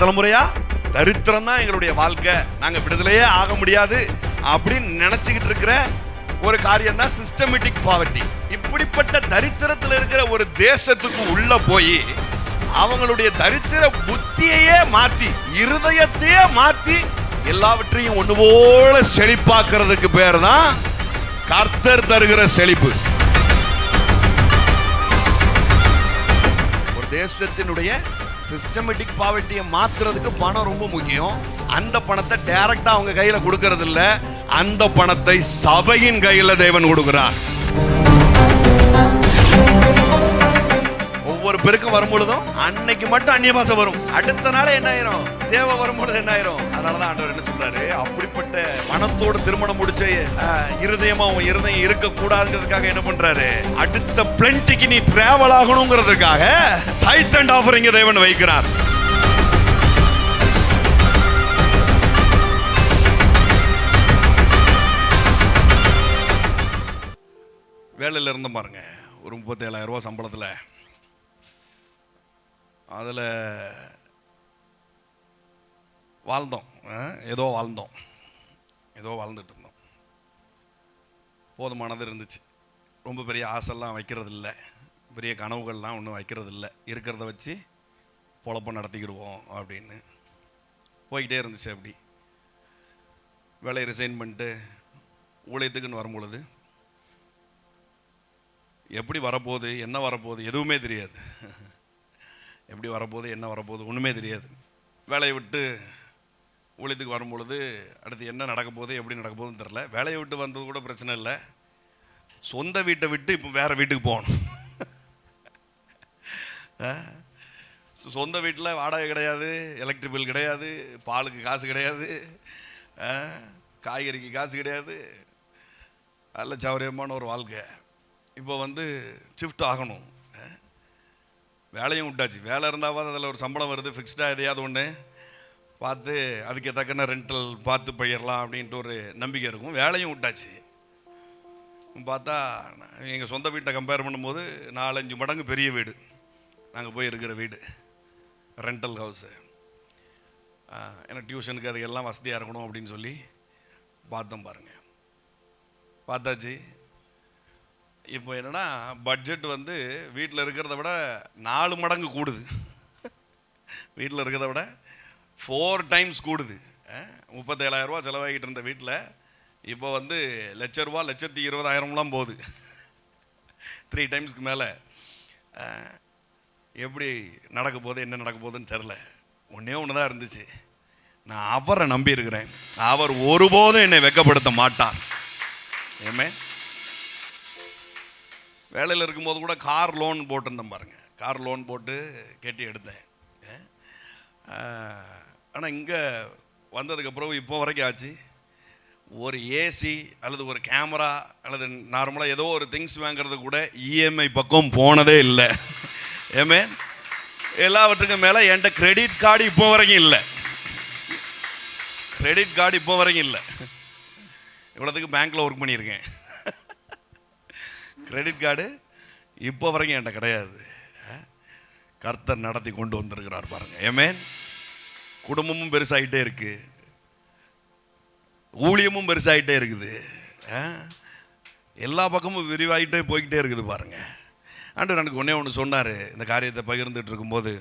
தலைமுறையா தரித்திரம் தான் எங்களுடைய வாழ்க்கை, நாங்க விடுதலையே ஆக முடியாது அப்படின்னு நினைச்சுக்கிட்டு இருக்கிற ஒரு காரியம் தான் சிஸ்டமேட்டிக் பாவர்ட்டி. இப்படிப்பட்ட தரித்திரத்தில் இருக்கிற ஒரு தேசத்துக்கு உள்ள போய் அவங்களுடைய தரித்திர புத்தியையே மாத்தி, இருதயத்தையே மாத்தி, எல்லாவற்றையும் ஒண்ணு போல செழிப்பாக்குறதுக்கு பேர் தான் கர்த்தர் தருகிற செழிப்பு. ஒரு தேசத்தினுடைய சிஸ்டமேட்டிக் பாவர்ட்டியை மாத்துறதுக்கு பணம் ரொம்ப முக்கியம். அந்த பணத்தை டைரக்டா அவங்க கையில கொடுக்கறது இல்ல, அந்த பணத்தை சபையின் கையில தேவன் கொடுக்கிறார். ஒவ்வொரு பெருக்கம் வரும்பொழுதும் அன்னைக்கு மட்டும் அந்நிய பாஷை வரும், அடுத்த நாள் என்ன ஆயிரும், தேவை வரும்பொழுது என்ன ஆயிரும். அதனாலதான் ஆண்டவர் என்ன சொல்றாரு, அப்படிப்பட்ட பணத்தோடு திருமணம் முடிச்ச இருதயமா உன் இருதயம் இருக்க கூடாதுங்கிறதுக்காக என்ன பண்றாரு, அடுத்த பிளென்டிக்கு நீ டிராவல் ஆகணுங்கிறதுக்காக டைத் அண்ட் ஆஃபரிங் தேவன் வைக்கிறார். வேலையில இருந்து பாருங்க, ஒரு 37,000 ரூபாய் சம்பளத்தில் அதில் வாழ்ந்தோம், ஏதோ வாழ்ந்துட்டு இருந்தோம். போதுமானது இருந்துச்சு, ரொம்ப பெரிய ஆசைலாம் வைக்கிறது இல்லை, பெரிய கனவுகள்லாம் ஒன்றும் வைக்கிறது இல்லை, இருக்கிறத வச்சு பொழப்பம் நடத்திக்கிடுவோம் அப்படின்னு போய்கிட்டே இருந்துச்சு. அப்படி வேலையை ரிசைன் பண்ணிட்டு ஊழியத்துக்குன்னு வரும்பொழுது எப்படி வரப்போகுது, என்ன வரப்போகுது எதுவுமே தெரியாது. எப்படி வரப்போகுது, என்ன வரப்போகுது ஒன்றுமே தெரியாது. வேலையை விட்டு ஊழியத்துக்கு வரும்பொழுது அடுத்து என்ன நடக்க போகுது, எப்படி நடக்க போகுதுன்னு தெரில. வேலையை விட்டு வந்தது கூட பிரச்சனை இல்லை, சொந்த வீட்டை விட்டு இப்போ வேறு வீட்டுக்கு போகணும். சொந்த வீட்டில் வாடகை கிடையாது, எலக்ட்ரிக் பில் கிடையாது, பாலுக்கு காசு கிடையாது, காய்கறிக்கு காசு கிடையாது, நல்ல சௌரியமான ஒரு வாழ்க்கை. இப்போ ஷிஃப்ட் ஆகணும், வேலையும் விட்டாச்சு. வேலை இருந்தாவது அதில் ஒரு சம்பளம் வருது, ஃபிக்ஸ்டாக எதையாவது ஒன்று பார்த்து அதுக்கு தக்கன ரெண்டல் பார்த்து போயிடலாம் அப்படின்ட்டு ஒரு நம்பிக்கை இருக்கும். வேலையும் விட்டாச்சு. பார்த்தா எங்கள் சொந்த வீட்டை கம்பேர் பண்ணும்போது 4-5 மடங்கு பெரிய வீடு, நாங்கள் போய் இருக்கிற வீடு ரெண்டல் ஹவுஸு. ஏன்னா டியூஷனுக்கு அதுக்கெல்லாம் வசதியாக இருக்கணும் அப்படின்னு சொல்லி பார்த்தோம். பாருங்கள், பார்த்தாச்சு. இப்போ என்னன்னா பட்ஜெட் வீட்டில் இருக்கிறத விட 4 மடங்கு கூடுது, வீட்டில் இருக்கிறத விட 4 டைம்ஸ் கூடுது. 37,000 ரூபா செலவாகிட்டு இருந்த வீட்டில் இப்போ லட்ச ரூபா, 1,20,000 போகுது, 3 டைம்ஸ்க்கு மேலே. எப்படி நடக்க போகுது, என்ன நடக்க போகுதுன்னு தெரில. ஒன்றே ஒன்று தான் இருந்துச்சு, நான் அவரை நம்பி இருக்கிறேன், அவர் ஒருபோதும் என்னை வெட்கப்படுத்த மாட்டார். ஏமே, வேலையில் இருக்கும்போது கூட கார் லோன் போட்டிருந்தேன் பாருங்கள், கார் லோன் போட்டு கேட்டு எடுத்தேன். ஆனால் இங்கே வந்ததுக்கப்புறம் இப்போ வரைக்கும் ஆச்சு, ஒரு ஏசி அல்லது ஒரு கேமரா அல்லது நார்மலாக ஏதோ ஒரு திங்ஸ் வாங்கிறது கூட இஎம்ஐ பக்கம் போனதே இல்லை. ஏமே, எல்லாவற்றுக்கும் மேலே என்கிட்ட கிரெடிட் கார்டு இப்போ வரைக்கும் இல்லை, கிரெடிட் கார்டு இப்போ வரைக்கும் இல்லை. இவ்வளோத்துக்கு பேங்க்கில் ஒர்க் பண்ணியிருக்கேன், கிரெடிட் கார்டு இப்போ வரைக்கும் என்கிட்ட கிடையாது. கர்த்தர் நடத்தி கொண்டு வந்திருக்கிறார் பாருங்க. ஏமேன். குடும்பமும் பெருசாகிட்டே இருக்கு, ஊழியமும் பெருசாகிட்டே இருக்குது, எல்லா பக்கமும் விரிவாகிட்டே போய்கிட்டே இருக்குது பாருங்க. ஆண்டவர் எனக்கு ஒன்று சொன்னார். இந்த காரியத்தை பகிர்ந்துட்டு இருக்கும்போது,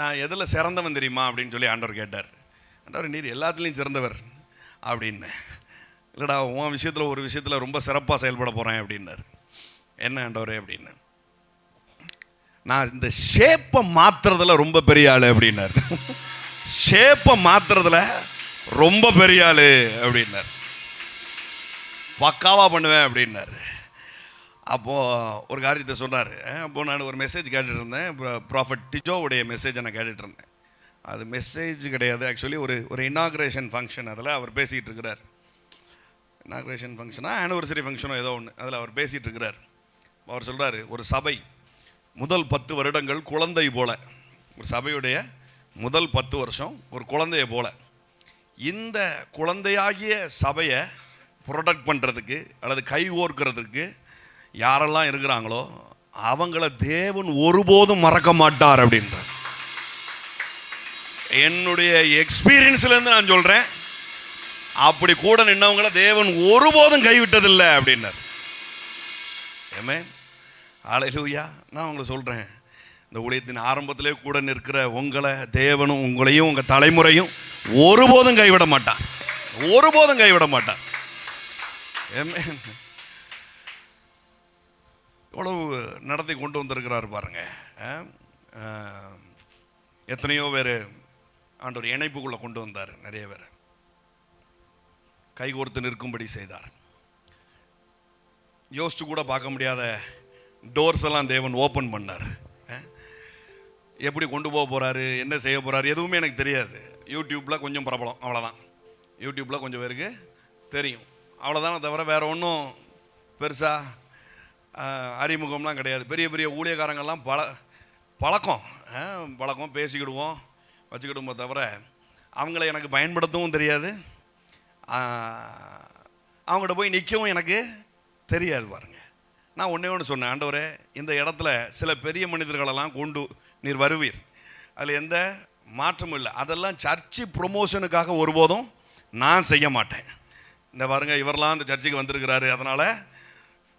நான் எதில் சிறந்தவன் தெரியுமா அப்படின்னு சொல்லி ஆண்டவர் கேட்டார். ஆண்டவர், நீர் எல்லாத்துலேயும் சிறந்தவர் அப்படின்னு. இல்லைடா, உன் விஷயத்தில் ஒரு விஷயத்தில் ரொம்ப சிறப்பாக செயல்பட போகிறேன் அப்படின்னாரு. என்ன ஆண்டவரே அப்படின்னு. நான் இந்த ஷேப்பை மாற்றுறதுல ரொம்ப பெரிய ஆள் அப்படின்னார். ஷேப்பை மாற்றுறதுல ரொம்ப பெரிய ஆள் அப்படின்னார். பக்காவாக பண்ணுவேன் அப்படின்னார். அப்போது ஒரு காரியத்தை சொன்னார். அப்போது நான் ஒரு மெசேஜ் கேட்டுட்டு இருந்தேன், ப்ராஃபட் டிஜோவுடைய மெசேஜை நான் கேட்டுட்டு இருந்தேன். அது மெசேஜ் கிடையாது, ஆக்சுவலி ஒரு இனாக்ரேஷன் ஃபங்க்ஷன். அதில் அவர் பேசிகிட்டு இருக்கிறார். இனாக்ரேஷன் ஃபங்க்ஷனா ஆனிவர்சரி ஃபங்க்ஷனோ ஏதோ ஒன்று, அதில் அவர் பேசிகிட்டு இருக்கிறார். அவர் சொல்கிறார், ஒரு சபை முதல் 10 வருடங்கள் குழந்தை போல, ஒரு சபையுடைய முதல் 10 வருஷம் ஒரு குழந்தைய போல. இந்த குழந்தையாகிய சபையை ப்ரொடெக்ட் பண்ணுறதுக்கு அல்லது கை ஓர்க்கிறதுக்கு யாரெல்லாம் இருக்கிறாங்களோ அவங்கள தேவன் ஒருபோதும் மறக்க மாட்டார் அப்படின்றார். என்னுடைய எக்ஸ்பீரியன்ஸ்லேருந்து நான் சொல்கிறேன், அப்படி கூட நின்னவங்கள தேவன் ஒருபோதும் கைவிட்டதில்லை அப்படின்னார். ஆமென், ஹல்லேலூயா. நான் உங்களை சொல்கிறேன், இந்த ஊழியத்தின் ஆரம்பத்திலே கூட நிற்கிற உங்களை தேவனும் உங்களையும் உங்கள் தலைமுறையும் ஒருபோதும் கைவிட மாட்டார், ஒருபோதும் கைவிட மாட்டார். ஆமென். இவ்வளவு நடத்தி கொண்டு வந்திருக்கிறார் பாருங்க. எத்தனையோ பேர் ஆண்டவர் இணைப்புக்குள்ளே கொண்டு வந்தார், நிறைய பேர் கைகோர்த்து நிற்கும்படி செய்தார். யோசிச்சு கூட பார்க்க முடியாத டோர்ஸ் எல்லாம் தேவன் ஓப்பன் பண்ணார். எப்படி கொண்டு போக போகிறாரு, என்ன செய்ய போகிறாரு, எதுவுமே எனக்கு தெரியாது. யூடியூப்பில் கொஞ்சம் பிரபலம், அவ்வளோதான். யூடியூப்பில் கொஞ்சம் பேருக்கு தெரியும், அவ்வளோதானே தவிர வேறு ஒன்றும் பெருசாக அறிமுகம்லாம் கிடையாது. பெரிய பெரிய ஊழியக்காரங்கள்லாம் பழக்கம் பேசிக்கிடுவோம், வச்சுக்கிடுவோம் தவிர அவங்கள எனக்கு பயன்படுத்தவும் தெரியாது, அவங்கள்ட்ட போய் நிற்கவும் எனக்கு தெரியாது. பாருங்க, நான் ஒன்று சொன்னேன், ஆண்டவரே இந்த இடத்துல சில பெரிய மனிதர்களெல்லாம் கொண்டு நீர் வருவீர், அதில் எந்த மாற்றமும் இல்லை. அதெல்லாம் சர்ச்சு ப்ரொமோஷனுக்காக ஒருபோதும் நான் செய்ய மாட்டேன். இந்த பாருங்க, இவரெல்லாம் இந்த சர்ச்சுக்கு வந்திருக்கிறாரு, அதனால்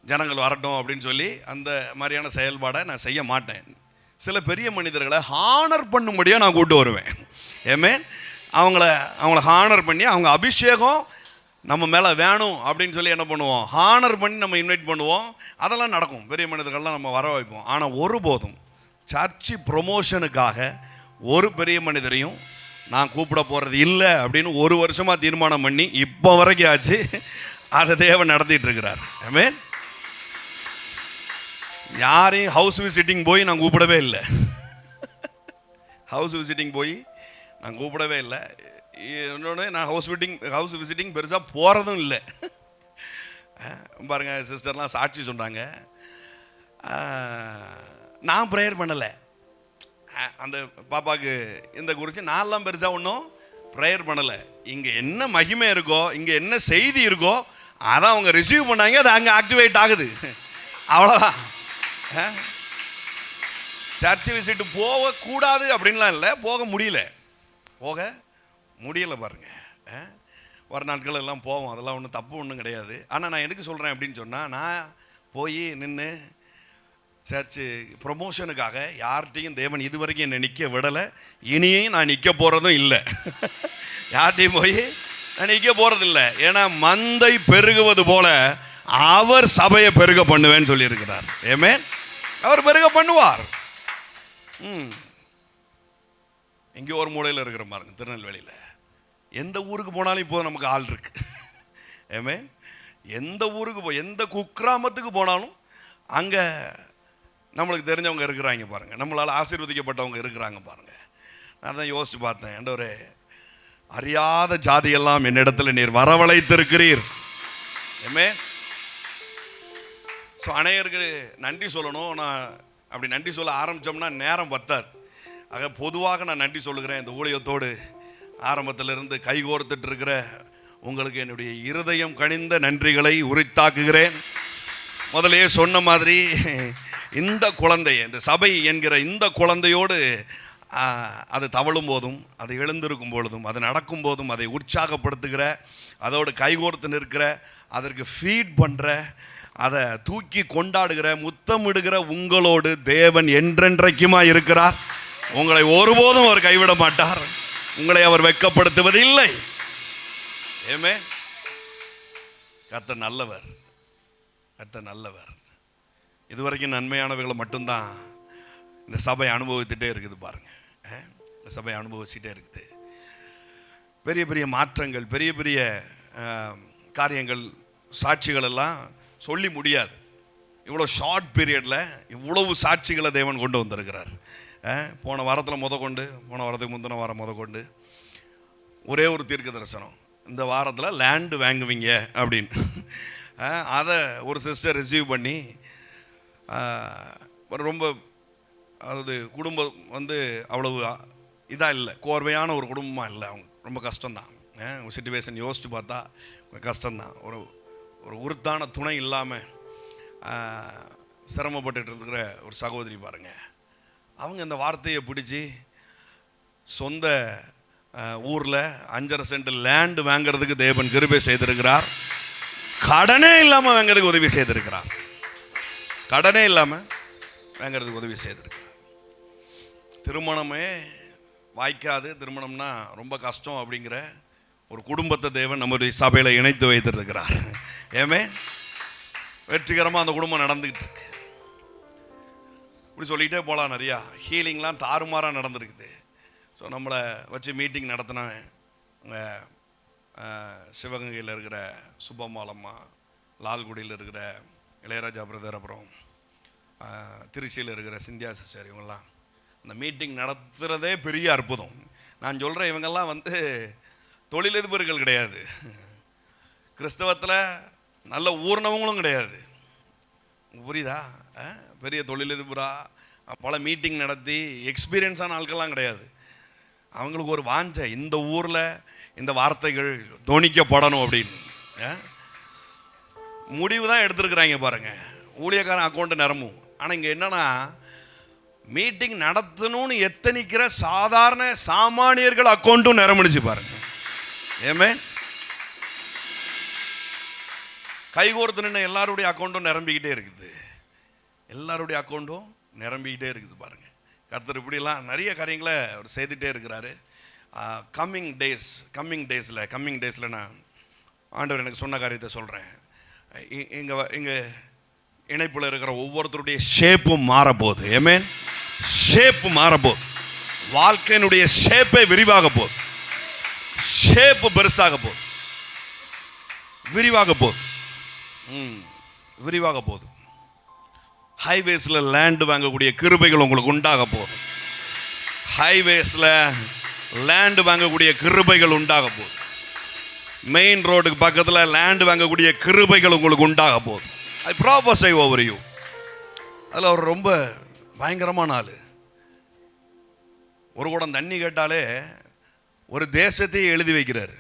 ஜனங்கள் வரட்டும் அப்படின்னு சொல்லி அந்த மாதிரியான செயல்பாடை நான் செய்ய மாட்டேன். சில பெரிய மனிதர்களை ஹானர் பண்ணும்படியாக நான் கூட்டு வருவேன். ஆமென். அவங்கள ஹானர் பண்ணி, அவங்க அபிஷேகம் நம்ம மேலே வேணும் அப்படின்னு சொல்லி என்ன பண்ணுவோம், ஹானர் பண்ணி நம்ம இன்வைட் பண்ணுவோம். அதெல்லாம் நடக்கும், பெரிய மனிதர்கள்லாம் நம்ம வர வைப்போம். ஆனால் ஒருபோதும் சர்ச்சு ப்ரொமோஷனுக்காக ஒரு பெரிய மனிதரையும் நான் கூப்பிட போகிறது இல்லை அப்படின்னு ஒரு வருஷமாக தீர்மானம் பண்ணி இப்போ வரைக்கும் ஆச்சு. அதை தேவன் நடத்திட்டு இருக்கிறார். ஆமென். யாரையும் ஹவுஸ் விசிட்டிங் போய் நான் கூப்பிடவே இல்லை, ஹவுஸ் விசிட்டிங் போய் நான் கூப்பிடவே இல்லை. இன்னொன்று, நான் ஹவுஸ் விசிட்டிங் பெருசாக போகிறதும் இல்லை. பாருங்கள், சிஸ்டர்லாம் சாட்சி சொன்னாங்க, நான் ப்ரேயர் பண்ணலை. அந்த பாப்பாவுக்கு இந்த குறித்து நான்லாம் பெருசாக ஒன்றும் ப்ரேயர் பண்ணலை. இங்கே என்ன மகிமை இருக்கோ, இங்கே என்ன செய்தி இருக்கோ அதை அவங்க ரிசீவ் பண்ணாங்க, அது அங்கே ஆக்டிவேட் ஆகுது, அவ்வளோதான். சர்ச்சு விசிட்டு போகக்கூடாது அப்படின்லாம் இல்லை, போக முடியல பாருங்க. வர நாட்கள் எல்லாம் போவோம், அதெல்லாம் ஒன்றும் தப்பு ஒன்றும் கிடையாது. ஆனால் நான் எதுக்கு சொல்கிறேன் அப்படின்னு சொன்னால், நான் போய் நின்று சர்ச்சு ப்ரொமோஷனுக்காக யார்கிட்டையும் தேவன் இது வரைக்கும் என்னை நிற்க விடலை, இனியும் நான் நிற்க போகிறதும் இல்லை. யார்கிட்டையும் போய் நான் நிற்க போகிறதில்லை. ஏன்னா மந்தை பெருகுவது போல அவர் சபையை பெருக பண்ணுவேன்னு சொல்லியிருக்கிறார். ஆமென். அவர் பெருக பண்ணுவார். எங்கேயோ ஒரு மூலையில் இருக்கிற பாருங்க, திருநெல்வேலியில் எந்த ஊருக்கு போனாலும் இப்போ நமக்கு ஆள் இருக்கு. ஆமென். எந்த ஊருக்கு எந்த குக்கிராமத்துக்கு போனாலும் அங்கே நம்மளுக்கு தெரிஞ்சவங்க இருக்கிறாங்க பாருங்க, நம்மளால் ஆசீர்வதிக்கப்பட்டவங்க இருக்கிறாங்க பாருங்க. நான் தான் யோசிச்சு பார்த்தேன், ஆண்டவரே அறியாத ஜாதியெல்லாம் என்னிடத்தில் நீர் வரவழைத்திருக்கிறீர். ஆமென். ஸோ அநேகருக்கு நன்றி சொல்லணும். நான் அப்படி நன்றி சொல்ல ஆரம்பித்தோம்னா நேரம் பத்தாது. ஆக பொதுவாக நான் நன்றி சொல்லுகிறேன். இந்த ஊழியத்தோடு ஆரம்பத்திலிருந்து கைகோர்த்துட்டு இருக்கிற உங்களுக்கு என்னுடைய இருதயம் கனிந்த நன்றிகளை உரித்தாக்குகிறேன். முதலே சொன்ன மாதிரி இந்த குழந்தைய, இந்த சபை என்கிற இந்த குழந்தையோடு அது தவழும் போதும், அது எழுந்திருக்கும் பொழுதும், அது நடக்கும் போதும் அதை உற்சாகப்படுத்துகிற, அதோடு கைகோர்த்து நிற்கிற, அதற்கு ஃபீட் பண்ணுற, அதை தூக்கி கொண்டாடுகிற, முத்தமிடுகிற உங்களோடு தேவன் என்றென்றைக்குமா இருக்கிறார். உங்களை ஒருபோதும் அவர் கைவிட மாட்டார், உங்களை அவர் வெட்கப்படுத்துவது இல்லை. ஆமென். கர்த்தர் நல்லவர், கர்த்தர் நல்லவர். இதுவரைக்கும் நன்மையானவர்களை மட்டும்தான் இந்த சபை அனுபவித்துட்டே இருக்குது பாருங்க. இந்த சபை அனுபவிச்சுட்டே இருக்குது. பெரிய பெரிய மாற்றங்கள், பெரிய பெரிய காரியங்கள், சாட்சிகள் எல்லாம் சொல்லி முடியாது. இவ்வளோ ஷார்ட் பீரியடில் இவ்வளவு சாட்சிகளை தேவன் கொண்டு வந்திருக்கிறார். போன வாரத்தில் போன வாரத்துக்கு முந்தின வாரம் கொண்டு ஒரே ஒரு தீர்க்க தரிசனம், இந்த வாரத்தில் லேண்டு வாங்குவீங்க அப்படின்னு. அதை ஒரு சிஸ்டர் ரிசீவ் பண்ணி, ரொம்ப அதாவது குடும்பம் அவ்வளவு இதாக இல்லை, கோர்வையான ஒரு குடும்பமாக இல்லை. அவங்க ரொம்ப கஷ்டம்தான். சிச்சுவேஷன் யோசித்து பார்த்தா கஷ்டம்தான். ஒரு உறுத்தான துணை இல்லாமல் சிரமப்பட்டு இருக்கிற ஒரு சகோதரி பாருங்கள். அவங்க இந்த வார்த்தையை பிடிச்சி சொந்த ஊரில் 5.5 சென்ட் லேண்டு வாங்கிறதுக்கு தேவன் கிருபை செய்திருக்கிறார். கடனே இல்லாமல் வாங்கிறதுக்கு உதவி செய்திருக்கிறார். கடனே இல்லாமல் வாங்கிறதுக்கு உதவி செய்திருக்கிறார். திருமணமே வாய்க்காது, திருமணம்னா ரொம்ப கஷ்டம் அப்படிங்கிற ஒரு குடும்பத்தை தேவன் நம்முடைய சபையில் இணைத்து வைத்திருக்கிறார். ஏமே வெற்றிகரமாக அந்த குடும்பம் நடந்துக்கிட்டு இருக்கு. இப்படி சொல்லிகிட்டே போகலாம். நிறையா ஹீலிங்லாம் தாறுமாறாக நடந்துருக்குது. ஸோ நம்மளை வச்சு மீட்டிங் நடத்தினேன். அங்கே சிவகங்கையில் இருக்கிற சுப்பம்மாளம்மா, லால்குடியில் இருக்கிற இளையராஜா பிரதர், அப்புறம் திருச்சியில் இருக்கிற சிந்தியா சிஸ்டர், இவங்கெல்லாம் இந்த மீட்டிங் நடத்துகிறதே பெரிய அற்புதம். நான் சொல்கிறேன், இவங்கெல்லாம் வந்து தொழிலதிபர்கள் கிடையாது, கிறிஸ்தவத்தில் நல்ல ஊர்னவங்களும் கிடையாது. புரியுதா? பெரிய தொழிலதிபராக பல மீட்டிங் நடத்தி எக்ஸ்பீரியன்ஸான ஆட்கள்லாம் கிடையாது. அவங்களுக்கு ஒரு வாஞ்சை, இந்த ஊரில் இந்த வார்த்தைகள் தோணிக்கப்படணும் அப்படின்னு முடிவு தான் எடுத்துருக்குறாங்க. பாருங்கள், ஊழியக்காரன் அக்கௌண்ட்டு நிரம்பும். ஆனால் இங்கே என்னன்னா, மீட்டிங் நடத்தணும்னு எத்தனிக்கிற சாதாரண சாமானியர்கள் அக்கௌண்ட்டும் நிரம்பிடுச்சு பாருங்க. ஏமே கைகோர்த்து நின்று எல்லாருடைய அக்கௌண்ட்டும் நிரம்பிக்கிட்டே இருக்குது. எல்லாருடைய அக்கௌண்ட்டும் நிரம்பிக்கிட்டே இருக்குது பாருங்க. கர்த்தர் இப்படிலாம் நிறைய காரியங்களை அவர் செய்துகிட்டே இருக்கிறாரு. கம்மிங் டேஸில் நான் ஆண்டவர் எனக்கு சொன்ன காரியத்தை சொல்கிறேன். இங்கே இணைப்பில் இருக்கிற ஒவ்வொருத்தருடைய ஷேப்பும் மாறப்போகுது. ஏமேன், ஷேப்பு மாறப்போகுது. வாழ்க்கையினுடைய ஷேப்பை விரிவாக போகுது. ஷேப்பு பெருசாக போகுது, விரிவாக போகுது, விரிவாக போகுது. ஹைவேஸில் லேண்டு வாங்கக்கூடிய கிருபைகள் உங்களுக்கு உண்டாக போகுது. ஹைவேஸில் லேண்டு வாங்கக்கூடிய கிருபைகள் உண்டாக போகுது. மெயின் ரோடுக்கு பக்கத்தில் லேண்டு வாங்கக்கூடிய கிருபைகள் உங்களுக்கு உண்டாக போகுது. ஐ ப்ராபஸை ஓவர் யூ. அதில் அவர் ரொம்ப பயங்கரமான ஆள். ஒரு குடம் தண்ணி கேட்டாலே ஒரு தேசத்தையே எழுதி வைக்கிறார்.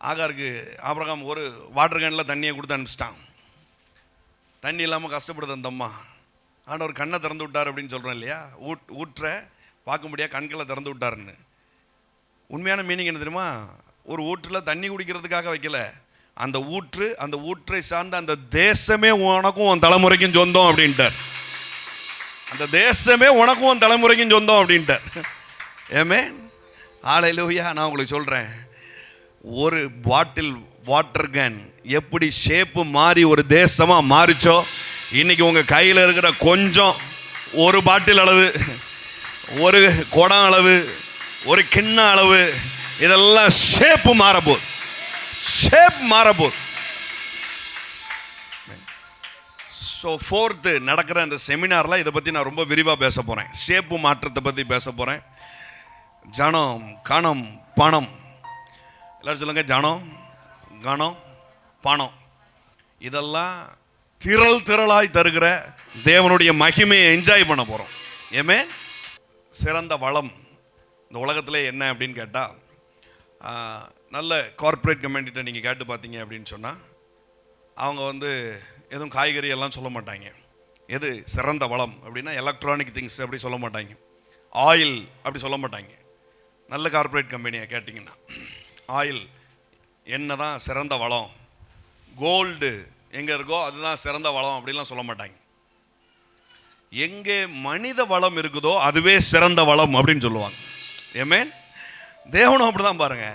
ஆகாருக்கு ஆபிரகாம் ஒரு வாட்டர் கேனில் தண்ணியை கொடுத்து அனுப்பிச்சிட்டான். தண்ணி இல்லாமல் கஷ்டப்படுது அந்த அம்மா. ஆண்டவர் கண்ணை திறந்து விட்டார் அப்படின்னு சொல்கிறோம் இல்லையா? ஊற்றை பார்க்க முடியாது, கண்களை திறந்து விட்டாருன்னு. உண்மையான மீனிங் என்ன தெரியுமா? ஒரு ஊற்றில் தண்ணி குடிக்கிறதுக்காக வைக்கல. அந்த ஊற்றை சார்ந்த அந்த தேசமே உனக்கும் உன் தலைமுறைக்கும் சொந்தம் அப்படின்ட்டார். அந்த தேசமே உனக்கும் உன் தலைமுறைக்கும் சொந்தம் அப்படின்ட்டார். ஏமே ஹல்லேலூயா. நான் உங்களுக்கு சொல்கிறேன், ஒரு பாட்டில் வாட்டர் கேன் எப்படி ஷேப்பு மாறி ஒரு தேசமாக மாறிச்சோ, இன்னைக்கு உங்கள் கையில் இருக்கிற கொஞ்சம் ஒரு பாட்டில் அளவு, ஒரு குடம் அளவு, ஒரு கிண்ண அளவு, இதெல்லாம் ஷேப்பு மாறப்போகுது. ஷேப் மாறப்போகுது. ஸோ 4th நடக்கிற அந்த செமினாரில் இதை பற்றி நான் ரொம்ப விரிவாக பேச போகிறேன். ஷேப்பு மாற்றத்தை பற்றி பேச போகிறேன். ஜனம், கணம், பணம். எல்லாரும் சொல்லுங்க, ஜனம், கணம், பணம். இதெல்லாம் திரளாய் தருகிற தேவனுடைய மகிமையை என்ஜாய் பண்ண போகிறோம். ஏமே சிறந்த வளம் இந்த உலகத்தில் என்ன அப்படின்னு கேட்டால், நல்ல கார்ப்பரேட் கம்பெனிகிட்ட நீங்கள் கேட்டு பார்த்தீங்க அப்படின்னு சொன்னால், அவங்க எதுவும் காய்கறி எல்லாம் சொல்ல மாட்டாங்க. எது சிறந்த வளம் அப்படின்னா எலக்ட்ரானிக் திங்ஸ் அப்படி சொல்ல மாட்டாங்க. ஆயில் அப்படி சொல்ல மாட்டாங்க. நல்ல கார்ப்பரேட் கம்பெனியை கேட்டிங்கன்னா ஆயில் எண்ணெய் தான் சிறந்த வளம், கோல்டு எங்கே இருக்கோ அதுதான் சிறந்த வளம் அப்படின்லாம் சொல்ல மாட்டாங்க. எங்கே மனித வளம் இருக்குதோ அதுவே சிறந்த வளம் அப்படின்னு சொல்லுவாங்க. ஏமேன். தேவனும் அப்படி தான் பாருங்க,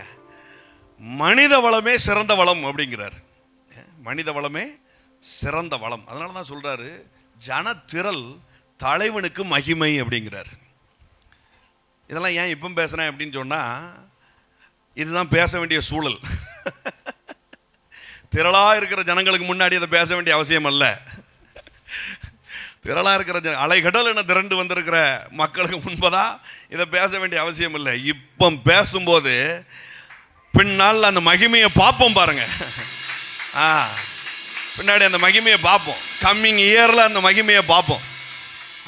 மனித வளமே சிறந்த வளம் அப்படிங்கிறார். மனித வளமே சிறந்த வளம். அதனால தான் சொல்றாரு, ஜனத்திரள் தலைவனுக்கு மகிமை அப்படிங்கிறார். இதெல்லாம் ஏன் இப்போ பேசுறேன் அப்படின்னு சொன்னா, இதுதான் பேச வேண்டிய சூழல். திரளா இருக்கிற ஜனங்களுக்கு முன்னாடி இதை பேச வேண்டிய அவசியம் அல்ல. திரளா இருக்கிற அலைகடல் என திரண்டு வந்திருக்கிற மக்களுக்கு முன்பதா இதை பேச வேண்டிய அவசியம் இல்லை. இப்போ பேசும்போது பின்னால் அந்த மகிமையை பார்ப்போம் பாருங்க. பின்னாடி அந்த மகிமையை பார்ப்போம். கம்மிங் இயரில் அந்த மகிமையை பார்ப்போம்.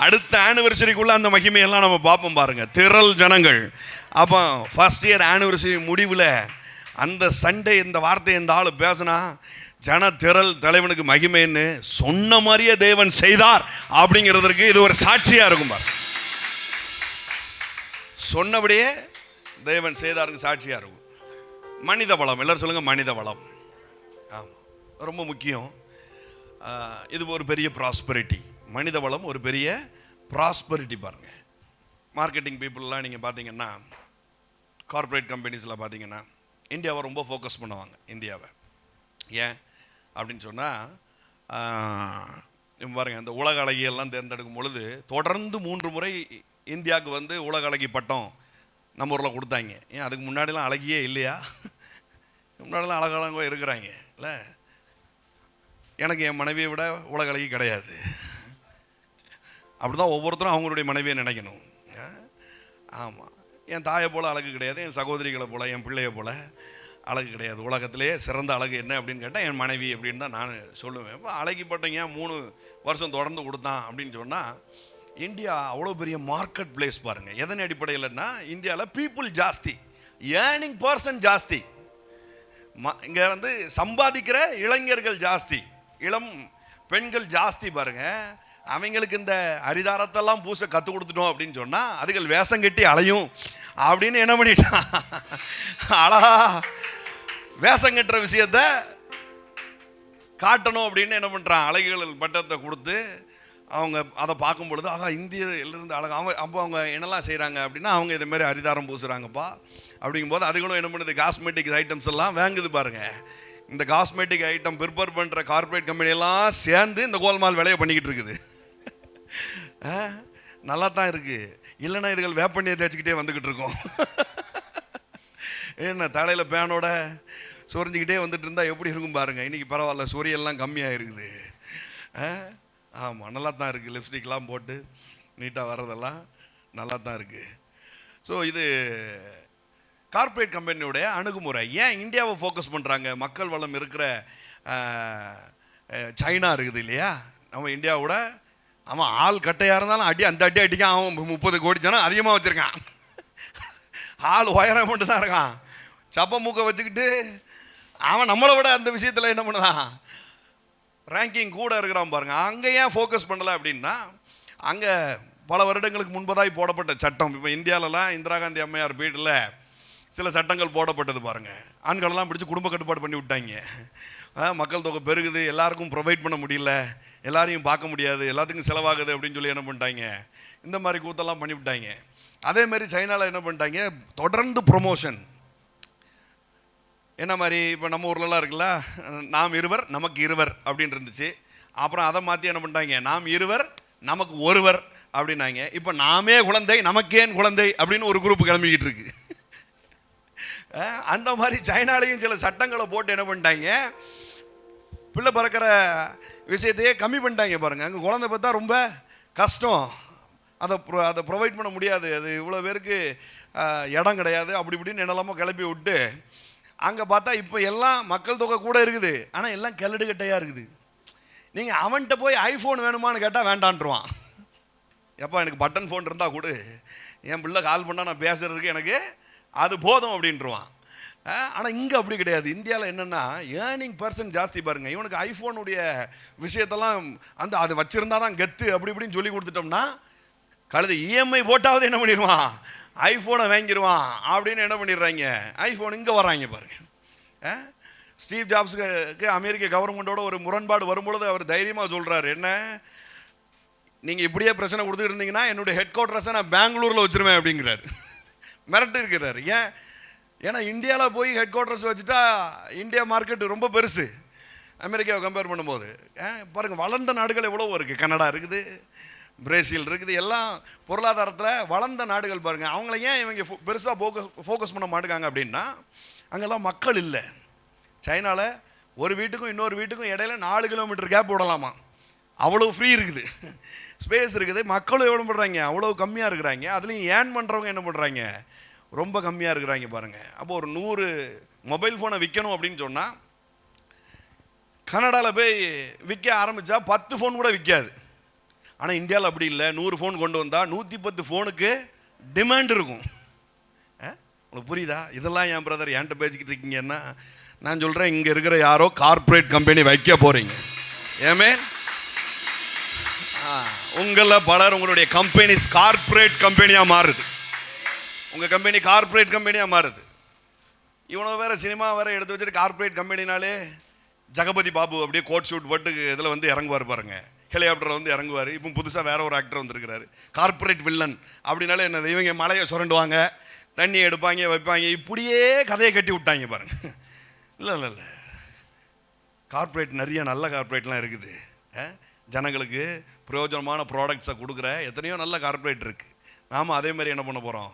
அடுத்த ஆனிவர்சரிக்குள்ள அந்த மகிமையெல்லாம் நம்ம பார்ப்போம் பாருங்க. திரள் ஜனங்கள். அப்போ ஃபர்ஸ்ட் இயர் ஆனிவர்சரி முடிவில் அந்த சண்டே இந்த வார்த்தையை இந்த ஆள் பேசினா, ஜன திரள் தலைவனுக்கு மகிமைன்னு சொன்ன மாதிரியே தேவன் செய்தார் அப்படிங்கிறதுக்கு இது ஒரு சாட்சியாக இருக்கும் பாரு. சொன்னபடியே தேவன் செய்தாருக்கு சாட்சியாக இருக்கும். மனித வளம், எல்லாரும் சொல்லுங்கள் மனித வளம். ஆமாம், ரொம்ப முக்கியம். இது ஒரு பெரிய ப்ராஸ்பரிட்டி. மனித வளம் ஒரு பெரிய ப்ராஸ்பரிட்டி. பாருங்கள், மார்க்கெட்டிங் பீப்புளெலாம் நீங்கள் பார்த்தீங்கன்னா, கார்ப்பரேட் கம்பெனிஸில் பார்த்தீங்கன்னா இந்தியாவை ரொம்ப ஃபோக்கஸ் பண்ணுவாங்க. இந்தியாவை ஏன் அப்படின்னு சொன்னால், பாருங்கள், இந்த உலக அழகியெல்லாம் தேர்ந்தெடுக்கும் பொழுது தொடர்ந்து 3 முறை இந்தியாவுக்கு வந்து உலக அழகி பட்டம் நம்ம ஊரில் கொடுத்தாங்க. ஏன் அதுக்கு முன்னாடிலாம் அழகியே இல்லையா? முன்னாடிலாம் அழகழகோ இருக்கிறாங்க இல்லை? எனக்கு என் மனைவியை விட உலக அழகி கிடையாது. அப்படி தான் ஒவ்வொருத்தரும் அவங்களுடைய மனைவியை நினைக்கணும். ஆமாம், என் தாயை போல் அழகு கிடையாது, என் சகோதரிகளை போல், என் பிள்ளையை போல் அழகு கிடையாது. உலகத்திலே சிறந்த அழகு என்ன அப்படின்னு கேட்டால் என் மனைவி அப்படின்னு தான் நான் சொல்லுவேன். இப்போ அழகி பட்டங்க 3 வருஷம் தொடர்ந்து கொடுத்தான் அப்படின்னு சொன்னால், இந்தியா அவ்வளோ பெரிய மார்க்கெட் பிளேஸ் பாருங்கள். எதன் அடிப்படையில்னா, இந்தியாவில் பீப்புள் ஜாஸ்தி, ஏர்னிங் பர்சன் ஜாஸ்தி, இங்கே வந்து சம்பாதிக்கிற இளைஞர்கள் ஜாஸ்தி, இளம் பெண்கள் ஜாஸ்தி. பாருங்கள், அவங்களுக்கு இந்த அரிதாரத்தெல்லாம் பூச கற்றுக் கொடுத்துட்டோம் அப்படின்னு சொன்னால் அதுகள் வேஷம் கட்டி அலையும் அப்படின்னு என்ன பண்ணிட்டான், அழகா வேஷம் கட்டுற விஷயத்த காட்டணும் அப்படின்னு என்ன பண்ணுறான், அழகிகள் பட்டத்தை கொடுத்து அவங்க அதை பார்க்கும் பொழுது ஆகா இந்தியிலிருந்து அழகா. அப்போ அவங்க என்னெல்லாம் செய்கிறாங்க அப்படின்னா, அவங்க இதுமாரி அரிதாரம் பூசுகிறாங்கப்பா அப்படிங்கும்போது அதுகளும் என்ன பண்ணுது, காஸ்மெட்டிக் ஐட்டம்ஸ் எல்லாம் வாங்குது. பாருங்கள், இந்த காஸ்மெட்டிக் ஐட்டம் ப்ரிப்பேர் பண்ணுற கார்ப்பரேட் கம்பெனியெல்லாம் சேர்ந்து இந்த கோல்மால் வேலையை பண்ணிக்கிட்டு இருக்குது. நல்லா தான் இருக்குது, இல்லைன்னா இதுகள் வேப்பண்ணியை தேய்ச்சிக்கிட்டே வந்துக்கிட்டு இருக்கோம். என்ன தலையில் பேனோட சொரிஞ்சிக்கிட்டே வந்துட்டு இருந்தால் எப்படி இருக்கும் பாருங்கள். இன்றைக்கி பரவாயில்ல, சொரியெல்லாம் கம்மியாக இருக்குது. ஆமாம், நல்லா தான் இருக்குது. லிப்ஸ்டிக்லாம் போட்டு நீட்டாக வர்றதெல்லாம் நல்லா தான் இருக்குது. ஸோ இது கார்ப்பரேட் கம்பெனியோடைய அணுகுமுறை. ஏன் இந்தியாவை ஃபோக்கஸ் பண்ணுறாங்க? மக்கள் வளம் இருக்கிற சைனா இருக்குது இல்லையா, நம்ம இந்தியாவோட. அவன் ஆள் கட்டையாக இருந்தாலும் அந்த அடி அடிக்கான். அவன் 30 கோடி ஜனம் அதிகமாக வச்சுருக்கான். ஆள் உயரம் மட்டும் தான் இருக்கான். சப்ப மூக்கை வச்சுக்கிட்டு அவன் நம்மளை விட அந்த விஷயத்தில் என்ன பண்ணுதான், ரேங்கிங் கூட இருக்கிறான் பாருங்கள். அங்கே ஏன் ஃபோக்கஸ் பண்ணலை அப்படின்னா, அங்கே பல வருடங்களுக்கு முன்பதாய் போடப்பட்ட சட்டம். இப்போ இந்தியாவிலலாம் இந்திரா காந்தி அம்மையார் பீரியடில் சில சட்டங்கள் போடப்பட்டது பாருங்கள். ஆண்களெல்லாம் பிடிச்சி குடும்ப கட்டுப்பாடு பண்ணி விட்டாங்க. மக்கள் தொகை பெருகுது, எல்லாருக்கும் ப்ரொவைட் பண்ண முடியல, எல்லாரையும் பார்க்க முடியாது, எல்லாத்துக்கும் செலவாகுது அப்படின்னு சொல்லி என்ன பண்ணிட்டாங்க, இந்த மாதிரி கூத்தெல்லாம் பண்ணிவிட்டாங்க. அதேமாதிரி சைனாவில் என்ன பண்ணிட்டாங்க, தொடர்ந்து ப்ரொமோஷன். என்ன மாதிரி இப்போ நம்ம ஊர்லலாம் இருக்குல்ல, நாம் இருவர் நமக்கு இருவர் அப்படின்னு இருந்துச்சு. அப்புறம் அதை மாற்றி என்ன பண்ணிட்டாங்க, நாம் இருவர் நமக்கு ஒருவர் அப்படின்னாங்க. இப்போ நாமே குழந்தை நமக்கேன் குழந்தை அப்படின்னு ஒரு குரூப் கிளம்பிக்கிட்டு இருக்கு. அந்த மாதிரி சைனாலையும் சில சட்டங்களை போட்டு என்ன பண்ணிட்டாங்க, பிள்ளை பிறக்கிற விஷயத்தையே கம்மி பண்ணிட்டாங்க பாருங்கள். அங்கே குழந்தை பார்த்தா ரொம்ப கஷ்டம், அதை ப்ரொவைட் பண்ண முடியாது, அது இவ்வளோ பேருக்கு இடம் கிடையாது, அப்படி இப்படின்னு என்னெல்லாமோ கிளப்பி விட்டு அங்கே பார்த்தா இப்போ எல்லாம் மக்கள் தொகை கூட இருக்குது, ஆனால் எல்லாம் கிளடுகட்டையாக இருக்குது. நீங்கள் அவன்கிட்ட போய் ஐஃபோன் வேணுமான்னு கேட்டால் வேண்டான்ட்டுருவான். எப்போ எனக்கு பட்டன் ஃபோன் இருந்தால் கூட என் பிள்ளை கால் பண்ணால் நான் பேசுகிறதுக்கு எனக்கு அது போதும் அப்படின்ட்டுருவான். ஆனால் இங்கே அப்படி கிடையாது. இந்தியாவில் என்னென்னா ஏர்னிங் பர்சன் ஜாஸ்தி பாருங்கள். இவனுக்கு ஐஃபோனுடைய விஷயத்தெல்லாம் அது வச்சுருந்தா தான் கெத்து அப்படி இப்படின்னு சொல்லி கொடுத்துட்டோம்னா கழுது இஎம்ஐ போட்டாவது என்ன பண்ணிடுவான், ஐஃபோனை வாங்கிடுவான் அப்படின்னு என்ன பண்ணிடுறாங்க, ஐஃபோன் இங்கே வராங்க பாருங்கள். ஸ்டீவ் ஜாப்ஸுக்கு அமெரிக்க கவர்மெண்ட்டோட ஒரு முரண்பாடு வரும்பொழுது அவர் தைரியமாக சொல்கிறார், என்ன நீங்கள் இப்படியே பிரச்சனை கொடுத்துட்டு இருந்தீங்கன்னா என்னுடைய ஹெட் குவார்ட்டர்ஸை நான் பெங்களூரில் வச்சுருவேன் அப்படிங்கிறார். மிரட்டு இருக்கிறார். ஏன்னா இந்தியாவில் போய் ஹெட் குவார்ட்டர்ஸ் வச்சுட்டா இந்தியா மார்க்கெட்டு ரொம்ப பெருசு அமெரிக்காவை கம்பேர் பண்ணும்போது. பாருங்கள், வளர்ந்த நாடுகள் எவ்வளோ இருக்குது, கனடா இருக்குது, பிரேசில் இருக்குது, எல்லாம் பொருளாதாரத்தில் வளர்ந்த நாடுகள் பாருங்கள். அவங்கள ஏன் இவங்க பெருசாக ஃபோக்கஸ் பண்ண மாட்டேங்காங்க அப்படின்னா, அங்கெல்லாம் மக்கள் இல்லை. சைனாவில் ஒரு வீட்டுக்கும் இன்னொரு வீட்டுக்கும் இடையில 4 கிலோமீட்டர் கேப் விடலாமா, அவ்வளோ ஃப்ரீ இருக்குது, ஸ்பேஸ் இருக்குது. மக்களும் எவ்வளோ பண்ணுறாங்க, அவ்வளோ கம்மியாக இருக்கிறாங்க. அதுலேயும் ஏர்ன் பண்ணுறவங்க என்ன பண்ணுறாங்க, ரொம்ப கம்மியாக இருக்கிறாங்க பாருங்கள். அப்போ ஒரு 100 மொபைல் ஃபோனை விற்கணும் அப்படின்னு சொன்னால் கனடாவில் போய் விற்க ஆரம்பித்தா 10 ஃபோன் கூட விற்காது. ஆனால் இந்தியாவில் அப்படி இல்லை. 100 ஃபோன் கொண்டு வந்தால் 110 ஃபோனுக்கு டிமாண்ட் இருக்கும். உங்களுக்கு புரியுதா? இதெல்லாம் என் பிரதர் என்கிட்ட பேசிக்கிட்டு இருக்கீங்கன்னா நான் சொல்கிறேன், இங்கே இருக்கிற யாரோ கார்ப்பரேட் கம்பெனி வைக்க போகிறீங்க. ஏமே உங்களில் பலர் உங்களுடைய கம்பெனிஸ் கார்ப்பரேட் கம்பெனியாக மாறுது. உங்கள் கம்பெனி கார்ப்பரேட் கம்பெனியாக மாறுது. இவனை வேறு சினிமா வேறு எடுத்து வச்சுட்டு கார்ப்பரேட் கம்பெனினாலே ஜெகபதி பாபு அப்படியே கோட் ஷூட் போட்டு இதில் வந்து இறங்குவார் பாருங்க, ஹெலிகாப்டர் வந்து இறங்குவார். இப்போ புதுசாக வேற ஒரு ஆக்டர் வந்திருக்கிறாரு, கார்ப்பரேட் வில்லன் அப்படின்னாலே என்னது, இவங்க மலையை சுரண்டுவாங்க, தண்ணியை எடுப்பாங்க வைப்பாங்க, இப்படியே கதையை கட்டி விட்டாங்க பாருங்க. இல்லை இல்லை இல்லை, கார்ப்பரேட் நிறைய நல்ல கார்ப்பரேட்லாம் இருக்குது. ஜனங்களுக்கு பிரயோஜனமான ப்ராடக்ட்ஸை கொடுக்குற எத்தனையோ நல்ல கார்ப்பரேட் இருக்குது. நாம் அதே மாதிரி என்ன பண்ண போகிறோம்?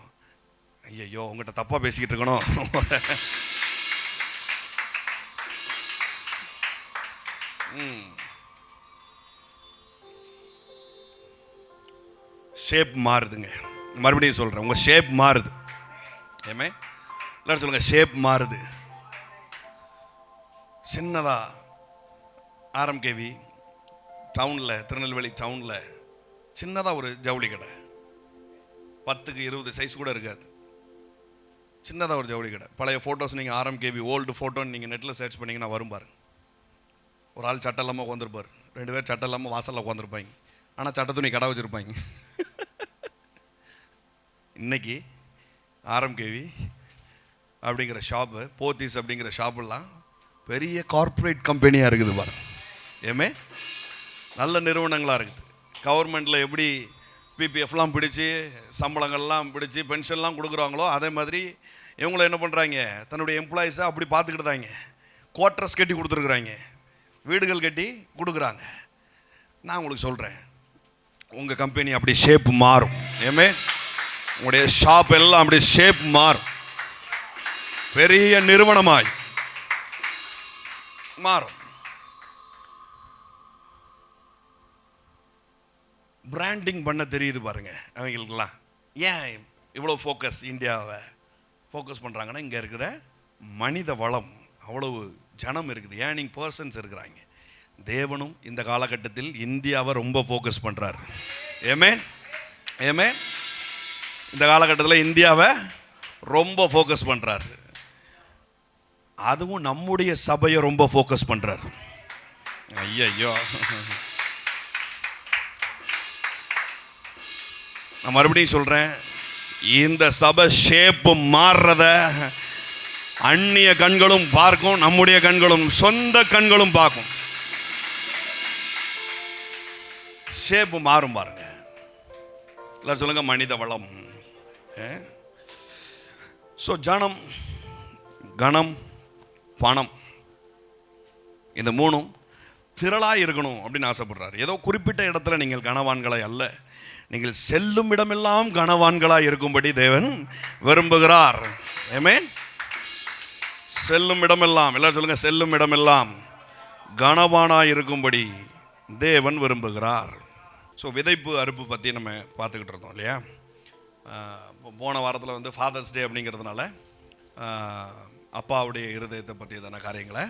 ஐயோ உங்கள்கிட்ட தப்பாக பேசிக்கிட்டு இருக்கணும். ஷேப் மாறுதுங்க. மறுபடியும் சொல்கிறேன், உங்கள் ஷேப் மாறுது. ஏமே எல்லாரும் சொல்லுங்கள், ஷேப் மாறுது. சின்னதாக ஆர்எம்கேவி டவுனில், திருநெல்வேலி டவுனில் சின்னதாக ஒரு ஜவுளி கடை, 10க்கு 20 சைஸ் கூட இருக்காது, சின்னதாக ஒரு ஜவுளி கடை. பழைய ஃபோட்டோஸ் நீங்கள் ஆர்எம்கேவி ஓல்டு ஃபோட்டோன்னு நீங்கள் நெட்டில் சர்ச் பண்ணிங்கன்னா வரும் பாருங்க. ஒரு ஆள் சட்டை இல்லாமல் உட்காந்துருப்பார், 2 பேர் சட்டை இல்லாமல் வாசலில் உட்காந்துருப்பாங்க, ஆனால் சட்டை துணி கடை வச்சுருப்பாங்க. இன்னைக்கு ஆர்எம்கேவி அப்படிங்கிற ஷாப்பு, போத்தீஸ் அப்படிங்கிற ஷாப்பெல்லாம் பெரிய கார்ப்பரேட் கம்பெனியாக இருக்குது பாருங்க. ஏமே நல்ல நிறுவனங்களாக இருக்குது. கவர்மெண்ட்டில் எப்படி பிபிஎஃப்லாம் பிடிச்சி சம்பளங்கள்லாம் பிடிச்சி பென்ஷன்லாம் கொடுக்குறாங்களோ அதே மாதிரி இவங்கள என்ன பண்ணுறாங்க, தன்னுடைய எம்ப்ளாயீஸை அப்படி பார்த்துக்கிட்டுதாங்க. குவார்ட்டர்ஸ் கட்டி கொடுத்துருக்குறாங்க, வீடுகள் கட்டி கொடுக்குறாங்க. நான் உங்களுக்கு சொல்கிறேன், உங்கள் கம்பெனி அப்படி ஷேப் மாறும். ஏமே உங்களுடைய ஷாப் எல்லாம் அப்படி ஷேப் மாறும், பெரிய நிறுவனமாய் மாறும். பிராண்டிங் பண்ண தெரியுது பாருங்க அவங்களுக்கெல்லாம். ஏன் இவ்வளோ ஃபோக்கஸ் இந்தியாவை ஃபோக்கஸ் பண்ணுறாங்கன்னா, இங்கே இருக்கிற மனித வளம், அவ்வளவு ஜனம் இருக்குது, ஏர்னிங் பர்சன்ஸ் இருக்கிறாங்க. தேவனும் இந்த காலகட்டத்தில் இந்தியாவை ரொம்ப ஃபோக்கஸ் பண்ணுறாரு. ஏமே ஏமே இந்த காலகட்டத்தில் இந்தியாவை ரொம்ப ஃபோக்கஸ் பண்ணுறாரு. அதுவும் நம்முடைய சபையை ரொம்ப ஃபோக்கஸ் பண்ணுறாரு. ஐயோ, நான் மறுபடியும் சொல்கிறேன், இந்த சபை ஷேப்பு மாறுறத அந்நிய கண்களும் பார்க்கும், நம்முடைய கண்களும் சொந்த கண்களும் பார்க்கும். ஷேப்பு மாறும் பாருங்க. எல்லாரும் சொல்லுங்க, மனித வளம். ஸோ ஜனம், கணம், பணம், இந்த மூணும் திரளாக இருக்கணும் அப்படின்னு ஆசைப்படுறாரு. ஏதோ குறிப்பிட்ட இடத்துல நீங்கள் கனவான்களை அல்ல, நீங்கள் செல்லும் இடமெல்லாம் கனவான்களாக இருக்கும்படி தேவன் விரும்புகிறார். ஆமென். செல்லும் இடமெல்லாம், எல்லாரும் சொல்லுங்க, செல்லும் இடமெல்லாம் கனவானாக இருக்கும்படி தேவன் விரும்புகிறார். ஸோ விதைப்பு அறுப்பு பற்றி நம்ம பார்த்துக்கிட்டு இருந்தோம் இல்லையா? போன வாரத்தில் வந்து ஃபாதர்ஸ் டே அப்படிங்கிறதுனால அப்பாவுடைய இருதயத்தை பற்றியதான காரியங்களை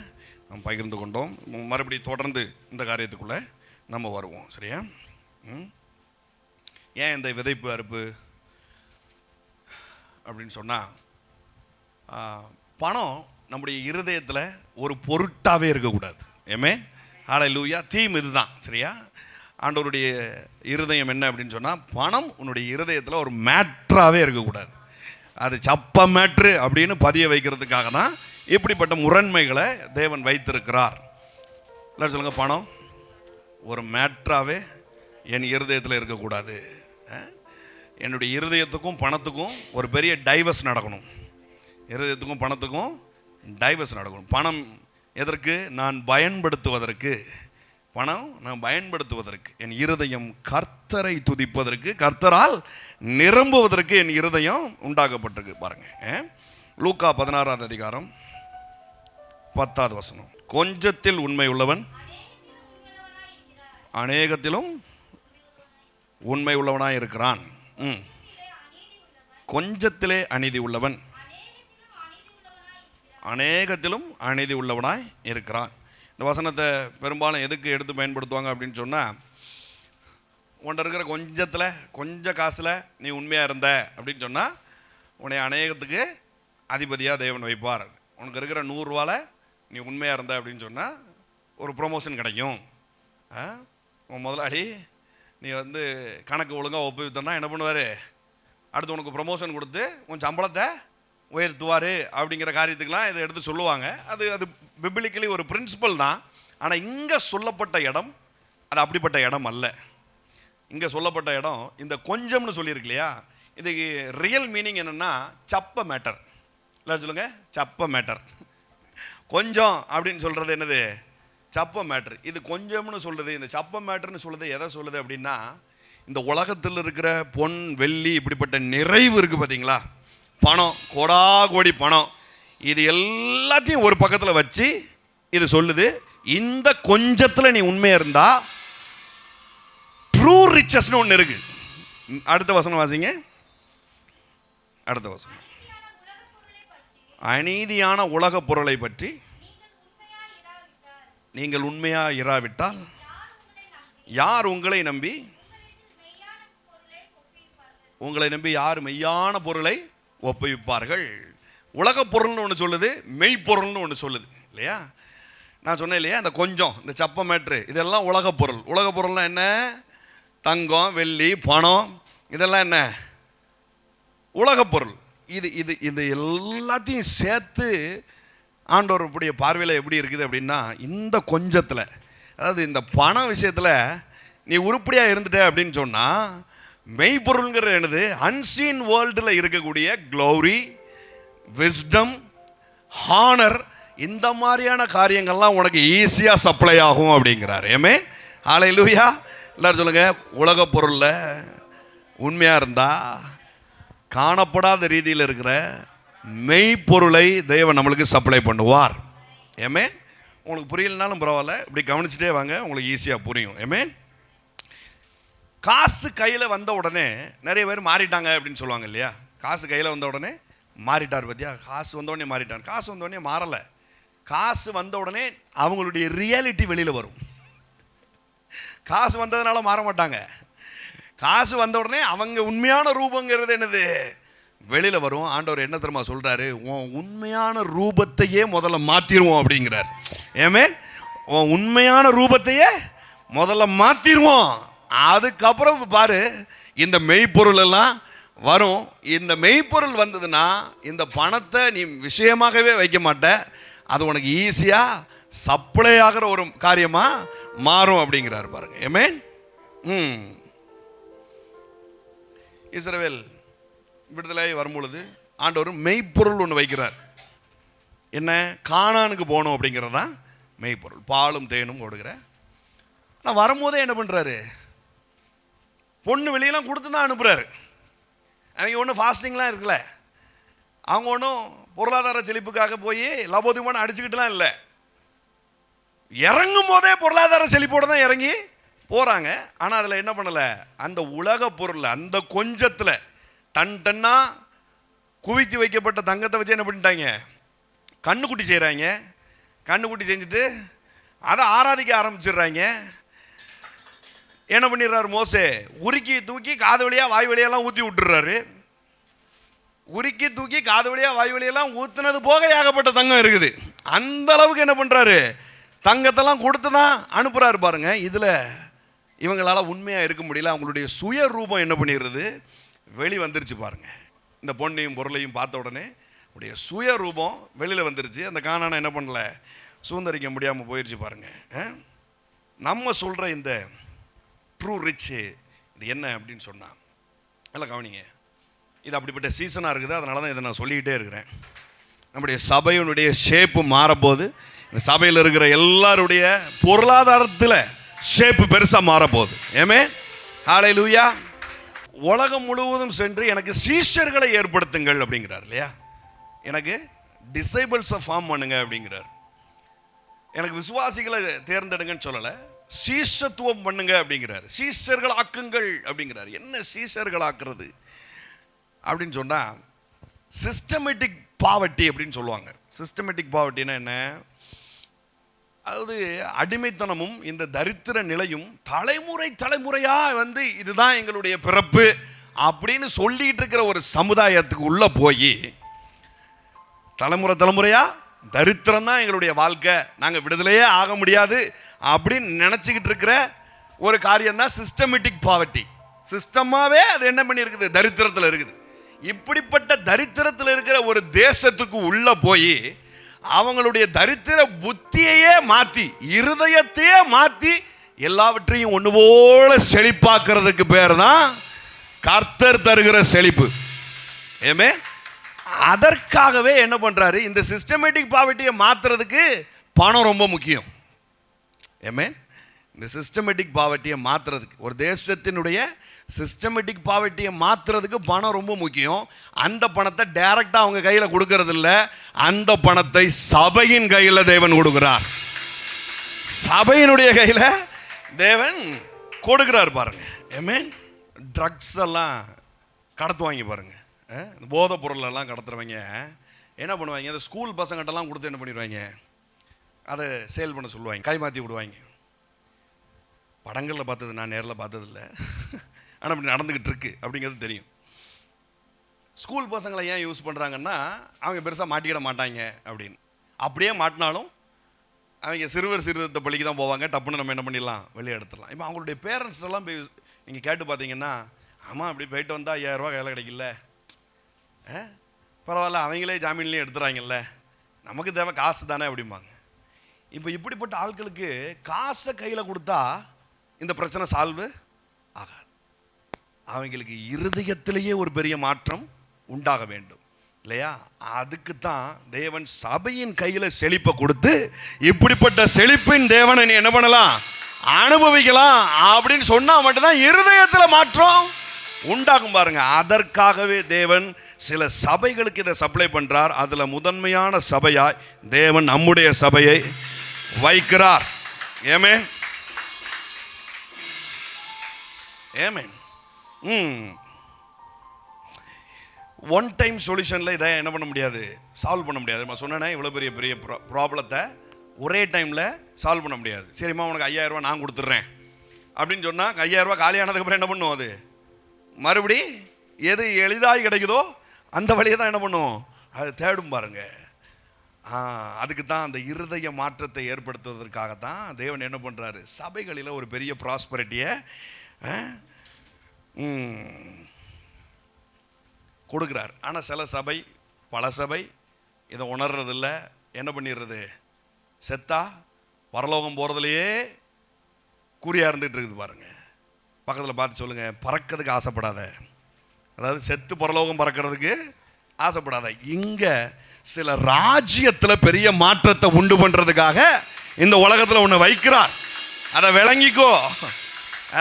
நம்ம பகிர்ந்து கொண்டோம். மறுபடியும் தொடர்ந்து இந்த காரியத்துக்குள்ளே நம்ம வருவோம். சரியா? ஏன் இந்த விதைப்பு அறுப்பு அப்படின்னு சொன்னால், பணம் நம்முடைய இருதயத்தில் ஒரு பொருட்டாகவே இருக்கக்கூடாது. ஏமே ஹல்லேலூயா. தீம் இதுதான். சரியா? ஆண்டவருடைய இருதயம் என்ன அப்படின்னு சொன்னால், பணம் உன்னுடைய இருதயத்தில் ஒரு மேட்ராகவே இருக்கக்கூடாது. அது சப்ப மேட்ரு அப்படின்னு பதிய வைக்கிறதுக்காக தான் இப்படிப்பட்ட முரண்மைகளை தேவன் வைத்திருக்கிறார். எல்லாரும் சொல்லுங்கள், பணம் ஒரு மேட்ராகவே என் இருதயத்தில் இருக்கக்கூடாது. என்னுடைய இருதயத்துக்கும் பணத்துக்கும் ஒரு பெரிய டைவர்ஸ் நடக்கணும். இருதயத்துக்கும் பணத்துக்கும் டைவர்ஸ் நடக்கணும். பணம் எதற்கு? நான் பயன்படுத்துவதற்கு. பணம் நான் பயன்படுத்துவதற்கு. என் இருதயம் கர்த்தரை துதிப்பதற்கு, கர்த்தரால் நிரம்புவதற்கு என் இருதயம் உண்டாக்கப்பட்டிருக்கு. பாருங்க, லூக்கா 16வது அதிகாரம் 10வது வசனம். கொஞ்சத்தில் உண்மை உள்ளவன் அநேகத்திலும் உண்மை உள்ளவனாய் இருக்கிறான். கொஞ்சத்திலே அநீதி உள்ளவன் அநேகத்திலும் அநீதி உள்ளவனாய் இருக்கிறான். இந்த வசனத்தை பெரும்பாலும் எதுக்கு எடுத்து பயன்படுத்துவாங்க அப்படின்னு சொன்னால், உன்கிட்ட இருக்கிற கொஞ்சத்தில், கொஞ்சம் காசில் நீ உண்மையாக இருந்த அப்படின்னு சொன்னால் உன்னை அநேகத்துக்கு அதிபதியாக தேவன் வைப்பார். உனக்கு இருக்கிற 100 ரூபாவில் நீ உண்மையாக இருந்த அப்படின்னு சொன்னால் ஒரு ப்ரொமோஷன் கிடைக்கும். உன் முதலாளி நீ வந்து கணக்கு ஒழுங்காக ஒப்புவித்தோன்னா என்ன பண்ணுவார்? அடுத்து உனக்கு ப்ரொமோஷன் கொடுத்து உன் சம்பளத்தை உயர்த்துவார் அப்படிங்கிற காரியத்துக்கெலாம் இதை எடுத்து சொல்லுவாங்க. அது அது பிபிலிக்கலி ஒரு பிரின்சிபல் தான். ஆனால் இங்கே சொல்லப்பட்ட இடம் அது அப்படிப்பட்ட இடம் அல்ல. இங்கே சொல்லப்பட்ட இடம் இந்த கொஞ்சம்னு சொல்லியிருக்கு இல்லையா, இதுக்கு ரியல் மீனிங் என்னென்னா சப்ப மேட்டர். இல்லை சொல்லுங்கள், சப்ப மேட்டர். கொஞ்சம் அப்படின்னு சொல்கிறது என்னது? சப்ப மேட்ரு. இது கொஞ்சம்னு சொல்கிறது, இந்த சப்ப மேட்டர்னு சொல்கிறது எதை சொல்லுது அப்படின்னா, இந்த உலகத்தில் இருக்கிற பொன் வெள்ளி இப்படிப்பட்ட நிறைவு இருக்குது பார்த்தீங்களா, பணம், கோடா கோடி பணம், இது எல்லாத்தையும் ஒரு பக்கத்தில் வச்சு இது சொல்லுது, இந்த கொஞ்சத்தில் நீ உண்மையாக இருந்தா ட்ரூ ரிச்சஸ்னு ஒன்று இருக்கு. அடுத்த வசனம் வாசிங்க. அடுத்த வசனம், அநீதியான உலக பொருளை பற்றி நீங்கள் உண்மையா இராவிட்டால் யார் உங்களை நம்பி யார் மெய்யான பொருளை ஒப்புவிப்பார்கள்? உலக பொருள்னு ஒன்று சொல்லுது, மெய்ப்பொருள்னு ஒன்று சொல்லுது இல்லையா. நான் சொன்னேன் இல்லையா, இந்த கொஞ்சம், இந்த சப்ப மேட்ரு, இதெல்லாம் உலக பொருள். உலக பொருள்னா என்ன? தங்கம், வெள்ளி, பணம், இதெல்லாம் என்ன? உலக பொருள். இது இது இது எல்லாத்தையும் சேர்த்து ஆண்டவருடைய பார்வையில் எப்படி இருக்குது அப்படின்னா, இந்த கொஞ்சத்தில், அதாவது இந்த பண விஷயத்தில் நீ உருப்படியாக இருந்துட்ட அப்படின்னு சொன்னால், மெய்ப்பொருள்ங்கிறது என்னது? அன்சீன் வேர்ல்டில் இருக்கக்கூடிய க்ளோரி, விஸ்டம், ஹானர், இந்த மாதிரியான காரியங்கள்லாம் உனக்கு ஈஸியாக சப்ளை ஆகும் அப்படிங்கிறார். ஏமே ஹல்லேலூயா. எல்லாரும் சொல்லுங்கள், உலக பொருளில் உண்மையாக இருந்தால் காணப்படாத ரீதியில் இருக்கிற மெய்ப்பொருளை தேவன் நம்மளுக்கு சப்ளை பண்ணுவார். ஏமே, உங்களுக்கு புரியலனாலும் பரவாயில்ல, இப்படி கவனிச்சுட்டே வாங்க, உங்களுக்கு ஈஸியாக புரியும். ஏமே, காசு கையில் வந்த உடனே நிறைய பேர் மாறிட்டாங்க அப்படின்னு சொல்லுவாங்க இல்லையா. காசு கையில் வந்த உடனே மாறிட்டார் பற்றியா, காசு வந்தோடனே மாறிட்டார். காசு வந்தோடனே மாறலை. காசு வந்த உடனே அவங்களுடைய ரியாலிட்டி வெளியில் வரும். காசு வந்ததுனால மாற மாட்டாங்க. காசு வந்த உடனே அவங்க உண்மையான ரூபங்கிறது என்னது? வெளியில் வரும். ஆண்டவர் என்ன தெரியுமா சொல்கிறாரு? உன் உண்மையான ரூபத்தையே முதல்ல மாற்றிடுவோம் அப்படிங்கிறார். ஏமே, உன் உண்மையான ரூபத்தையே முதல்ல மாற்றிடுவோம், அதுக்கப்புறம் பாரு இந்த மெய்ப்பொருள் எல்லாம் வரும். இந்த மெய்ப்பொருள் வந்ததுன்னா இந்த பணத்தை நீ விஷயமாகவே வைக்க மாட்ட, அது உனக்கு ஈஸியாக சப்ளை ஆகிற ஒரு காரியமாக மாறும் அப்படிங்கிறார் பாருங்க. ஏமேன். இஸ்ரவேல் விடுதலை வரும்பொழுது ஆண்டவர் மெய்ப்பொருள் ஒன்று வைக்கிறார். என்ன? கானானுக்கு போகணும் அப்படிங்கிறது தான் மெய்ப்பொருள், பாலும் தேனும் கொடுக்குற. ஆனால் வரும்போதே என்ன பண்ணுறாரு? பொண்ணு வெளியெல்லாம் கொடுத்து தான் அனுப்புகிறாரு. அவங்க ஒன்றும் ஃபாஸ்டிங்லாம் இருக்கல, அவங்க ஒன்றும் பொருளாதார செழிப்புக்காக போய் லபோதிமான அடிச்சுக்கிட்டுலாம் இல்லை. இறங்கும் போதே பொருளாதார செழிப்போடு தான் இறங்கி போகிறாங்க. ஆனால் அதில் என்ன பண்ணலை? அந்த உலக பொருள், அந்த கொஞ்சத்தில் டன் டன்னா குவித்து வைக்கப்பட்ட தங்கத்தை வச்சு என்ன பண்ணிட்டாங்க? கண்ணுக்குட்டி செய்கிறாங்க. கண்ணுக்குட்டி செஞ்சுட்டு அதை ஆராதிக்க ஆரம்பிச்சிடுறாங்க. என்ன பண்ணிடுறாரு மோசே? உருக்கி தூக்கி காது வழியாக வாய் வழியெல்லாம் ஊற்றி விட்டுறாரு. உருக்கி தூக்கி காது வழியாக வாய் வழியெல்லாம் ஊற்றுனது போக ஏகப்பட்ட தங்கம் இருக்குது. அந்த அளவுக்கு என்ன பண்ணுறாரு? தங்கத்தெல்லாம் கொடுத்து தான் அனுப்புகிறாரு பாருங்க. இதில் இவங்களால் உண்மையாக இருக்க முடியல. அவங்களுடைய சுய ரூபம் என்ன பண்ணிடுறது? வெளி வந்துருச்சு பாருங்க. இந்த பொண்ணையும் பொருளையும் பார்த்த உடனே உடைய சுய ரூபம் வெளியில் வந்துருச்சு. அந்த காணான என்ன பண்ணல? சுதந்திரிக்க முடியாமல் போயிடுச்சு பாருங்க. நம்ம சொல்கிற இந்த ட்ரூ ரிச்சு இது என்ன அப்படின்னு சொன்னால், நல்லா கவனிங்க, இது அப்படிப்பட்ட சீசனாக இருக்குது. அதனால தான் இதை நான் சொல்லிக்கிட்டே இருக்கிறேன். நம்முடைய சபையினுடைய ஷேப்பு மாறப்போகுது. இந்த சபையில் இருக்கிற எல்லாருடைய பொருளாதாரத்தில் ஷேப்பு பெருசாக மாறப்போகுது. ஏமே ஹல்லேலூயா. உலகம் முழுவதும் சென்று எனக்கு சீஷர்களை ஏற்படுத்துங்கள் அப்படிங்கிறார் இல்லையா. எனக்கு டிசைபிள்ஸை ஃபார்ம் பண்ணுங்க அப்படிங்கிறார். எனக்கு விசுவாசிகளை தேர்ந்தெடுங்கன்னு சொல்லலை, சீஷத்துவம் பண்ணுங்க அப்படிங்கிறார். சீஷர்கள் ஆக்குங்கள் அப்படிங்கிறார். என்ன சீஷர்கள் ஆக்குறது அப்படின்னு சொன்னால், சிஸ்டமேட்டிக் பாவர்ட்டி அப்படின்னு சொல்லுவாங்க. சிஸ்டமேட்டிக் பாவர்ட்டினா என்ன? அதாவது அடிமைத்தனமும் இந்த தரித்திர நிலையும் தலைமுறை தலைமுறையாக இதுதான் எங்களுடைய பிறப்பு அப்படின்னு சொல்லிட்டு இருக்கிற ஒரு சமுதாயத்துக்கு உள்ள போய் தலைமுறை தலைமுறையாக தரித்திரம் தான் எங்களுடைய வாழ்க்கை, நாங்கள் விடுதலையே ஆக முடியாது அப்படின்னு நினச்சிக்கிட்டு இருக்கிற ஒரு காரியம் தான் சிஸ்டமேட்டிக் பாவர்ட்டி. சிஸ்டமாகவே அது என்ன பண்ணியிருக்குது? தரித்திரத்தில் இருக்குது. இப்படிப்பட்ட தரித்திரத்தில் இருக்கிற ஒரு தேசத்துக்கு உள்ள போய் அவங்களுடைய தரித்திர புத்தியையே மாத்தி, இருதயத்தையே மாத்தி, எல்லாவற்றையும் ஒன்று போல செழிப்பாக்குறதுக்கு பேர் தான் கர்த்தர் தருகிற செழிப்பு. ஏமே, அதற்காகவே என்ன பண்றாரு, இந்த சிஸ்டமேட்டிக் பாவர்ட்டியை மாத்துறதுக்கு பணம் ரொம்ப முக்கியம். ஏமே, இந்த சிஸ்டமேட்டிக் பாவர்ட்டியை மாத்துறதுக்கு, ஒரு தேசத்தினுடைய சிஸ்டமேட்டிக் பாவர்ட்டியை மாத்துறதுக்கு பணம் ரொம்ப முக்கியம். அந்த பணத்தை டைரக்டா அவங்க கையில் கொடுக்கறது இல்லை, அந்த பணத்தை சபையின் கையில் தேவன் கொடுக்கிறார். சபையினுடைய கையில் தேவன் கொடுக்கிறார் பாருங்க. ஏமே, ட்ரக்ஸ் எல்லாம் கடத்துவாங்க பாருங்க, போதை பொருள் எல்லாம் கடத்துறவங்க என்ன பண்ணுவாங்க, அந்த ஸ்கூல் பசங்கிட்டலாம் கொடுத்து என்ன பண்ணிடுவாங்க, அதை சேல் பண்ண சொல்லுவாங்க, கை மாற்றி விடுவாங்க. படங்களில் பார்த்தது, நான் நேரில் பார்த்ததில்லை, ஆனால் அப்படி நடந்துக்கிட்டு இருக்கு அப்படிங்கிறது தெரியும். ஸ்கூல் பசங்களை ஏன் யூஸ் பண்ணுறாங்கன்னா, அவங்க பெருசாக மாட்டிக்கிட மாட்டாங்க அப்படின்னு. அப்படியே மாட்டினாலும் அவங்க சிறுவர் சீர்திருத்த பள்ளிக்கு தான் போவாங்க, டப்புன்னு நம்ம என்ன பண்ணிடலாம், வெளியே எடுத்துடலாம். இப்போ அவங்களுடைய பேரண்ட்ஸ்லாம் போய் நீங்கள் கேட்டு பார்த்தீங்கன்னா, ஆமாம் அப்படி போயிட்டு வந்தால் 5000 ரூபா கையில் கிடைக்கல, பரவாயில்ல அவங்களே ஜாமீன்லேயும் எடுத்துறாங்கல்ல, நமக்கு தேவை காசு தானே அப்படிம்பாங்க. இப்போ இப்படிப்பட்ட ஆட்களுக்கு காசை கையில் கொடுத்தா இந்த பிரச்சனை சால்வு ஆகாது. அவங்களுக்கு இருதயத்திலேயே ஒரு பெரிய மாற்றம் உண்டாக வேண்டும் இல்லையா? அதுக்கு தான் தேவன் சபையின் கையில் செழிப்பை கொடுத்து, இப்படிப்பட்ட செழிப்பின் தேவனை நீ என்ன பண்ணலாம், அனுபவிக்கலாம் அப்படின்னு சொன்னா மட்டும்தான் இருதயத்தில் மாற்றம் உண்டாகும் பாருங்க. அதற்காகவே தேவன் சில சபைகளுக்கு இதை சப்ளை பண்றார். அதுல முதன்மையான சபையாய் தேவன் நம்முடைய சபையை வைக்கிறார். ஆமென், ஆமென். ஒன் டைம் சொல்யூஷனில் இதை என்ன பண்ண முடியாது, சால்வ் பண்ண முடியாது. நான் சொன்னேன்னா இவ்வளோ பெரிய பெரிய ப்ராப்ளத்தை ஒரே டைமில் சால்வ் பண்ண முடியாது. சரிம்மா உனக்கு 5000 ரூபா நான் கொடுத்துட்றேன் அப்படின்னு சொன்னால் 5000 ரூபா காலியானதுக்கப்புறம் என்ன பண்ணுவோம், அது மறுபடி எது எளிதாகி கிடைக்குதோ அந்த வழியை தான் என்ன பண்ணுவோம், அது தேடும் பாருங்க. அதுக்கு தான் அந்த இருதய மாற்றத்தை ஏற்படுத்துவதற்காகத்தான் தேவன் என்ன பண்ணுறாரு, சபைகளில் ஒரு பெரிய ப்ராஸ்பரிட்டியை கொடுக்குறார். ஆனால் சில சபை, பல சபை இதை உணர்றதில்ல. என்ன பண்ணிடுறது, செத்தா பரலோகம் போகிறதுலையே குறியாக இருந்துகிட்டு இருக்குது பாருங்க. பக்கத்தில் பார்த்து சொல்லுங்க, பறக்கிறதுக்கு ஆசைப்படாத, அதாவது செத்து பரலோகம் பறக்கிறதுக்கு ஆசைப்படாத. இங்கே சில ராஜ்யத்தில் பெரிய மாற்றத்தை உண்டு பண்ணுறதுக்காக இந்த உலகத்தில் ஒன்று வைக்கிறார். அதை விளங்கிக்கோ,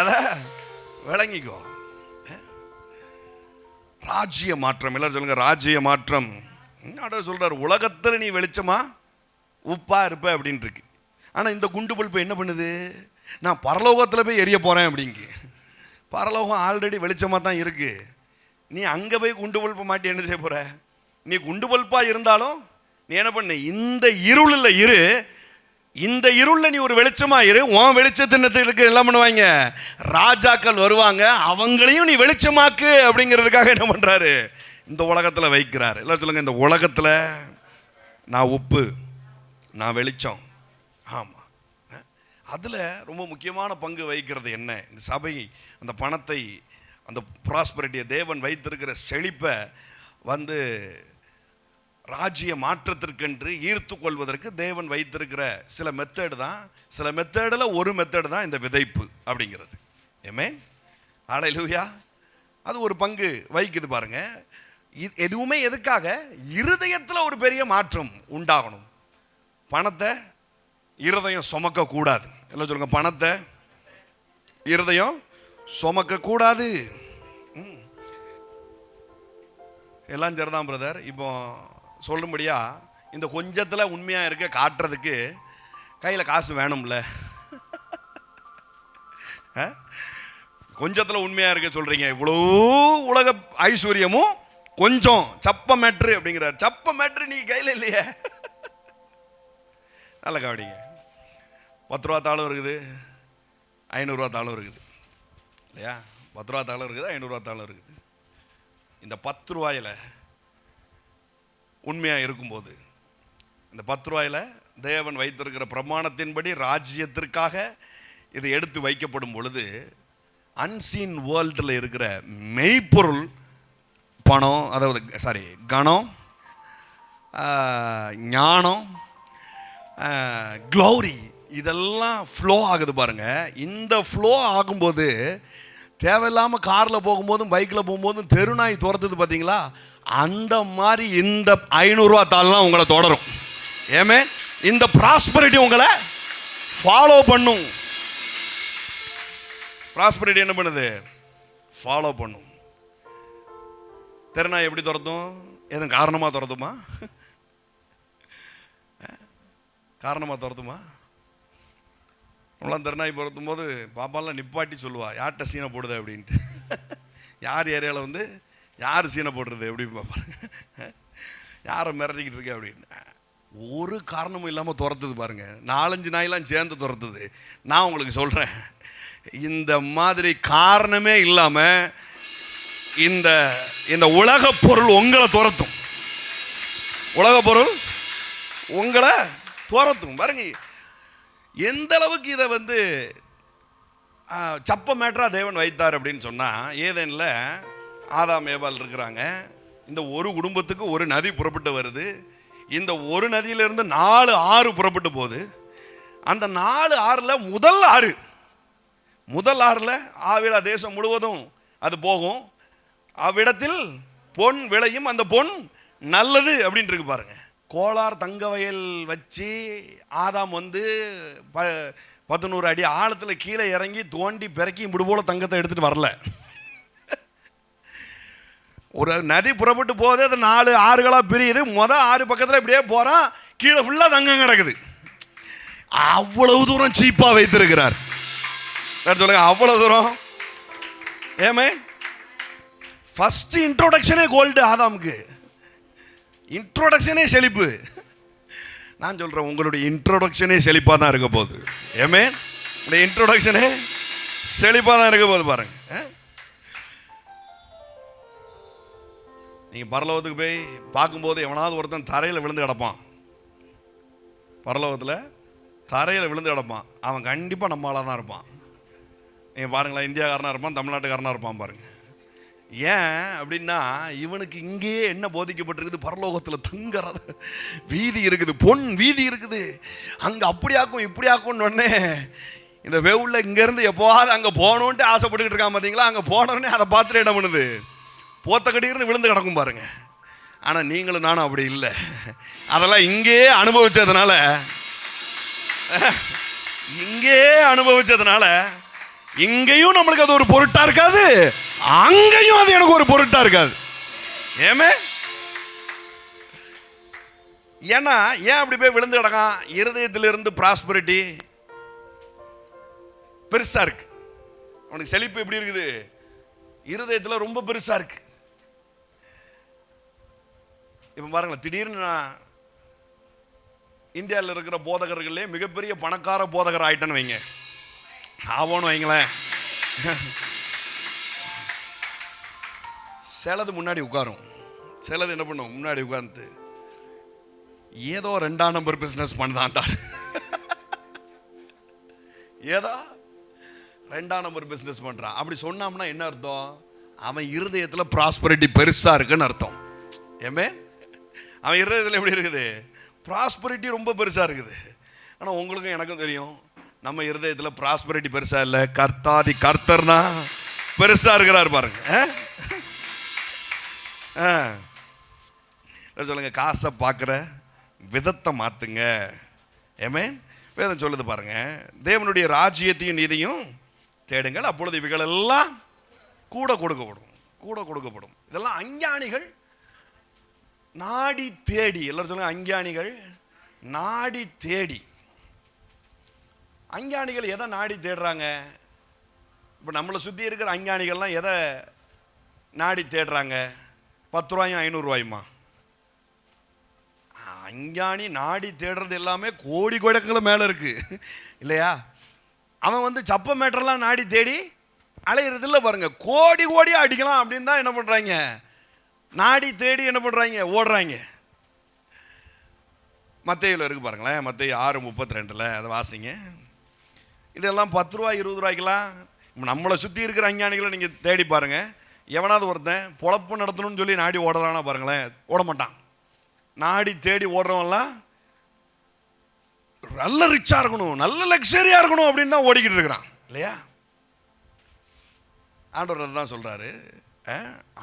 அதை விளங்கிக்கோ. ராஜ்ய மாற்றம், எல்லாரும் சொல்லுங்க ராஜ்ய மாற்றம். சொல்றாரு, உலகத்தில் நீ வெளிச்சமா உப்பா இருப்ப அப்படின்னு இருக்கு. ஆனால் இந்த குண்டு பல்பு என்ன பண்ணுது, நான் பரலோகத்தில் போய் எரிய போறேன் அப்படிங்க. பரலோகம் ஆல்ரெடி வெளிச்சமாக தான் இருக்கு. நீ அங்கே போய் குண்டு பல்பு மாட்டி என்ன செய்ய போற? நீ குண்டு பல்பா இருந்தாலும் நீ என்ன பண்ண, இந்த இருளில் இரு, இந்த இருளில் நீ ஒரு வெளிச்சமா இரு. உன் வெளிச்சத்தினத்துக்கு எல்லாம் பண்ணுவாங்க, ராஜாக்கள் வருவாங்க, அவங்களையும் நீ வெளிச்சமாக்கு அப்படிங்கிறதுக்காக என்ன பண்றாரு, இந்த உலகத்தில் வைக்கிறார். எல்லாம் சொல்லுங்க, இந்த உலகத்தில் நான் உப்பு, நான் வெளிச்சம். ஆமாம், அதில் ரொம்ப முக்கியமான பங்கு வகிக்கிறது என்ன, இந்த சபை அந்த பணத்தை, அந்த ப்ராஸ்பரிட்டியை, தேவன் வைத்திருக்கிற செழிப்பை வந்து ராஜ்ய மாற்றத்திற்கென்று ஈர்த்து கொள்வதற்கு தேவன் வைத்திருக்கிற சில மெத்தேடு தான். சில மெத்தேடில் ஒரு மெத்தேடு தான் இந்த விதைப்பு அப்படிங்கிறது. ஆமென், ஹல்லேலூயா. அது ஒரு பங்கு வகிக்குது பாருங்க. எதுவுமே எதுக்காக, இருதயத்தில் ஒரு பெரிய மாற்றம் உண்டாகணும். பணத்தை இருதயம் சுமக்க கூடாது. எல்லாம் சொல்லுங்க, பணத்தை இருதயம் சுமக்க கூடாது. எல்லாம் சரிதான் பிரதர். இப்போ சொல்லும்படியா இந்த கொஞ்சத்தில் உண்மையாக இருக்க காட்டுறதுக்கு கையில் காசு வேணும்ல. கொஞ்சத்தில் உண்மையாக இருக்க சொல்கிறீங்க, இவ்வளோ உலக ஐஸ்வர்யமும் கொஞ்சம் சப்ப மேட்ரு அப்படிங்கிறார். சப்ப மேட்ரு நீ கையில் இல்லையே. நல்ல கவனிங்க, 10 ரூபா தாளும் இருக்குது, 500 ரூபா தாளும் இருக்குது இல்லையா? 10 ரூபா தாளும் இருக்குது, 500 ரூபா தாளும் இருக்குது. இந்த 10 ரூபாயில் உண்மையாக இருக்கும்போது, இந்த 10 ரூபாயில் தேவன் வைத்திருக்கிற பிரமாணத்தின்படி ராஜ்யத்திற்காக இது எடுத்து வைக்கப்படும் பொழுது, அன்சீன் வேர்ல்டில் இருக்கிற மெய்ப்பொருள் பணம், அதாவது கணம், ஞானம், க்ளோரி, இதெல்லாம் ஃப்ளோ ஆகுது பாருங்க. இந்த ஃப்ளோ ஆகும்போது தேவையில்லாமல் காரில் போகும்போதும் பைக்கில் போகும்போதும் தெருநாய் துரத்துது பார்த்தீங்களா, அந்த மாதிரி இந்த 500 ரூபா தாள்லாம் உங்களை தொடரும். ஏமே, இந்த ப்ராஸ்பரிட்டி உங்களை ஃபாலோ பண்ணும். ப்ராஸ்பரிட்டி என்ன பண்ணுது? ஃபாலோ பண்ணும். தெருநாய் எப்படி துரத்தும்? எதுவும் காரணமாக துரத்துமா? காரணமாக துரத்துமா? நம்மளாம் தெருநாய் துரத்தும் போது பாப்பாலாம் நிப்பாட்டி சொல்லுவா, யார்கிட்ட சீனை போடுது அப்படின்ட்டு. யார் ஏரியாவில் வந்து யார் சீனை போடுறது அப்படின்னு பார்ப்பாங்க. யாரை மிரட்டிக்கிட்டு இருக்க அப்படின்னு. ஒரு காரணமும் இல்லாமல் துரத்துது பாருங்க. 4-5 நாயெல்லாம் சேர்ந்து துரத்துது. நான் உங்களுக்கு சொல்கிறேன், இந்த மாதிரி காரணமே இல்லாமல் இந்த இந்த உலக பொருள் உங்களை துரத்தும். உலக பொருள் உங்களை துரத்தும் பாருங்க. எந்த அளவுக்கு இதை வந்து சப்ப மேட்டரா தேவன் வைத்தார் அப்படின்னு சொன்னால், ஏதேனில் ஆதாம் ஏவாள் இருக்கிறாங்க. இந்த ஒரு குடும்பத்துக்கு ஒரு நதி புறப்பட்டு வருது. இந்த ஒரு நதியிலிருந்து 4 ஆறு புறப்பட்டு போகுது. அந்த 4 ஆறுல முதல் ஆறுல ஆவிலா தேசம் முழுவதும் அது போகும். அவ்விடத்தில் பொன் விளையும், அந்த பொன் நல்லது அப்படின்ட்டு இருக்கு பாருங்க. கோலார் தங்க வயல் வச்சு ஆதாம் வந்து 11 அடி ஆழத்தில் கீழே இறங்கி தோண்டி பிறக்கி இப்படி போல தங்கத்தை எடுத்துட்டு வரல. ஒரு நதி புறப்பட்டு போகுது, அது 4 ஆறுகளாக பிரியுது. மொதல் 6 பக்கத்தில் இப்படியே போகிறான், கீழே ஃபுல்லாக தங்கம் கிடக்குது. அவ்வளவு தூரம் சீப்பாக வைத்திருக்கிறார். சொல்லுங்க, அவ்வளவு தூரம். ஏமே, ஃபர்ஸ்ட் இன்ட்ரோடக்ஷனே கோல்டு ஆதாமுக்கு. இன்ட்ரோடக்ஷனே செழிப்பு. நான் சொல்கிறேன், உங்களுடைய இன்ட்ரோடக்ஷனே செழிப்பாக தான் இருக்க போகுது. ஏமே, இந்த இன்ட்ரோடக்ஷனே செழிப்பாக தான் இருக்க போகுது பாருங்க. நீங்கள் பரலோகத்துக்கு போய் பார்க்கும்போது எவனாவது ஒருத்தன் தரையில் விழுந்து கிடப்பான். பரலோகத்தில் தரையில் விழுந்து கிடப்பான். அவன் கண்டிப்பாக நம்மளாக தான் இருப்பான். நீங்கள் பாருங்களேன், இந்தியாக்காரனாக இருப்பான், தமிழ்நாட்டுக்காரனாக இருப்பான் பாருங்க. ஏன் அப்படின்னா, இவனுக்கு இங்கேயே என்ன போதிக்கப்பட்டிருக்குது? பரலோகத்தில் தங்குற வீதி இருக்குது, பொன் வீதி இருக்குது. அங்கே அப்படியாக்கும் இப்படியாக்கும்னு உடனே இந்த வெவுள்ள இங்கேருந்து எப்போவாது அங்கே போகணுன்ட்டு ஆசைப்பட்டுக்கிட்டு இருக்கான் பார்த்தீங்களா. அங்கே போனோடனே அதை பார்த்துட்டு என்ன பண்ணுது? போத்தக்கடீர்னு விழுந்து கிடக்கும் பாருங்க. ஆனால் நீங்களும் நானும் அப்படி இல்லை. அதெல்லாம் இங்கேயே அனுபவிச்சதுனால இங்கேயும் நம்மளுக்கு அது ஒரு பொருட்டா இருக்காது, அங்கேயும் அது எனக்கு ஒரு பொருட்டா இருக்காது. ஏமே, ஏன்னா ஏன் அப்படி போய் விழுந்து கிடக்கான்? இருதயத்திலிருந்து ப்ராஸ்பரிட்டி பெருசா இருக்கு. அவனுக்கு செழிப்பு எப்படி இருக்குது? இருதயத்தில் ரொம்ப பெருசா இருக்கு. இப்போ பாருங்களேன், திடீர்னு நான் இந்தியாவில் இருக்கிற போதகர்களே மிகப்பெரிய பணக்கார போதகர் ஆயிட்டேன்னு வைங்க, ஆவோன்னு வைங்களேன். சிலது முன்னாடி உட்காரும், சிலது என்ன பண்ணும்? முன்னாடி உட்கார்ந்துட்டு ஏதோ 2ஆம் நம்பர் பிஸ்னஸ் பண்ணான்டா, ஏதோ 2ஆம் நம்பர் பிஸ்னஸ் பண்ணுறான் அப்படி சொன்னோம்னா என்ன அர்த்தம்? அவன் இருதயத்தில் ப்ராஸ்பரிட்டி பெருசாக இருக்குன்னு அர்த்தம். ஏமே, அவன் இருதயத்தில் எப்படி இருக்குது? ப்ராஸ்பரிட்டி ரொம்ப பெருசாக இருக்குது. ஆனால் உங்களுக்கும் எனக்கும் தெரியும், நம்ம இருதயத்தில் ப்ராஸ்பரிட்டி பெருசாக இல்லை, கர்த்தாதி கர்த்தர்னா பெருசாக இருக்கிறார் பாருங்க. சொல்லுங்க, காசை பார்க்குற விதத்தை மாற்றுங்க. ஏமே, வேதம் சொல்லுது பாருங்க, தேவனுடைய ராஜ்யத்தையும் நீதியும் தேடுங்கள், அப்பொழுது இவைகள் எல்லாம் கூட கொடுக்கப்படும். இதெல்லாம் அஞ்ஞானிகள் நாடி தேடி, எல்லாரும் சொல்லுங்க, அஞ்ஞானிகள் நாடி தேடி. அஞ்ஞானிகள் எதை நாடி தேடுறாங்க? இப்போ நம்மளை சுற்றி இருக்கிற அஞ்ஞானிகள்லாம் எதை நாடி தேடுறாங்க? 10 ரூபாயும் 500 ரூபாயுமா? அஞ்ஞானி நாடி தேடுறது எல்லாமே கோடி கோடிகளுக்கு மேலே இருக்கு இல்லையா? அவன் வந்து சப்ப மேட்டர்லாம் நாடி தேடி அலையிறது இல்லை பாருங்க. கோடி கோடியாக அடிக்கலாம் அப்படின்னு தான் என்ன பண்ணுறாங்க? நாடி தேடி என்ன பண்ணுறாங்க? ஓடுறாங்க. மத்தேயுல இருக்கு பாருங்களேன், மத்தேயு 6:32 அதை வாசிங்க. இதெல்லாம் 10 ரூபா 20 ரூபாய்க்கெல்லாம் நம்மளை சுற்றி இருக்கிற அஞ்ஞானிகளை நீங்கள் தேடி பாருங்க. எவனாவது ஒருத்தன் பொழப்பு நடத்தணும்னு சொல்லி நாடி ஓடுறானா பாருங்களேன், ஓட மாட்டான். நாடி தேடி ஓடுறவன்லாம் நல்ல ரிச்சா இருக்கணும், நல்ல லக்ஸரியா இருக்கணும் அப்படின்னு தான் ஓடிக்கிட்டு இருக்கிறான் இல்லையா? ஆண்டவர் தான் சொல்றாரு,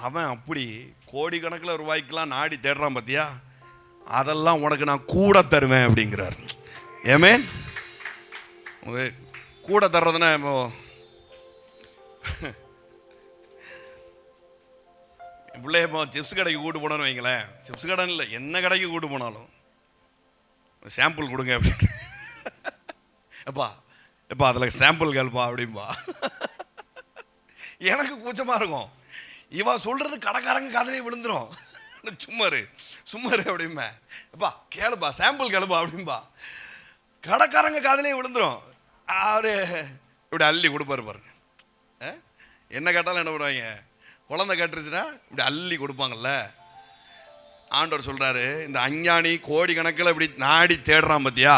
அவன் அப்படி கோடிக்கணக்கில் ரூபாய்க்கெல்லாம் நாடி தேடுறான் பார்த்தியா, அதெல்லாம் உனக்கு நான் கூட தருவேன் அப்படிங்கிறார். ஆமென். கூட தர்றதுன்னா இப்போ பிள்ளைய இப்போ சிப்ஸ் கடைக்கு கூட்டு போனோன்னு வைங்களேன், சிப்ஸ் கடை இல்லை என்ன கடைக்கு கூட்டு போனாலும் சாம்பிள் கொடுங்க அப்படின்னு, எப்பா எப்பா அதில் சாம்பிள் கேள்ப்பா அப்படின்பா. எனக்கு கூச்சமாக இருக்கும். இவன் சொல்கிறது கடைக்காரங்க காதலே விழுந்துடும். சும்மாரு அப்படிம்பா, எப்பா கேளுப்பா சாம்பிள் கேளுப்பா அப்படின்பா. கடைக்காரங்க காதலே விழுந்துடும். அவரு இப்படி அள்ளி கொடுப்பாரு பாருங்க. என்ன கேட்டாலும் என்ன பண்ணுவாங்க, குழந்தை கேட்டுருச்சுன்னா இப்படி அள்ளி கொடுப்பாங்கல்ல. ஆண்டவர் சொல்றாரு, இந்த அஞ்ஞானி கோடி கணக்கில் இப்படி நாடி தேடுறான் பார்த்தியா,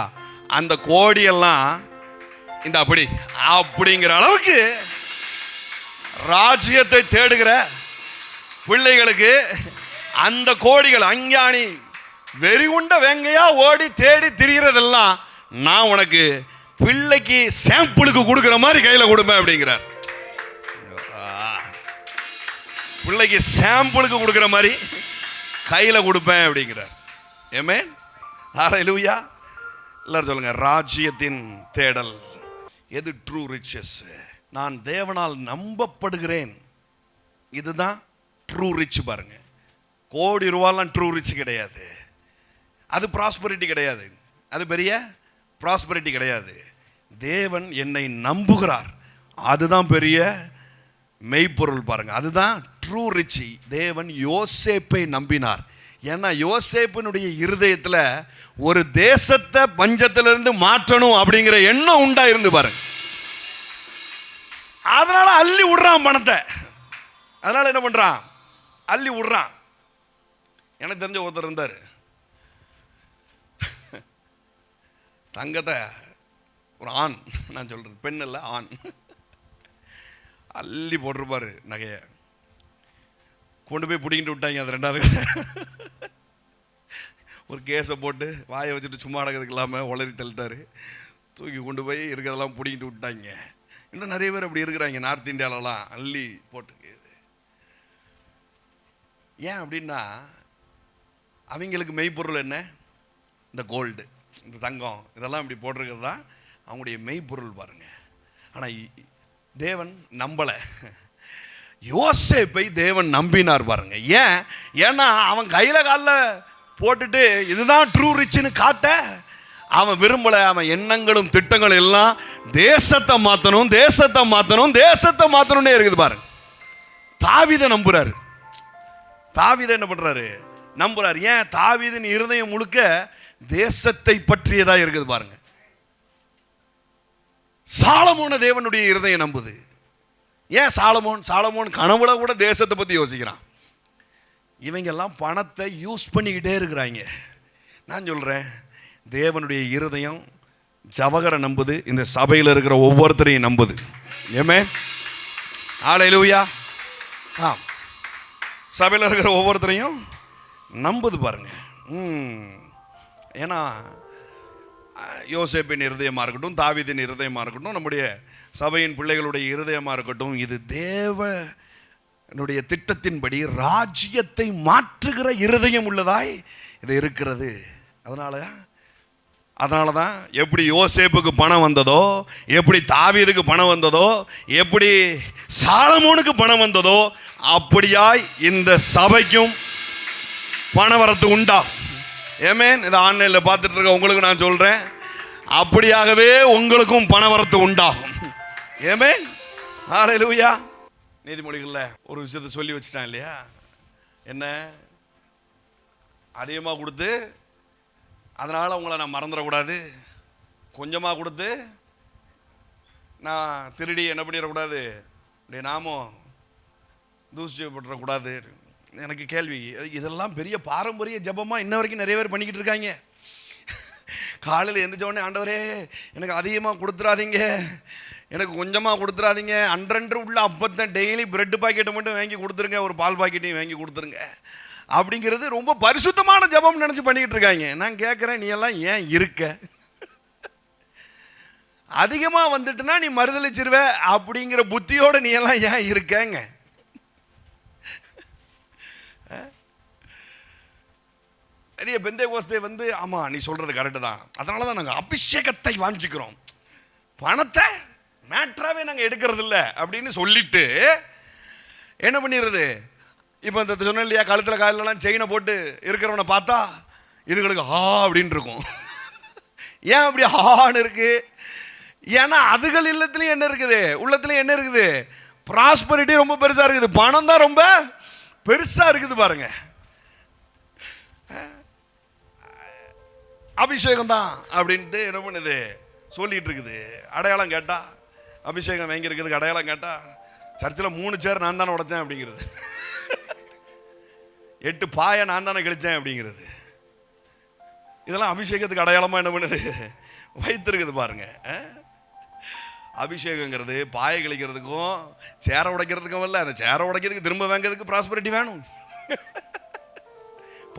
அந்த கோடியெல்லாம் இந்த அப்படிங்கிற அளவுக்கு ராஜ்யத்தை தேடுகிற பிள்ளைகளுக்கு அந்த கோடிகள், அஞ்ஞானி வெறி உண்ட வெங்கையா ஓடி தேடி திரிகிறதெல்லாம் நான் உனக்கு பிள்ளைக்கு சாம்பிளுக்கு கொடுக்குற மாதிரி கையில் கொடுப்பேன் அப்படிங்கிறார். பிள்ளைக்கு சாம்பிளுக்கு கொடுக்குற மாதிரி கையில் கொடுப்பேன் அப்படிங்கிறார். ஆமென். ஹல்லேலூயா. எல்லாரும் சொல்லுங்க, ராஜ்யத்தின் தேடல். எது ட்ரூ ரிச்சஸ்? நான் தேவனால் நம்பப்படுகிறேன், இதுதான் ட்ரூ ரிச். பாருங்க, கோடி ரூபாலாம் ட்ரூ ரிச் கிடையாது. அது ப்ராஸ்பரிட்டி கிடையாது, அது பெரிய ப்ராஸ்பரிட்டி கிடையாது. தேவன் என்னை நம்புகிறார், அதுதான் பெரிய மெய்ப்பொருள். பாருங்க, அதுதான் ட்ரூ ரிச். தேவன் யோசேப்பை நம்பினார். ஏன்னா யோசேப்பினுடைய இருதயத்தில் ஒரு தேசத்தை பஞ்சத்திலிருந்து மாற்றணும் அப்படிங்கிற எண்ணம் உண்டா இருந்து பாருங்க. அதனால அள்ளி விடுறான் பணத்தை. அதனால என்ன பண்றான், அள்ளி விடுறான். எனக்கு தெரிஞ்ச ஒருத்தர் இருந்தார், தங்கத்தை ஒரு ஆண், நான் சொல்றது பெண் இல்லை ஆண், அள்ளி போட்டிருப்பாரு நகையை. கொண்டு போய் பிடிக்கிட்டு விட்டாங்க. அது ரெண்டாவது ஒரு கேஸை போட்டு வாயை வச்சுட்டு சும்மா அடக்கிறதுக்கு இல்லாமல் உளறி தள்ளிட்டாரு. தூக்கி கொண்டு போய் இருக்கிறதெல்லாம் பிடிக்கிட்டு விட்டாங்க. இன்னும் நிறைய பேர் அப்படி இருக்கிறாங்க நார்த் இந்தியாவிலலாம், அள்ளி போட்டு. ஏன் அப்படின்னா அவங்களுக்கு மெய்ப்பொருள் என்ன, இந்த கோல்டு, இந்த தங்கம், இதெல்லாம் இப்படி போட்டிருக்கிறது தான் அவங்களுடைய மெய்ப்பொருள் பாருங்க. ஆனால் தேவன் நம்பலை. யோசேப்பை தேவன் நம்பினார் பாருங்க. ஏன்னா அவன் கையில் காலில் போட்டுட்டு இதுதான் ட்ரூ ரிச்னு காட்ட அவன் விரும்பலை. அவன் எண்ணங்களும் திட்டங்களும் எல்லாம் தேசத்தை மாற்றணும், தேசத்தை மாற்றணும், தேசத்தை மாற்றணும்னே இருக்குது பாருங்க. தாவீதை நம்புறாரு. தாவீதை என்ன பண்றாரு, நம்புறாரு. ஏன்? தாவீதின் இருதயம் முழுக்க தேசத்தை பற்றியதா இருக்குது பாருங்க. சாலமோன தேவனுடைய இருதயம் நம்புது. ஏன்? சாலமோன் கனவுல கூட தேசத்தை பத்தி யோசிக்கிறான். இவங்கெல்லாம் பணத்தை யூஸ் பண்ணிக்கிட்டே இருக்கிறாங்க. நான் சொல்றேன், தேவனுடைய இருதயம் ஜவஹரை நம்புது, இந்த சபையில் இருக்கிற ஒவ்வொருத்தரையும் நம்புது. ஆமென். ஹல்லேலூயா. சபையில் இருக்கிற ஒவ்வொருத்தரையும் நம்புது பாருங்க. ஏன்னா யோசேப்பின் இருதயமாக இருக்கட்டும், தாவீதின் இருதயமாக இருக்கட்டும், நம்முடைய சபையின் பிள்ளைகளுடைய இருதயமாக இருக்கட்டும், இது தேவனுடைய திட்டத்தின்படி ராஜ்யத்தை மாற்றுகிற இருதயம் உள்ளதாய் இது இருக்கிறது. அதனால தான் எப்படி யோசேப்புக்கு பணம் வந்ததோ, எப்படி தாவீதுக்கு பணம் வந்ததோ, எப்படி சாலமோனுக்கு பணம் வந்ததோ, அப்படியாய் இந்த சபைக்கும் பணவரத்து உண்டா. ஆமென். இதை ஆன்லைனில் பார்த்துட்டு இருக்க உங்களுக்கு நான் சொல்கிறேன், அப்படியாகவே உங்களுக்கும் பணவரத்து உண்டாகும். ஆமென். ஹல்லேலூயா. நீதிமொழிகளில் ஒரு விஷயத்தை சொல்லி வச்சுட்டான் இல்லையா? என்ன? அதிகமாக கொடுத்து அதனால் உங்களை நான் மறந்துடக்கூடாது, கொஞ்சமாக கொடுத்து நான் திருடி என்ன பண்ணிடக்கூடாது, அப்படியே நாமும் தூசிப்பட்டுறக்கூடாது. எனக்கு கேள்வி, இதெல்லாம் பெரிய பாரம்பரிய ஜபமாக இன்ன வரைக்கும் நிறைய பேர் பண்ணிக்கிட்டு இருக்காங்க. காலையில் எந்திரிச்ச உடனே, ஆண்டவரே எனக்கு அதிகமாக கொடுத்துடாதீங்க, எனக்கு கொஞ்சமாக கொடுத்துடாதீங்க, அன்றன்று உள்ள அப்பத்தான் டெய்லி பிரெட் பாக்கெட்டை மட்டும் வாங்கி கொடுத்துருங்க, ஒரு பால் பாக்கெட்டையும் வாங்கி கொடுத்துருங்க அப்படிங்கிறது ரொம்ப பரிசுத்தமான ஜபம் நினச்சி பண்ணிக்கிட்டு இருக்காங்க. நான் கேட்குறேன், நீ எல்லாம் ஏன் இருக்க? அதிகமாக வந்துட்டுனா நீ மறுதளிச்சிருவ அப்படிங்கிற புத்தியோட நீ எல்லாம் ஏன் இருக்கங்க? பெரிய பெந்தேகோஸ்தே வந்து ஆமாம் நீ சொல்கிறது கரெக்டு தான், அதனால தான் நாங்கள் அபிஷேகத்தை வாஞ்சிக்கிறோம், பணத்தை மேட்ராகவே நாங்கள் எடுக்கிறது இல்லை அப்படின்னு சொல்லிட்டு என்ன பண்ணிடுறது? இப்போ இந்த சொன்ன இல்லையா, கழுத்தில் காலெல்லாம் செயினை போட்டு இருக்கிறவனை பார்த்தா இதுகளுக்கு அப்படின்னு இருக்கும். ஏன் அப்படி ஹான்னு இருக்கு? ஏன்னா அதுகள் இல்லத்துலையும் என்ன இருக்குது, உள்ளத்துலையும் என்ன இருக்குது? ப்ராஸ்பரிட்டி ரொம்ப பெருசாக இருக்குது, பணம் தான் ரொம்ப பெருசாக இருக்குது பாருங்க. அபிஷேகம் தான் அப்படின்ட்டு என்ன பண்ணுது சொல்லிட்டு இருக்குது. அடையாளம் கேட்டா அபிஷேகம் வாங்கி இருக்கிறதுக்கு அடையாளம் கேட்டா சர்ச்சில் 3 சேர் நான் தானே உடைச்சேன் அப்படிங்கிறது, 8 பாயை நான் தானே கழிச்சேன் அப்படிங்கிறது. இதெல்லாம் அபிஷேகத்துக்கு அடையாளமாக என்ன பண்ணுது வைத்திருக்குது பாருங்க. அபிஷேகங்கிறது பாயை கழிக்கிறதுக்கும் சேரை உடைக்கிறதுக்கும் இல்லை, அந்த சேரை உடைக்கிறதுக்கு திரும்ப வாங்கிறதுக்கு ப்ராஸ்பரிட்டி வேணும்,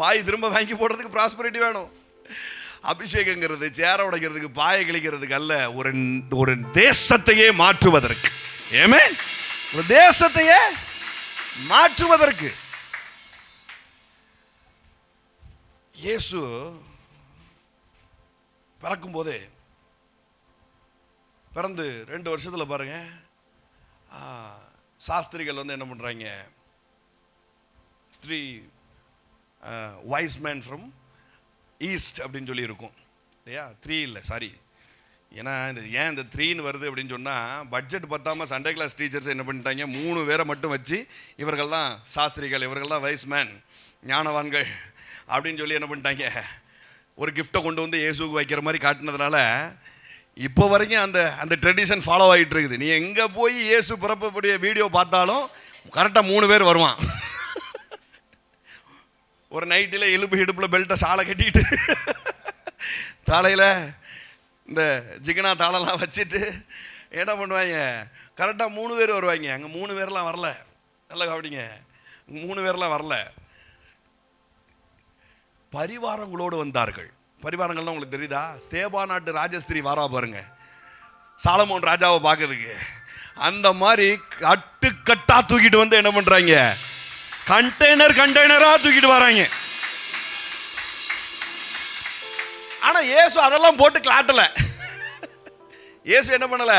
பாய் திரும்ப வாங்கி போடுறதுக்கு ப்ராஸ்பரிட்டி வேணும். அபிஷேகங்கிறது சேரை உடைக்கிறதுக்கு பாயை கழிக்கிறதுக்கு அல்ல, ஒரு தேசத்தையே மாற்றுவதற்கு. ஆமென். ஒரு தேசத்தையே மாற்றுவதற்கு. இயேசு பிறக்கும் போதே பிறந்து 2 வருஷத்துல பாருங்க, சாஸ்திரிகள் வந்து என்ன பண்றாங்க, 3 wise men from ஈஸ்ட் அப்படின்னு சொல்லி இருக்கும் இல்லையா? 3 இல்லை, சாரி, ஏன்னா ஏன் இந்த 3ன்னு வருது அப்படின்னு சொன்னால், பட்ஜெட் பத்தாமல் சண்டே கிளாஸ் டீச்சர்ஸ் என்ன பண்ணிட்டாங்க, 3 பேரை மட்டும் வச்சு இவர்கள் தான் சாஸ்திரிகள், இவர்கள் தான் வைஸ் மேன், ஞானவான்கள் அப்படின்னு சொல்லி என்ன பண்ணிட்டாங்க, ஒரு கிஃப்டை கொண்டு வந்து இயேசுக்கு வைக்கிற மாதிரி காட்டினதுனால இப்போ வரைக்கும் அந்த ட்ரெடிஷன் ஃபாலோ ஆகிட்டு இருக்குது. நீ எங்கே போய் இயேசு பிறப்பக்கூடிய வீடியோ பார்த்தாலும் கரெக்டாக 3 பேர் வருவான். ஒரு நைட்டில் இடுப்பில் பெல்ட்டை சாலை கட்டிக்கிட்டு தலையில் இந்த ஜிகனா தாளெல்லாம் வச்சுட்டு என்ன பண்ணுவாங்க, கரெக்டாக 3 பேர் வருவாங்க. அங்கே 3 பேர்லாம் வரல, நல்லா கவனிங்க, 3 பேர்லாம் வரல, பரிவாரங்களோடு வந்தார்கள். பரிவாரங்கள்லாம் உங்களுக்கு தெரியுதா? ஸ்தேபா நாட்டு ராஜஸ்திரி வாரா பாருங்க சாலமோன் ராஜாவை பார்க்கறதுக்கு, அந்த மாதிரி கட்டுக்கட்டா தூக்கிட்டு வந்து என்ன பண்றாங்க, கண்டெய்னரா தூக்கிட்டு வராங்க. ஆனா இயேசு அதெல்லாம் போட்டு கிளாட்டல. இயேசு என்ன பண்ணல,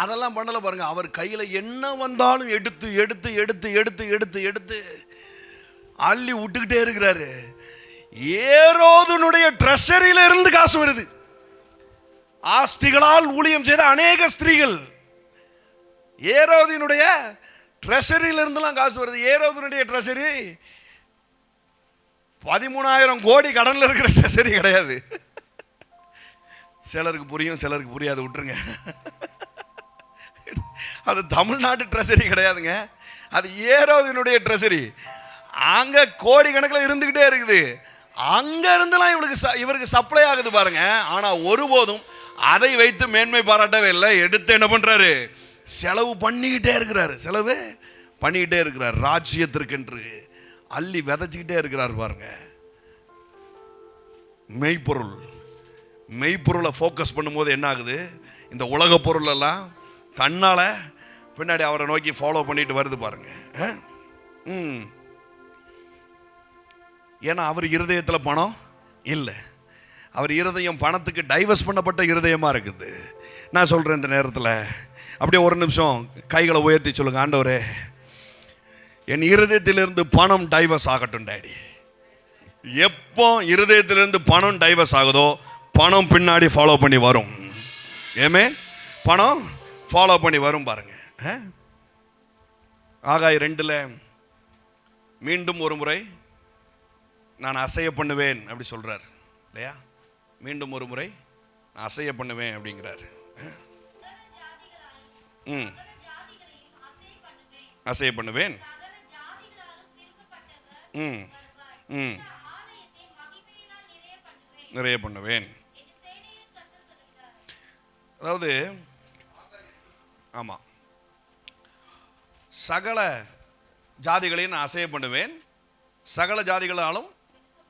அதெல்லாம் பண்ணல பாருங்க. அவர் கையில என்ன வந்தாலும் எடுத்து எடுத்து எடுத்து எடுத்து எடுத்து எடுத்து அள்ளி விட்டுக்கிட்டே இருக்கிறாரு. ஏரோதுனுடைய ட்ரெஷரியில இருந்து காசு வருது. ஆஸ்திகளால் ஊழியம் செய்த அநேக ஸ்திரீகள், ஏரோதினுடைய ட்ரெஷரியில இருந்துலாம் காசு வருது. ஏரோதுனுடைய ட்ரெஷரி 13,000 கோடி கடன்ல இருக்கிற ட்ரெஷரி கிடையாது. சிலருக்கு புரியும், சிலருக்கு புரியாது, விட்டுருங்க. அது தமிழ்நாட்டு ட்ரெஷரி கிடையாதுங்க, அது ஏரோதினுடைய ட்ரெஷரி. அங்க கோடி கணக்கில் இருந்துகிட்டே இருக்குது. அங்க இருந்துலாம் இவருக்கு சப்ளை ஆகுது பாருங்க. ஆனா ஒருபோதும் அதை வைத்து மேன்மை பாராட்டவே இல்லை. எடுத்து என்ன பண்றாரு, செலவு பண்ணிக்கிட்டே இருக்கிறாரு, செலவு பண்ணிக்கிட்டே இருக்கிறார். ராஜ்யத்திற்கென்று அள்ளி விதைச்சிக்கிட்டே இருக்கிறார் பாருங்க. மெய்ப்பொருளை ஃபோக்கஸ் பண்ணும்போது என்ன ஆகுது, இந்த உலக பொருள் எல்லாம் தன்னால பின்னாடி அவரை நோக்கி ஃபாலோ பண்ணிட்டு வருது பாருங்க. ஏன்னா அவர் இருதயத்தில் பணம் இல்லை, அவர் இருதயம் பணத்துக்கு டைவர்ஸ் பண்ணப்பட்ட இருதயமா இருக்குது. நான் சொல்றேன் இந்த நேரத்தில் அப்படியே ஒரு நிமிஷம் கைகளை உயர்த்தி சொல்லுங்க, ஆண்டவரே என் இருதயத்திலிருந்து பணம் டைவர்ஸ் ஆகட்டும் டாடி. எப்போ இருதயத்திலிருந்து பணம் டைவர்ஸ் ஆகுதோ பணம் பின்னாடி ஃபாலோ பண்ணி வரும். ஏமே பணம் ஃபாலோ பண்ணி வரும் பாருங்க. ஆகாய் 2 மீண்டும் ஒரு முறை நான் அசைய பண்ணுவேன் அப்படி சொல்றார் இல்லையா? மீண்டும் ஒரு முறை நான் அசைய பண்ணுவேன் அப்படிங்கிறார். அசைய பண்ணுவேன். நிறைய பண்ணுவேன். அதாவது ஆமாம், சகல ஜாதிகளையும் நான் அசைய பண்ணுவேன். சகல ஜாதிகளாலும்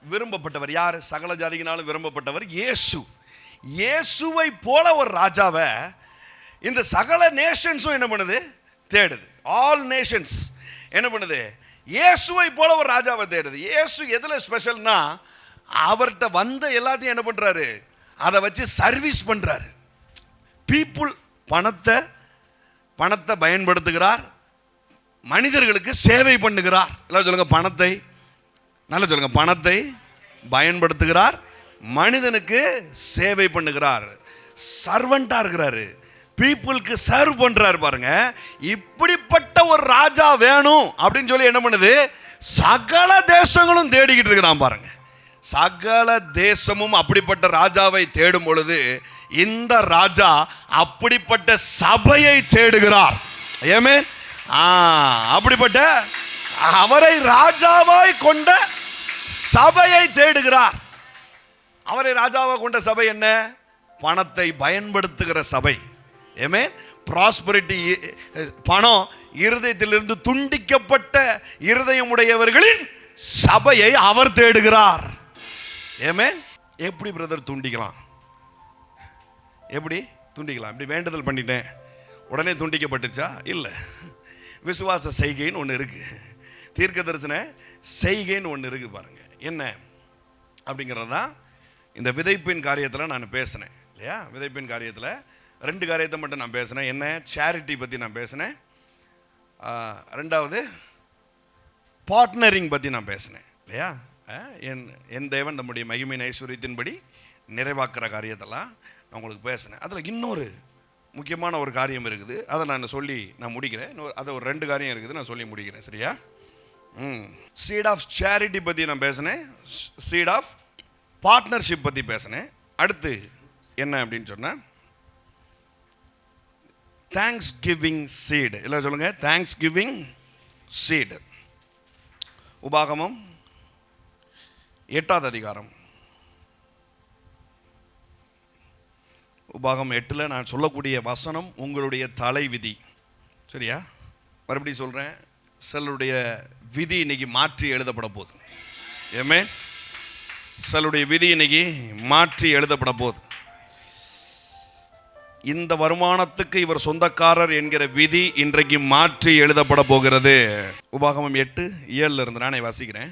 விரும்பப்பட்டவர் யார்? சகல ஜாதிகளாலும் விரும்பப்பட்டவர் இயேசு. இயேசுவை போல ஒரு ராஜாவை இந்த சகல நேஷன்ஸும் என்ன பண்ணுது? தேடுது. ஆல் நேஷன்ஸ் என்ன பண்ணுது? இயேசுவை போல ஒரு ராஜாவை தேடுது. இயேசு எதில் ஸ்பெஷல்னா, அவர்கிட்ட வந்த எல்லாத்தையும் என்ன பண்ணுறாரு? அதை வச்சு சர்வீஸ் பண்ணுறாரு. பீப்புள் பணத்தை பயன்படுத்துகிறார், மனிதர்களுக்கு சேவை பண்ணுகிறார். எல்லாம் சொல்லுங்க பணத்தை, நல்லா சொல்லுங்க, பணத்தை பயன்படுத்துகிறார், மனிதனுக்கு சேவை பண்ணுகிறார், சர்வெண்டா இருக்கிறாரு, பீப்புளுக்கு சர்வ் பண்றாரு. பாருங்க, இப்படிப்பட்ட ஒரு ராஜா வேணும் அப்படின்னு சொல்லி என்ன பண்ணுது? சகல தேசங்களும் தேடிக்கிட்டு இருக்குதான். பாருங்க, சகல தேசமும் அப்படிப்பட்ட ராஜாவை தேடும் பொழுது இந்த ராஜா அப்படிப்பட்ட சபையை தேடுகிறார். ஏமே, அப்படிப்பட்ட அவரை ராஜாவாய் கொண்ட சபையை தேடுகிறார். அவரை ராஜாவாக கொண்ட சபை என்ன? பணத்தை பயன்படுத்துகிற சபை. ஏமே, ப்ராஸ்பரிட்டி, பணம் இருதயத்திலிருந்து துண்டிக்கப்பட்ட இருதயம் உடையவர்களின் சபையை அவர் தேடுகிறார். ஏமே, எப்படி பிரதர் துண்டிக்கலாம்? எப்படி துண்டிக்கலாம்? இப்படி வேண்டுதல் பண்ணிட்டேன் உடனே துண்டிக்கப்பட்டுச்சா? இல்லை. விசுவாச செய்கைன்னு ஒன்று இருக்கு, தீர்க்க தரிசன செய்கைன்னு ஒன்று இருக்கு. பாருங்க என்ன அப்படிங்கிறது தான் இந்த விதைப்பின் காரியத்தில் நான் பேசினேன் இல்லையா? விதைப்பின் காரியத்தில் 2 காரியத்தை மட்டும் நான் பேசினேன். என்ன? சேரிட்டி பற்றி நான் பேசினேன். 2வது பார்ட்னரிங் பற்றி நான் பேசினேன் இல்லையா? என் தேவன் நம்முடைய மகிமையின் ஐஸ்வர்யத்தின்படி நிறைவாக்குற காரியத்தெல்லாம் நான் உங்களுக்கு பேசினேன். அதில் இன்னொரு முக்கியமான ஒரு காரியம் இருக்குது, அதை நான் சொல்லி நான் முடிக்கிறேன். அது ஒரு 2 காரியம் இருக்குது, நான் சொல்லி முடிக்கிறேன். சரியா? சீட் ஆஃப் சேரிட்டி பற்றி நான் பேசினேன், சீட் ஆஃப் பார்ட்னர்ஷிப் பற்றி பேசினேன். அடுத்து என்ன அப்படின்னு சொன்னால், தேங்க்ஸ் கிவிங் சீடு. இல்லை சொல்லுங்க, தேங்க்ஸ் கிவிங் சீடு. உபாகமம் 8வது அதிகாரம், உபாகம் 8ல் நான் சொல்லக்கூடிய வசனம் உங்களுடைய தலை விதி. சரியா? மறுபடியும் சொல்கிறேன், சிலருடைய விதி இன்னைக்கு மாற்றி எழுதப்பட போகுது. ஏமே, சிலருடைய விதி இன்னைக்கு மாற்றி எழுதப்பட போகுது. இந்த வருமானத்துக்கு இவர் சொந்தக்காரர் என்கிற விதி இன்றைக்கு மாற்றி எழுதப்பட போகிறது. உபாகமம் 8:7 இருந்து நானே வாசிக்கிறேன்.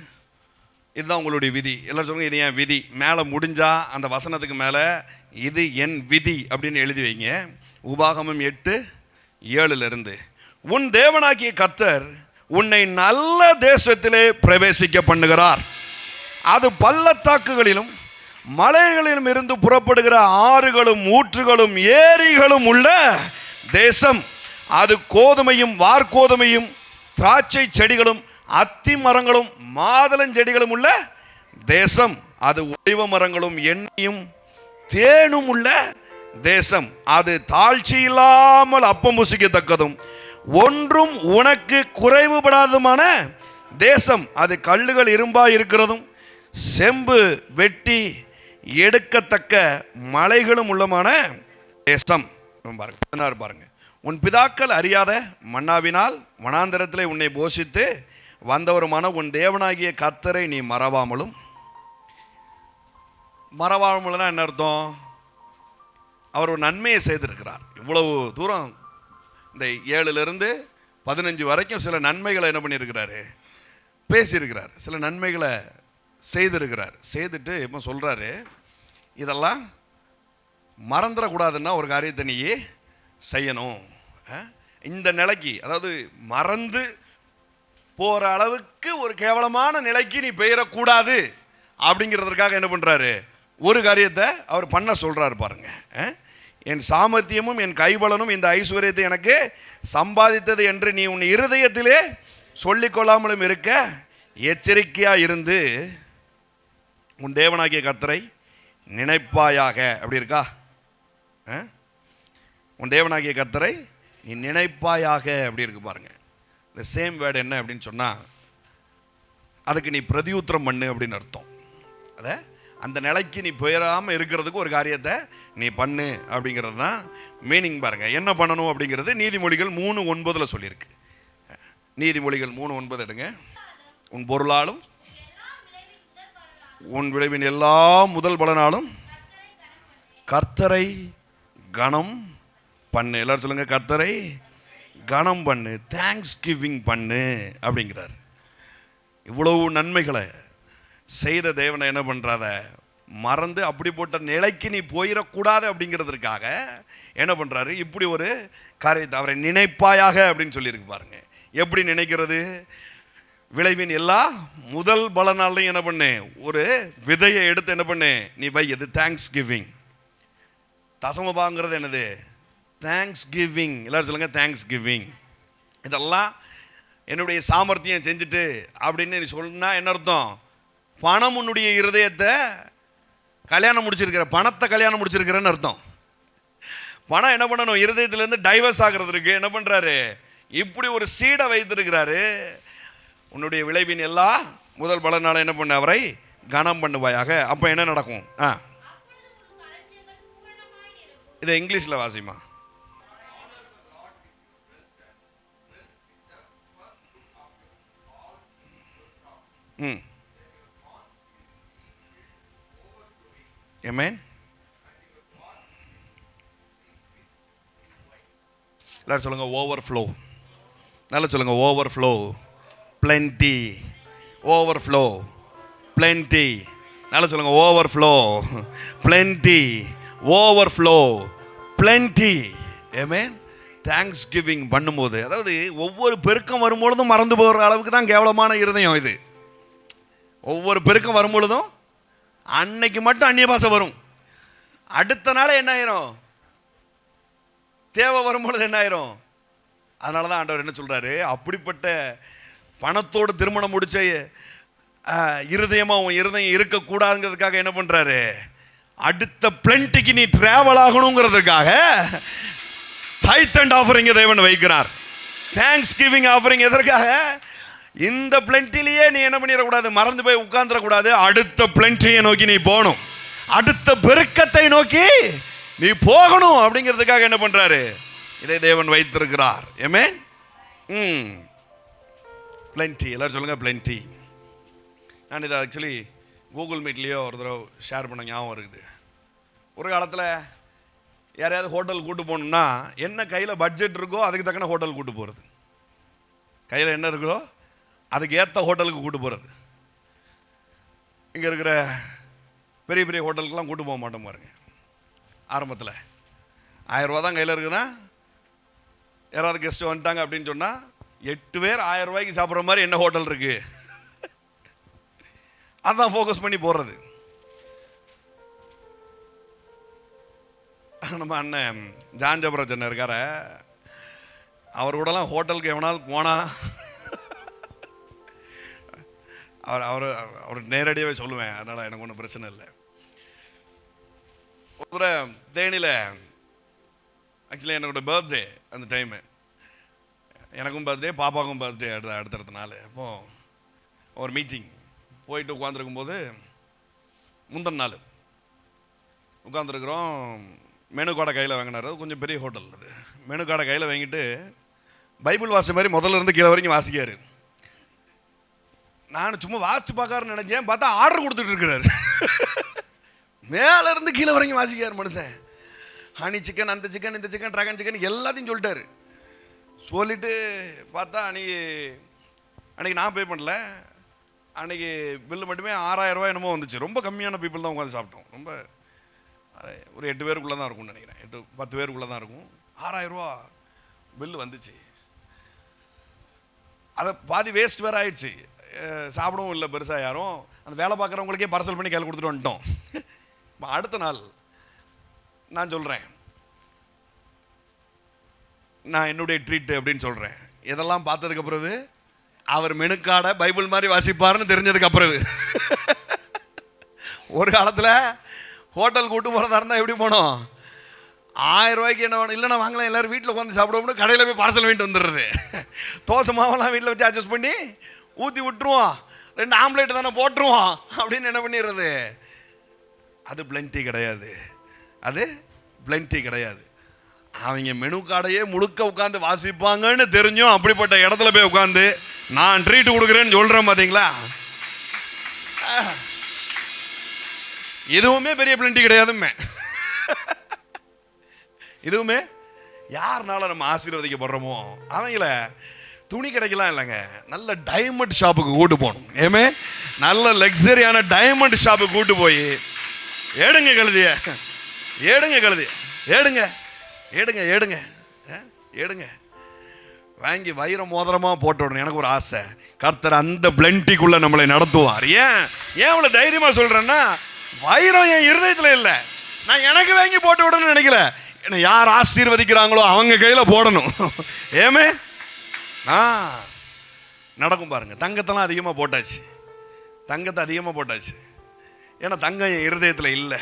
இதுதான் உங்களுடைய விதி. எல்லாம் சொல்லுங்க, இது என் விதி. மேலே முடிஞ்சா அந்த வசனத்துக்கு மேலே இது என் விதி அப்படின்னு எழுதி வைங்க. உபாகமம் 8:7 இருந்து, உன் தேவனாகிய கர்த்தர் உன்னை நல்ல தேசத்திலே பிரவேசிக்க பண்ணுகிறார். அது பள்ளத்தாக்குகளிலும் மலைகளிலும் இருந்து புறப்படுகிற ஆறுகளும் ஊற்றுகளும் ஏரிகளும் உள்ள தேசம். அது கோதுமையும் வார்கோதுமையும் திராட்சை செடிகளும் அத்தி மரங்களும் மாதுளஞ்செடிகளும் உள்ள தேசம். அது ஒலிவ மரங்களும் எண்ணெயும் தேனும் உள்ள தேசம். அது தாழ்ச்சி இல்லாமல் அப்பம் புசிக்கத்தக்கதும் ஒன்றும் உனக்கு குறைவுபடாததுமான தேசம். அது கல்லுகள் இரும்பாய் இருக்கிறதும் செம்பு வெட்டி எடுக்கத்தக்க மலைகளும் உள்ளமான தேசம். பாருங்க, உன் பிதாக்கள் அறியாத மன்னாவினால் வனாந்தரத்திலே உன்னை போஷித்து வந்தவருமான உன் தேவனாகிய கர்த்தரை நீ மறவாமலும். மறவாமலும்னா என்ன அர்த்தம்? அவர் ஒரு நன்மையை செய்திருக்கிறார். இவ்வளவு தூரம் இந்த 7லிருந்து 15 வரைக்கும் சில நன்மைகளை என்ன பண்ணியிருக்கிறாரு? பேசியிருக்கிறார். சில நன்மைகளை செய்திருக்கிறார். செய்துட்டு இப்போ சொல்கிறாரு, இதெல்லாம் மறந்துடக்கூடாதுன்னா ஒரு காரியத்தை நீ செய்யணும். இந்த நிலைக்கு, அதாவது மறந்து போகிற அளவுக்கு ஒரு கேவலமான நிலைக்கு நீ பெயரக்கூடாது அப்படிங்கிறதுக்காக என்ன பண்ணுறாரு? ஒரு காரியத்தை அவர் பண்ண சொல்கிறார். பாருங்க, என் சாமர்த்தியமும் என் கைபலனும் இந்த ஐஸ்வர்யத்தை எனக்கு சம்பாதித்தது என்று நீ உன் இருதயத்திலே சொல்லிக்கொள்ளாமலும் இருக்க எச்சரிக்கையாக இருந்து உன் தேவனாகிய கர்த்தரை நினைப்பாயாக. அப்படி இருக்கா? உன் தேவனாகிய கர்த்தரை நீ நினைப்பாயாக அப்படி இருக்கு. பாருங்க, இந்த சேம் வேர்டு என்ன அப்படின்னு சொன்னால், அதுக்கு நீ பிரதியுத்திரம் பண்ணு அப்படின்னு அர்த்தம். அந்த நிலைக்கு நீ போயிடாமல் இருக்கிறதுக்கு ஒரு காரியத்தை நீ பண்ணு அப்படிங்கிறது தான் மீனிங். பாருங்க என்ன பண்ணணும் அப்படிங்கிறது நீதிமொழிகள் 3:9 சொல்லியிருக்கு. நீதிமொழிகள் 3:9 எடுங்க. உன் பொருளாலும் உன் விளைவின் எல்லா முதல் பலனாலும் கர்த்தரை கனம் பண்ணு. எல்லாரும் சொல்லுங்க, கர்த்தரை கனம் பண்ணு, தேங்க்ஸ் கிவிங் பண்ணு அப்படிங்கிறார். இவ்வளவு நன்மைகளை செய்த தேவனை என்ன பண்ணுறாத மறந்து அப்படிப்பட்ட நிலைக்கு நீ போயிடக்கூடாது அப்படிங்கிறதுக்காக என்ன பண்ணுறாரு, இப்படி ஒரு காரியத்தை அவரை நினைப்பாயாக அப்படின்னு சொல்லியிருக்கு. பாருங்க எப்படி நினைக்கிறது. விளைவின் எல்லா முதல் பலனாலையும் என்ன பண்ணு, ஒரு விதையை எடுத்து என்ன பண்ணு நீ வை. அது தேங்க்ஸ் கிவிங். தசமபாங்கிறது என்னது, தேங்க்ஸ் கிவிங். எல்லாரும் சொல்லுங்க, தேங்க்ஸ் கிவிங். இதெல்லாம் என்னுடைய சாமர்த்தியம் செஞ்சுட்டு அப்படின்னு நீ சொன்னா என்ன அர்த்தம், பணம் உன்னுடைய இருதயத்தை கல்யாணம் முடிச்சிருக்கிற, பணத்தை கல்யாணம் முடிச்சிருக்கிறன்னு அர்த்தம். பணம் என்ன பண்ணணும், இருதயத்திலேருந்து டைவர்ஸ் ஆகிறதுக்கு என்ன பண்ணுறாரு, இப்படி ஒரு சீடை வைத்திருக்கிறாரு. உன்னுடைய விளைவின் எல்லா முதல் பலனால என்ன பண்ண, அவரை கனம் பண்ணுவாயாக. அப்போ என்ன நடக்கும்? இதை இங்கிலீஷில் வாசிமா. Amen. எல்லாரும் சொல்லுங்க, ஓவர்ஃப்ளோ. நல்லா சொல்லுங்க, ஓவர்ஃப்ளோ, பிளென்டி, ஓவர்ஃப்ளோ, பிளென்டி. நல்லா சொல்லுங்க, ஓவர்ஃப்ளோ, பிளென்டி, ஓவர்ஃப்ளோ, பிளென்டி. ஆமென். தேங்க்ஸ் கிவிங் பண்ணும்போது, அதாவது ஒவ்வொரு பெருக்கம் வரும்பொழுதும் மறந்து போகிற அளவுக்கு தான் கேவலமான இருதயம் இது. ஒவ்வொரு பெருக்கம் வரும்பொழுதும் அன்னைக்கு மட்டும் அந்நிய பாஷை வரும், அடுத்த நாள் என்ன ஆயிரும், தேவை வரும்பொழுது என்ன ஆயிரும். அதனால தான் ஆண்டவர் என்ன சொல்றாரு, அப்படிப்பட்ட பணத்தோடு திருமணம் முடிச்ச இருதயமா உன் இருதயம் இருக்கக்கூடாதுங்கிறதுக்காக என்ன பண்றாரு, அடுத்த பிளென்டிக்கு நீ டிராவல் ஆகணுங்கிறதுக்காக டைத் அண்ட் ஆஃபரிங் தேவன் வைக்கிறார். தேங்க்ஸ் கிவிங் ஆஃபரிங் எதற்காக, இந்த பிளென்டிலேயே நீ என்ன பண்ணிடக்கூடாது, மறந்து போய் உட்கார்ந்துடக்கூடாது. அடுத்த பிளென்டியை நோக்கி நீ போகணும், அடுத்த பெருக்கத்தை நோக்கி நீ போகணும் அப்படிங்கிறதுக்காக என்ன பண்றாரு, இதை தேவன் வைத்திருக்கிறார். ஆமென். பிளென்டி. எல்லாரும் சொல்லுங்க, பிளென்டி. நான் இதை ஆக்சுவலி கூகுள் மீட்லேயோ ஒரு தடவை ஷேர் பண்ண ஞாபகம் இருக்குது. ஒரு காலத்தில் யாரையாவது ஹோட்டல் கூட்டு போகணுன்னா என்ன கையில் பட்ஜெட் இருக்கோ அதுக்கு தக்கன ஹோட்டல் கூட்டு போகிறது, கையில் என்ன இருக்கோ அதுக்கு ஏற்ற ஹோட்டலுக்கு கூட்டு போகிறது. இங்கே இருக்கிற பெரிய பெரிய ஹோட்டலுக்கெல்லாம் கூட்டு போக மாட்டோம் பாருங்க. ஆரம்பத்தில் 1000 ரூபா தான் கையில் இருக்குன்னா, யாராவது கெஸ்ட்டு வந்துட்டாங்க அப்படின்னு சொன்னால் 8 பேர் 1000 ரூபாய்க்கு சாப்பிட்ற மாதிரி என்ன ஹோட்டல் இருக்குது, அதான் ஃபோக்கஸ் பண்ணி போடுறது. நம்ம அண்ணன் ஜான் ஜபராஜன் இருக்கார, அவர் கூடலாம் ஹோட்டலுக்கு எவனாலும் போனால் அவர் நேரடியாகவே சொல்லுவேன், அதனால் எனக்கு ஒன்றும் பிரச்சனை இல்லை. ஒரு தடவை தேனியில் ஆக்சுவலி என்னோட பர்த்டே, அந்த டைமு எனக்கும் பர்த்டே, பாப்பாவுக்கும் பர்த்டே அடுத்தடுத்த நாள். அப்போது ஒரு மீட்டிங் போயிட்டு உட்காந்துருக்கும் போது, முந்தின நாள் உட்காந்துருக்குறோம். மெனு கார்டை கையில் வாங்கினார், அது கொஞ்சம் பெரிய ஹோட்டல். அது மெனு கார்டை கையில் வாங்கிட்டு பைபிள் வாசி மாதிரி முதல்ல இருந்து கீழே வரைக்கும் வாசிக்காரு. நான் சும்மா வாசிச்சு பார்க்காருன்னு நினைச்சேன், பார்த்தா ஆர்டர் கொடுத்துட்டு இருக்கிறாரு. மேலே இருந்து கீழே வரைக்கும் வாசிக்காரு மனுஷன். ஹனி சிக்கன், அந்த சிக்கன், இந்த சிக்கன், ட்ராகன் சிக்கன் எல்லாத்தையும் சொல்லிட்டாரு. சொல்லிட்டு பார்த்தா அன்னைக்கு நான் பே பண்ணல, அன்னைக்கு பில்லு மட்டுமே 6000 ரூபாய் என்னமோ வந்துச்சு. ரொம்ப கம்மியான பீப்புள் தான் உட்காந்து சாப்பிட்டோம். ரொம்ப ஒரு 8 பேருக்குள்ளே தான் இருக்கும்னு நினைக்கிறேன், 8-10 பேருக்குள்ளே தான் இருக்கும். 6000 ரூபா பில்லு வந்துச்சு. அதை பாதி வேஸ்ட் வேறு ஆயிடுச்சு, சாப்பிடவும் இல்லை பெருசாக யாரும். அந்த வேலை பார்க்குறவங்களுக்கே பார்சல் பண்ணி கையில் கொடுத்துட்டு வந்துட்டோம். இப்போ அடுத்த நாள் நான் சொல்கிறேன், நான் என்னுடைய ட்ரீட் அப்படின்னு சொல்கிறேன். இதெல்லாம் பார்த்ததுக்கு பிறகு அவர் மெனு கார்டை பைபிள் மாதிரி வாசிப்பாருன்னு தெரிஞ்சதுக்கு அப்புறம், ஒரு காலத்தில் ஹோட்டல் கூட்டு போகிறதா இருந்தால் எப்படி போனோம், 1000 ரூபாய்க்கு என்ன வேணும், இல்லைன்னா வாங்கலாம், எல்லோரும் வீட்டில் உட்காந்து சாப்பிடுவோம்னு கடையில் போய் பார்சல் வாங்கிட்டு வந்துடுறது. தோசை மாவெல்லாம் வீட்டில் வச்சு அட்ஜஸ்ட் பண்ணி ஊற்றி விட்டுருவோம், 2 ஆம்லேட் தானே போட்டுருவோம் அப்படின்னு என்ன பண்ணிடுறது. அது பிளென்டி கிடையாது. அது பிளென்டி கிடையாது. அவங்க மெனு கார்டையே முழுக்க உட்காந்து வாசிப்பாங்கன்னு தெரிஞ்சும் அப்படிப்பட்ட இடத்துல போய் உட்காந்து நான் ட்ரீட் கொடுக்குறேன்னு சொல்றேன் பார்த்தீங்களா? இதுவுமே பெரிய பிளென்டி கிடையாதுமே. இதுவுமே யாருனால நம்ம ஆசீர்வதிக்கப்படுறோமோ அவங்கள துணி கிடைக்கலாம் இல்லைங்க, நல்ல டைமண்ட் ஷாப்புக்கு கூட்டு போகணும். ஏமே நல்ல லக்ஸரியான டைமண்ட் ஷாப்புக்கு கூட்டு போய் ஏடுங்க கழுதிய, ஏடுங்க கழுதிய, ஏடுங்க ஏடுங்க ஏடுங்க ஏடுங்க வாங்கி வைர மோதிரமா போட்டு விடணும். எனக்கு ஒரு ஆசை, கர்த்தர் அந்த பிளென்டிக்குள்ள நம்மளை நடத்துவார். ஏன் இவ்வளோ தைரியமா சொல்றேன்னா, வைரம் என் இருதயத்தில் இல்லை, நான் எனக்கு வாங்கி போட்டு விடணும்னு நினைக்கல. என்னை யார் ஆசீர்வதிக்கிறாங்களோ அவங்க கையில போடணும். ஏமே நடக்கும் பாருங்க. தங்கத்தெல்லாம் அதிகமாக போட்டாச்சு, தங்கத்தை அதிகமாக போட்டாச்சு. ஏன்னா தங்கம் என் இருதயத்தில் இல்லை,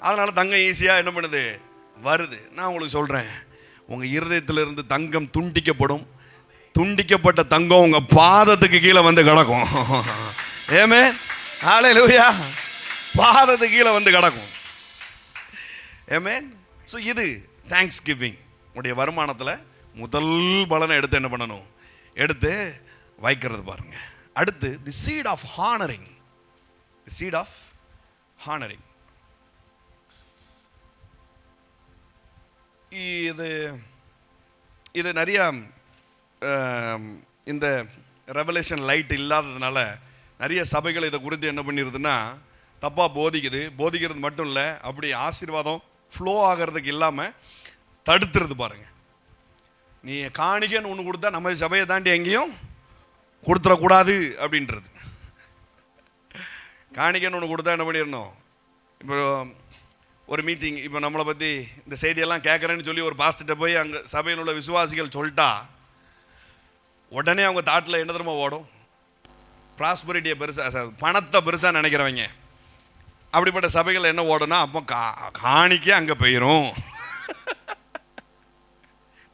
அதனால தங்கம் ஈஸியாக என்ன பண்ணுது, வருது. நான் உங்களுக்கு சொல்கிறேன், உங்கள் இருதயத்திலிருந்து தங்கம் துண்டிக்கப்படும். துண்டிக்கப்பட்ட தங்கம் உங்கள் பாதத்துக்கு கீழே வந்து கிடக்கும். ஏமே ஹல்லேலூயா, பாதத்துக்கு கீழே வந்து கிடக்கும். ஆமென். ஸோ இது தேங்க்ஸ் கிவிங் உடைய வருமானத்தில் முதல் பலனை எடுத்து என்ன பண்ணணும், எடுத்து வைக்கிறது பாருங்க. அடுத்து the seat of honouring. The seat of honouring. இது நிறைய இந்த ரெவலேஷன் லைட் இல்லாததுனால நிறைய சபைகள் இதை குறித்து என்ன பண்ணிடுதுன்னா தப்பாக போதிக்குது. போதிக்கிறது மட்டும் இல்லை, அப்படி ஆசீர்வாதம் ஃப்ளோ ஆகிறதுக்கு இல்லாமல் தடுத்துறது பாருங்க. நீ காணிக்கன்னு ஒன்று கொடுத்தா நம்ம சபையை தாண்டி எங்கேயும் கொடுத்துடக்கூடாது அப்படின்றது. காணிக்கன்னு ஒன்று கொடுத்தா என்ன பண்ணிடணும், இப்போ ஒரு மீட்டிங், இப்போ நம்மளை பற்றி இந்த செய்தியெல்லாம் கேட்குறேன்னு சொல்லி ஒரு பாஸ்டர்கிட்ட போய் அங்கே சபையில் உள்ள விசுவாசிகள் சொல்லிட்டா உடனே அவங்க தாட்டில் என்ன தெரியுமா ஓடும், ப்ராஸ்பரிட்டியை பெருசாக, பணத்தை பெருசாக நினைக்கிறவங்க. அப்படிப்பட்ட சபைகள் என்ன ஓடுனா, அப்போ காணிக்க அங்கே போயிடும்,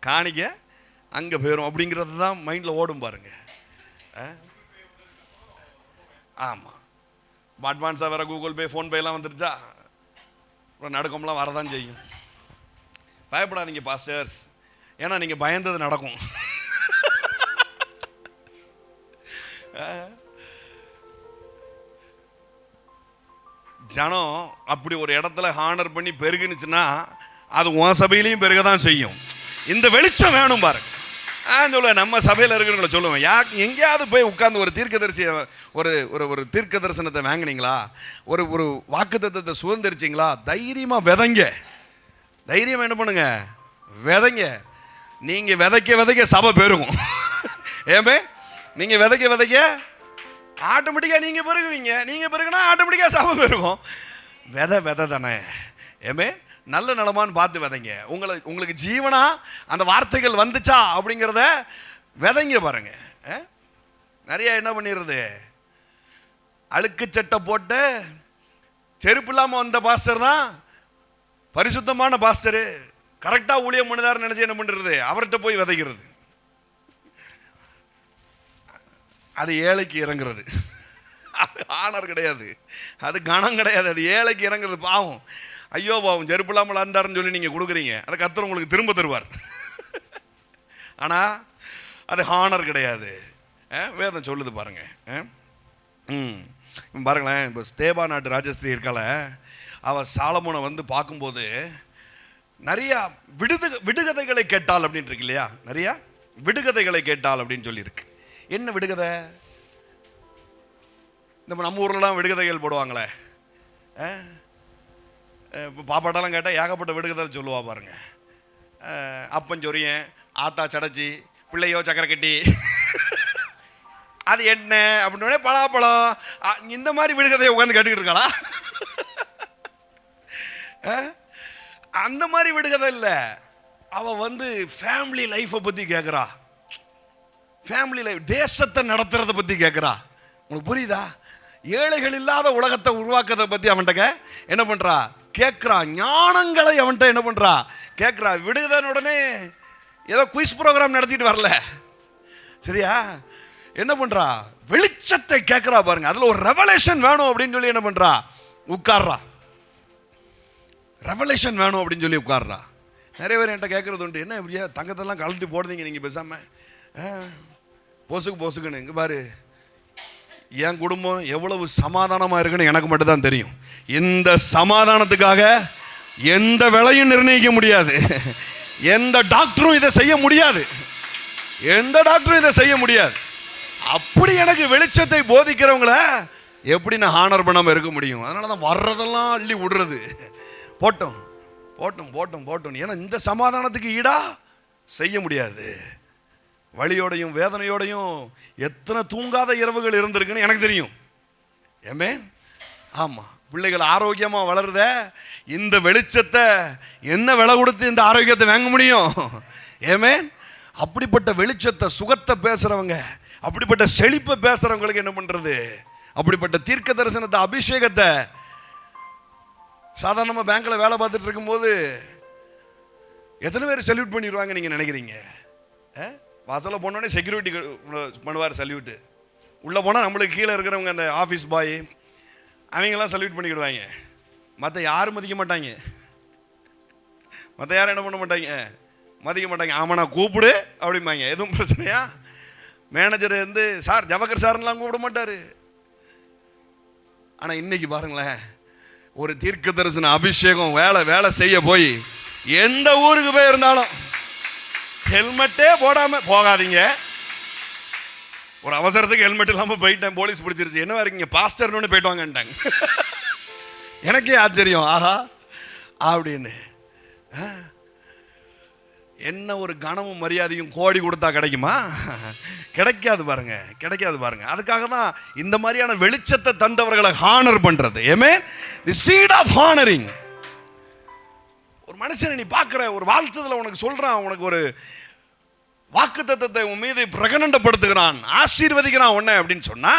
காணிக்க அங்கே போயிடும் அப்படிங்கிறது தான் மைண்டில் ஓடும் பாருங்க. ஆமாம், அட்வான்ஸாக வேறு கூகுள் பே, ஃபோன்பேலாம் வந்துருச்சா, அப்புறம் நடுக்கம்லாம் வரதான் செய்யும். பயப்படாதீங்க பாஸ்டர்ஸ், ஏன்னா நீங்கள் பயந்தது நடக்கும். ஜனம் அப்படி ஒரு இடத்துல ஹானர் பண்ணி பெருகுனுச்சுன்னா அது உன் சபையிலையும் பெருக தான் செய்யும். இந்த வெளிச்சம் வேணும் பாருங்க. சொல்லுவேன், நம்ம சபையில் இருக்கிறவங்கள சொல்லுவேன், எங்கேயாவது போய் உட்கார்ந்து ஒரு தீர்க்கதரிசியை ஒரு ஒரு தீர்க்க தரிசனத்தை வாங்கினீங்களா, ஒரு ஒரு வாக்குத்தத்தத்தை சுதந்திரிச்சிங்களா, தைரியமாக விதைங்க. தைரியமாக என்ன பண்ணுங்க, விதைங்க. நீங்கள் விதைக்க விதைக்க சபை பெருகும். ஏமே நீங்கள் விதைக்க விதைக்க ஆட்டோமேட்டிக்காக நீங்கள் பெருகுவீங்க. நீங்கள் பெருகுனா ஆட்டோமேட்டிக்காக சபை பெருகும். விதை தானே. ஏமே நல்ல நலமான்னு பார்த்து விதைங்க. உங்களுக்கு ஜீவனா அந்த வார்த்தைகள் வந்துச்சா அப்படிங்கிறத விதைங்க பாருங்க. நிறைய என்ன பண்ணிடுறது, அழுக்கு சட்டை போட்டு செருப்பு இல்லாமல் வந்த பாஸ்டர் தான் பரிசுத்தமான பாஸ்டரு, கரெக்டாக ஊழியம் பண்ணுதாருன்னு நினச்சி என்ன பண்ணுறது, அவர்கிட்ட போய் விதைக்கிறது. அது ஏழைக்கு இறங்குறது, அது ஆனர் கிடையாது, அது கணம் கிடையாது, அது ஏழைக்கு இறங்குறது. பாவம், ஐயோ பாவம், செருப்பு இல்லாமல் இருந்தாருன்னு சொல்லி நீங்கள் கொடுக்குறீங்க, அதை கர்த்தர் உங்களுக்கு திரும்ப தருவார். ஆனால் அது ஹானர் கிடையாது. வேதம் சொல்லுது பாருங்க. பாருங்களேன், இப்போ ஸ்தேபா நாட்டு ராஜஸ்திரி இருக்கால, அவள் சாலமோனை வந்து பார்க்கும்போது நிறையா விடுகதைகளை கேட்டாள் அப்படின்ட்டு இருக்கு இல்லையா, நிறையா விடுகதைகளை கேட்டாள் அப்படின்னு சொல்லியிருக்கு. என்ன விடுகதை? நம்ம ஊர்லலாம் விடுகதைகள் போடுவாங்களே, இப்போ பாப்பாட்டெல்லாம் கேட்டால் ஏகப்பட்ட விடுகதை சொல்லுவா பாருங்க. அப்பஞ்சொரியன், ஆத்தா சடைச்சி, பிள்ளையோ சக்கரை கட்டி, அது என்ன அப்படின்னே பலாப்பழம், இந்த மாதிரி விடுகதையை உட்காந்து கேட்டுக்கிட்டு இருக்காளா? அந்த மாதிரி விடுகதை இல்லை, அவள் வந்து ஃபேமிலி லைஃப்பை பற்றி கேட்குறா. ஃபேமிலி லைஃப், தேசத்தை நடத்துறதை பற்றி கேட்குறா. உங்களுக்கு புரியுதா? ஏழைகள் இல்லாத உலகத்தை உருவாக்குறதை பற்றி அவன்கிட்ட என்ன பண்ணுறா, கேட்குறா. ஞானங்களை அவன்கிட்ட என்ன பண்ணுறா, கேட்குறா. விடுதன் உடனே ஏதோ குயிஸ் ப்ரோக்ராம் நடத்திட்டு வரல, சரியா? என்ன பண்ணுறா, வெளிச்சத்தை கேட்குறா பாருங்க. அதில் ஒரு ரெவலேஷன் வேணும் அப்படின்னு சொல்லி என்ன பண்ணுறா, உட்கார்றா. ரெவலேஷன் வேணும் அப்படின்னு சொல்லி உட்கார்றா. நிறைய பேர் என்கிட்ட கேட்குறது உண்டு, என்ன இப்படியா தங்கத்தெல்லாம் கழட்டி போடுறீங்க நீங்கள் பேசாமல் போசுக்குன்னு. இங்கே பாரு, என் குடும்பம் எவ்வளவு சமாதானமாக இருக்குன்னு எனக்கு மட்டும்தான் தெரியும். இந்த சமாதானத்துக்காக எந்த விலையும் நிர்ணயிக்க முடியாது. எந்த டாக்டரும் இதை செய்ய முடியாது. எந்த டாக்டரும் இதை செய்ய முடியாது. அப்படி எனக்கு வெளிச்சத்தை போதிக்கிறவங்கள எப்படி நான் ஹானர் பண்ணாமல் இருக்க முடியும்? அதனால தான் வர்றதெல்லாம் அள்ளி விடுறது. போட்டோம் போட்டோம் போட்டோம் போட்டோம். ஏன்னா இந்த சமாதானத்துக்கு ஈடா செய்ய முடியாது. வலியோடையும் வேதனையோடையும் எத்தனை தூங்காத இரவுகள் இருந்திருக்குன்னு எனக்கு தெரியும். ஏமே, ஆமாம், பிள்ளைகள் ஆரோக்கியமாக வளருத. இந்த வெளிச்சத்தை என்ன விலை கொடுத்து இந்த ஆரோக்கியத்தை வாங்க முடியும்? ஏமே, அப்படிப்பட்ட வெளிச்சத்தை, சுகத்தை பேசுகிறவங்க, அப்படிப்பட்ட செழிப்பை பேசுகிறவங்களுக்கு என்ன பண்ணுறது? அப்படிப்பட்ட தீர்க்க தரிசனத்தை, அபிஷேகத்தை. சாதாரணமாக பேங்க்கில் வேலை பார்த்துட்டு இருக்கும்போது எத்தனை பேர் சல்யூட் பண்ணிடுவாங்க நீங்கள் நினைக்கிறீங்க? வாசலில் போனோடனே செக்யூரிட்டி பண்ணுவார் சல்யூட்டு. உள்ளே போனால் நம்மளுக்கு கீழே இருக்கிறவங்க அந்த ஆஃபீஸ் பாய் அவங்கெல்லாம் சல்யூட் பண்ணிக்கிடுவாங்க. மற்ற யாரும் மதிக்க மாட்டாங்க. மற்ற யாரும் என்ன பண்ண மாட்டாங்க? மதிக்க மாட்டாங்க. ஆமாம், நான் கூப்பிடு அப்படிம்பாங்க. எதுவும் பிரச்சனையா? மேனேஜர் வந்து சார் ஜவஹர் சார்லாம் கூப்பிட மாட்டார். ஆனால் இன்னைக்கு பாருங்களேன், ஒரு தீர்க்க தரிசன அபிஷேகம் வேலை செய்ய போய் எந்த ஊருக்கு போயிருந்தாலும் ஹெல்மெட்டே போடாமல் போகாதீங்க. ஒரு அவசரத்துக்கு ஹெல்மெட் இல்லாமல் போயிட்டேன், போலீஸ் பிடிச்சிருச்சு. என்ன இருக்கீங்க பாஸ்டர்னு போயிட்டு வாங்கன்ட்டாங்க. எனக்கே ஆச்சரியம், ஆஹா அப்படின்னு. என்ன ஒரு கனமும் மரியாதையும் கோடி கொடுத்தா கிடைக்குமா? கிடைக்காது பாருங்க, கிடைக்காது பாருங்க. அதுக்காக தான் இந்த மாதிரியான வெளிச்சத்தை தந்தவர்களை ஹானர் பண்றது. ஆமென். தி சீட் ஆஃப் ஹானரிங். ஒரு மனுஷனை நீ பார்க்குற, ஒரு வாழ்த்துதல உனக்கு சொல்றான், உனக்கு ஒரு வாக்குத்தத்தத்தை உன் மீது பிரகடனப்படுத்துகிறான், ஆசீர்வதிக்கிறான் உன்னை அப்படின்னு சொன்னா,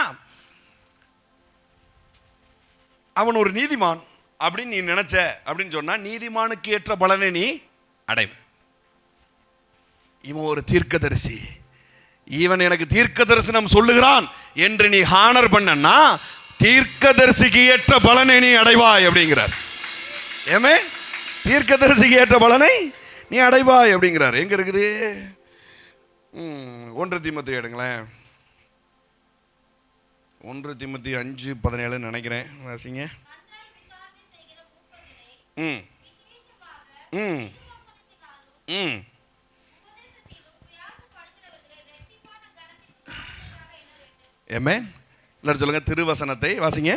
அவன் ஒரு நீதிமான் அப்படின்னு நீ நினைச்ச அப்படின்னு சொன்னா, நீதிமானுக்கு ஏற்ற பலனை நீ அடைவ. இவன் ஒரு தீர்க்கதரிசி, இவன் எனக்கு தீர்க்க தரிசனம் சொல்லுகிறான் என்று நீ ஹானர் பண்ணனா, தீர்க்கதரிசிக்கு ஏற்ற பலனை நீ அடைவாய் அப்படிங்கிறார். ஏமே, தீர்க்கதரிசிக்கு ஏற்ற பலனை நீ அடைவாய் அப்படிங்கிறார். எங்க இருக்குது? 1 தீமோத்தேயு எடுங்களேன். 1 தீமோத்தேயு 5:17 நினைக்கிறேன். வாசிங்க. ஆமென். எல்லாரும் சொல்லுங்க, திருவசனத்தை வாசிங்க.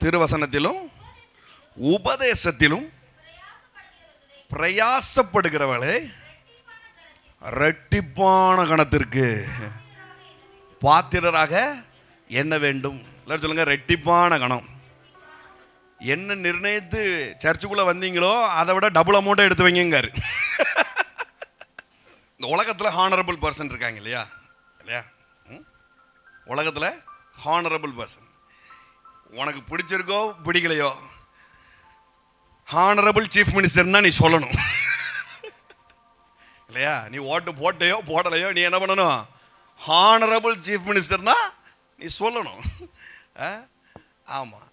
திருவசனத்திலும் உபதேசத்திலும் பிரயாசப்படுகிறவளே இரட்டிப்பான கணத்திற்கு பாத்திரராக என்ன வேண்டும். எல்லாரும் சொல்லுங்க, இரட்டிப்பான கணம். என்ன நிர்ணயித்து சர்ச்சுக்குள்ள வந்தீங்களோ அதை விட டபுள் அமௌண்ட் எடுத்து வைங்காரு. இந்த உலகத்தில் ஹானரபிள் பர்சன் இருக்காங்க இல்லையா? இல்லையா? உலகத்தில் ஹானரபிள் பர்சன் உனக்கு பிடிச்சிருக்கோ பிடிக்கலையோ, ஹானரபிள் சீஃப் மினிஸ்டர் தான் நீ சொல்லணும் இல்லையா? நீ ஓட்டு போட்டையோ போடலையோ, நீ என்ன பண்ணணும்? ஹானரபிள் சீஃப் மினிஸ்டர்னா நீ சொல்லணும். ஆமாம்,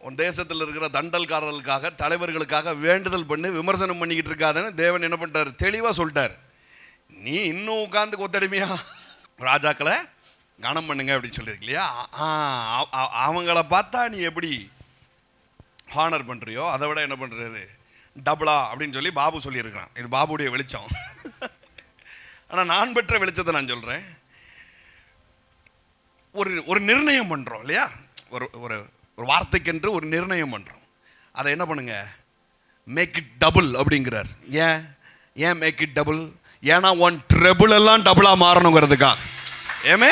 உன் தேசத்தில் இருக்கிற தண்டல்காரர்களுக்காக, தலைவர்களுக்காக வேண்டுதல் பண்ணி விமர்சனம் பண்ணிக்கிட்டு இருக்காதுன்னு தேவன் என்ன பண்ணிட்டார்? தெளிவாக சொல்லிட்டார். நீ இன்னும் உட்காந்து கொத்தடிமையா ராஜாக்களை கனம் பண்ணுங்க அப்படின்னு சொல்லியிருக்கு இல்லையா? அவங்கள பார்த்தா நீ எப்படி ஹானர் பண்ணுறியோ அதை விட என்ன பண்ணுறது டபுளா அப்படின்னு சொல்லி பாபு சொல்லியிருக்கிறான். இது பாபுடைய வெளிச்சம். ஆனால் நான் பெற்ற வெளிச்சத்தை நான் சொல்கிறேன். ஒரு நிர்ணயம் பண்ணுறோம் இல்லையா? ஒரு ஒரு ஒரு வார்த்தைக்கென்று ஒரு நிர்ணயம் பண்ணுறோம். அதை என்ன பண்ணுங்க? மேக் இட் டபுள் அப்படிங்கிறார். ஏன் மேக் இட் டபுள்? ஏன்னா உன் ட்ரபுள் எல்லாம் டபுளாக மாறணுங்கிறதுக்கா. ஏமே,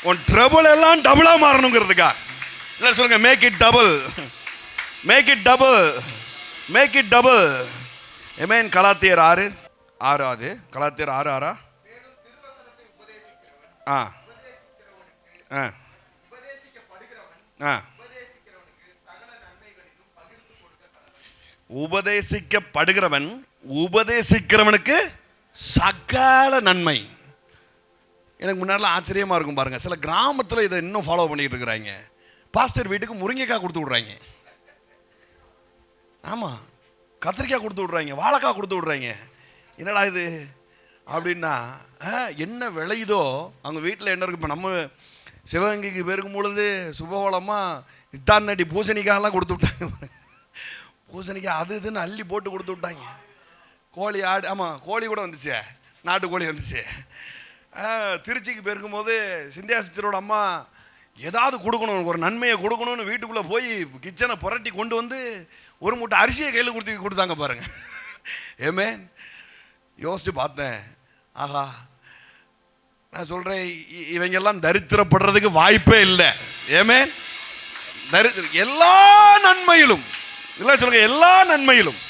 உன் ட்ரபுள் எல்லாம் டபுளாக மாறணுங்கிறதுக்கா. இல்லை சொல்லுங்க, make it double, make it double, make it double. Amen. கலாத்தியர் 6:6. கலாத்தியர் 6:6. ஆ ஆ ஆ உபதேசிக்கப்படுகிறவன் உபதேசிக்கிறவனுக்கு சகல நன்மை. எனக்கு முன்னாடிலாம் ஆச்சரியமாக இருக்கும் பாருங்கள், சில கிராமத்தில் இதை இன்னும் ஃபாலோ பண்ணிகிட்டு இருக்கிறாங்க. பாஸ்டர் வீட்டுக்கு முருங்கைக்காய் கொடுத்து விட்றாங்க. ஆமாம், கத்திரிக்காய் கொடுத்து விட்றாங்க, வாழைக்காய் கொடுத்து விட்றாங்க. என்னடா இது அப்படின்னா, என்ன விளையுதோ அவங்க வீட்டில் என்ன இருக்குது. இப்போ நம்ம சிவகங்கைக்கு பெருக்கும் பொழுது சுபவளமாக இத்தாந்தாண்டி பூசணிக்காயெல்லாம் கொடுத்து விட்டாங்க. பூசணிக்காய் அது இதுன்னு அள்ளி போட்டு கொடுத்து விட்டாங்க. கோழி, ஆடு, ஆமாம் கோழி கூட வந்துச்சு, நாட்டுக்கோழி வந்துச்சு. திருச்சிக்கு போயிருக்கும் போது சிந்தியா சிஸ்டரோட அம்மா ஏதாவது கொடுக்கணும், ஒரு நன்மையை கொடுக்கணும்னு வீட்டுக்குள்ளே போய் கிச்சனை புரட்டி கொண்டு வந்து ஒரு மூட்டை அரிசியை கையில் கொடுத்தாங்க பாருங்க. ஏமே யோசிச்சு பார்த்தேன், ஆஹா, நான் சொல்கிறேன் இவங்கெல்லாம் தரித்திரப்படுறதுக்கு வாய்ப்பே இல்லை. ஏமே எல்லா நன்மையிலும் இல்லை சொல்லுங்க, எல்லா நன்மையிலும்,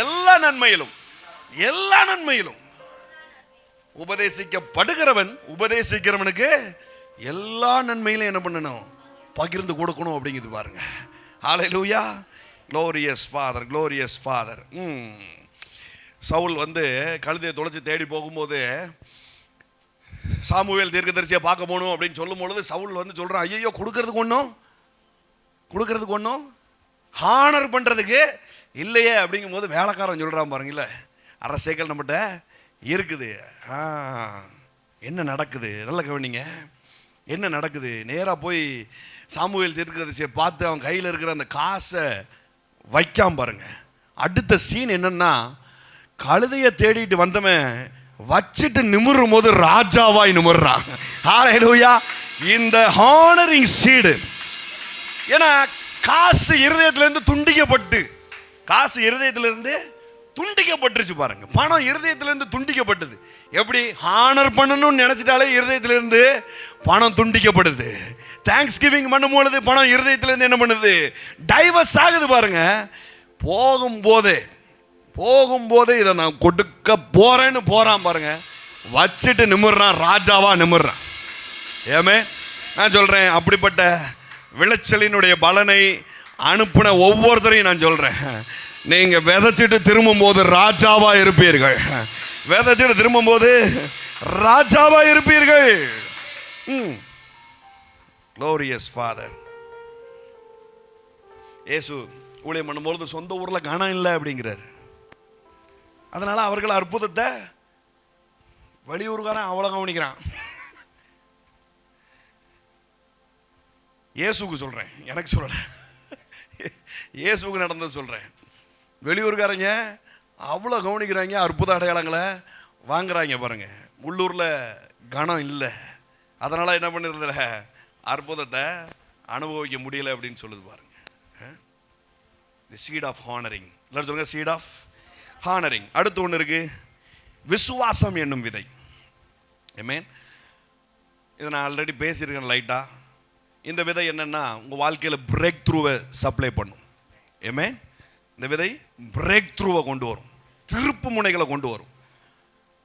எல்லா நன்மையிலும், எல்லா நன்மையிலும் உபதேசிக்கப்படுகிறவன் உபதேசிக்கிறவனுக்கு எல்லா நன்மையிலும் என்ன பண்ணணும், பகிர்ந்து கொடுக்கணும் அப்படிங்கிறது பாருங்க. Hallelujah, glorious father, glorious father. Saul வந்து கழுதையை தொலைச்சி தேடி போகும்போது சாமுவேல் தீர்க்கதரிசியை பார்க்க போகணும் அப்படின்னு சொல்லும் பொழுது சவுல் வந்து சொல்கிறான், ஐயோ கொடுக்கறதுக்கு ஒன்றும் ஹானர் பண்ணுறதுக்கு இல்லையே அப்படிங்கும் போது வேலைக்காரன் சொல்கிறான் பாருங்கல்ல, அரசேக்கள் நம்மகிட்ட இருக்குது. என்ன நடக்குது, நல்ல கவனிங்க, என்ன நடக்குது. நேராக போய் சாமுவேல் தீர்க்கதரிசியை பார்த்து அவன் கையில் இருக்கிற அந்த காசை வைக்காம பாருங்க. அடுத்த சீன் என்னன்னா, கழுதையை தேடிட்டு வந்தவன் வச்சுட்டு நிமிரும் போது ராஜாவாய் நிமிர்றான். ஹல்லேலூயா, இந்த ஹானரிங் சீடு. ஏன்னா காசு இருதயத்திலிருந்து துண்டிக்கப்பட்டுருச்சு பாருங்க. பணம் இருதயத்திலிருந்து துண்டிக்கப்பட்டது. எப்படி ஹானர் பண்ணணும்னு நினைச்சிட்டாலே இருதயத்திலிருந்து பணம் துண்டிக்கப்படுது. தேங்க்ஸ் கிவிங் பண்ணும்பொழுது பணம் இருதயத்திலிருந்து என்ன பண்ணுது, டைவர்ஸ் ஆகுது பாருங்க. போகும்போதே இதை நான் கொடுக்க போறேன்னு போறான் பாருங்க, வச்சுட்டு நிமிர்றான், ராஜாவா நிமிர்றான். ஏமே நான் சொல்றேன், அப்படிப்பட்ட விளைச்சலினுடைய பலனை அனுப்பின ஒவ்வொருத்தரையும் நான் சொல்றேன், நீங்க விதைச்சிட்டு திரும்பும் போது ராஜாவா இருப்பீர்கள். விதைச்சிட்டு திரும்பும் போது ராஜாவா இருப்பீர்கள். Glorious father. இயேசு ஊழியம் பண்ணும்போது சொந்த ஊர்ல காணம் இல்லை அப்படிங்கிறார். அதனால அவர்கள் அற்புதத்தை வெளியூர்காரன் அவ்வளோ கவனிக்கிறான். இயேசுக்கு சொல்றேன், எனக்கு சொல்லல, இயேசுக்கு நடந்தது சொல்றேன். வெளியூர்காரங்க அவ்வளோ கவனிக்கிறாங்க, அற்புத அடையாளங்களை வாங்குறாங்க பாருங்க. உள்ளூரில் கனம் இல்லை, அதனால என்ன பண்ணிருந்தல, அற்புதத்தை அனுபவிக்க முடியல அப்படின்னு சொல்லுது பாருங்க. தி சீட் ஆஃப் ஹானரிங். எல்லாரும் சொல்லுங்க, சீட் ஆஃப் ஹானரிங். அடுத்து ஒன்று இருக்கு, விசுவாசம் என்னும் விதை. ஆமென். இதை நான் ஆல்ரெடி பேசியிருக்கேன் லைட்டா. இந்த விதை என்னன்னா, உங்கள் வாழ்க்கையில் பிரேக் த்ரூவை சப்ளை பண்ணும். ஆமென். இந்த விதை பிரேக் த்ரூவை கொண்டு வரும், திருப்பு முனைகளை கொண்டு வரும்.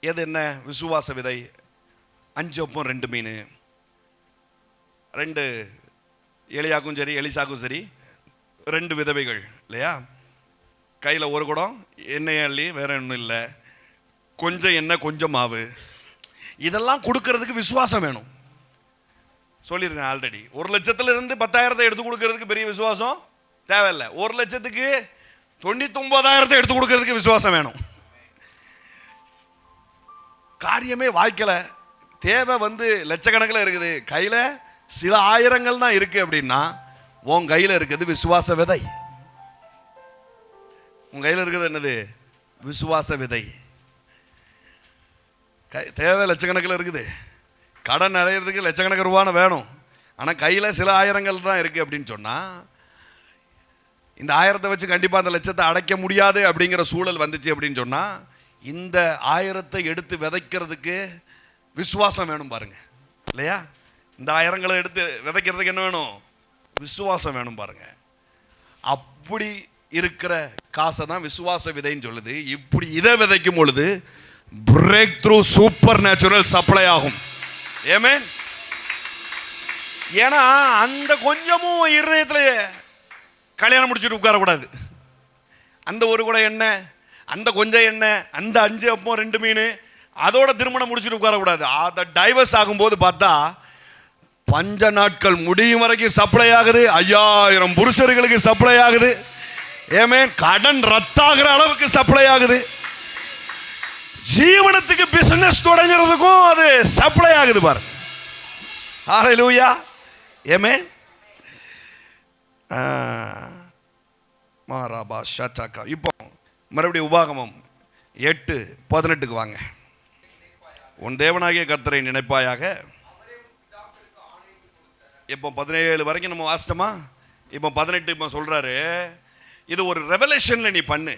எது என்ன? விசுவாச விதை. 5 அப்பம் 2 மீன். 2 எலியாக்கும் சரி எலிசாக்கும் சரி 2 விதவைகள் இல்லையா, கையில் 1 குடம் எண்ணெய் அள்ளி, வேற ஒன்றும் இல்லை, கொஞ்சம் எண்ணெய் கொஞ்சம் மாவு. இதெல்லாம் கொடுக்கறதுக்கு விசுவாசம் வேணும். சொல்லியிருக்கேன் ஆல்ரெடி. 1 லட்சத்திலிருந்து 10,000 எடுத்து கொடுக்கறதுக்கு பெரிய விசுவாசம் தேவையில்லை. 1 லட்சத்துக்கு 99,000 எடுத்து கொடுக்கறதுக்கு விசுவாசம் வேணும். காரியமே வாய்க்கல, தேவை வந்து லட்சக்கணக்கில் இருக்குது, கையில் சில ஆயிரங்கள் தான் இருக்கு அப்படின்னா, உன் கையில் இருக்கிறது விசுவாச விதை. உன் கையில் இருக்கிறது என்னது? விசுவாச விதை. தேவை லட்சக்கணக்கில் இருக்குது, கடன் அடையிறதுக்கு லட்சக்கணக்கு ரூபான்னு வேணும், ஆனால் கையில் சில ஆயிரங்கள் தான் இருக்குது அப்படின்னு சொன்னால், இந்த 1000 வச்சு கண்டிப்பாக அந்த லட்சத்தை அடைக்க முடியாது அப்படிங்கிற சூழல் வந்துச்சு அப்படின்னு சொன்னால், இந்த 1000 எடுத்து விதைக்கிறதுக்கு விசுவாசம் வேணும் பாருங்க இல்லையா. இந்த 1000 எடுத்து விதைக்கிறதுக்கு என்ன வேணும்? விசுவாசம் வேணும் பாருங்க. அப்படி இருக்கிற காசை தான் விசுவாச விதைன்னு சொல்லுது. இப்படி இதை விதைக்கும் பொழுது break through super natural supply ஆகும். ஆமென். ஏன்னா அந்த கொஞ்சமும் இருதயத்தில் கல்யாணம் முடிச்சுட்டு உட்காரக்கூடாது. அந்த 1 குடம் எண்ணெய், அந்த கொஞ்சம் எண்ணெய், அந்த 5 அப்பம் 2 மீன், அதோட திருமணம் முடிச்சுட்டு உட்காரக்கூடாது. அதை டைவர்ஸ் ஆகும்போது பார்த்தா பஞ்ச நாட்கள் முடியும் வரைக்கும் சப்ளை ஆகுது. 5000 புருஷர்களுக்கு சப்ளை ஆகுது. ஆமென். கடன் ரத்தாகிற அளவுக்கு சப்ளை ஆகுது. ஜீவனத்துக்கு பிசினஸ் தொடங்குறதுக்கும் அது சப்ளை ஆகுது பாருங்க. ஹல்லேலூயா. ஆமென். மாராபா ஷாச்சா. இப்போ மறுபடியும் உபாகமம் 8:18 வாங்க. உன் தேவனாகிய கர்த்தரை நினைப்பாயாக. இப்போ 17 வரைக்கும் நம்ம வாசிட்டோமா? இப்போ 18 இப்போ சொல்றாரு, இது ஒரு ரெவலேஷன்ல நீ பண்ணு.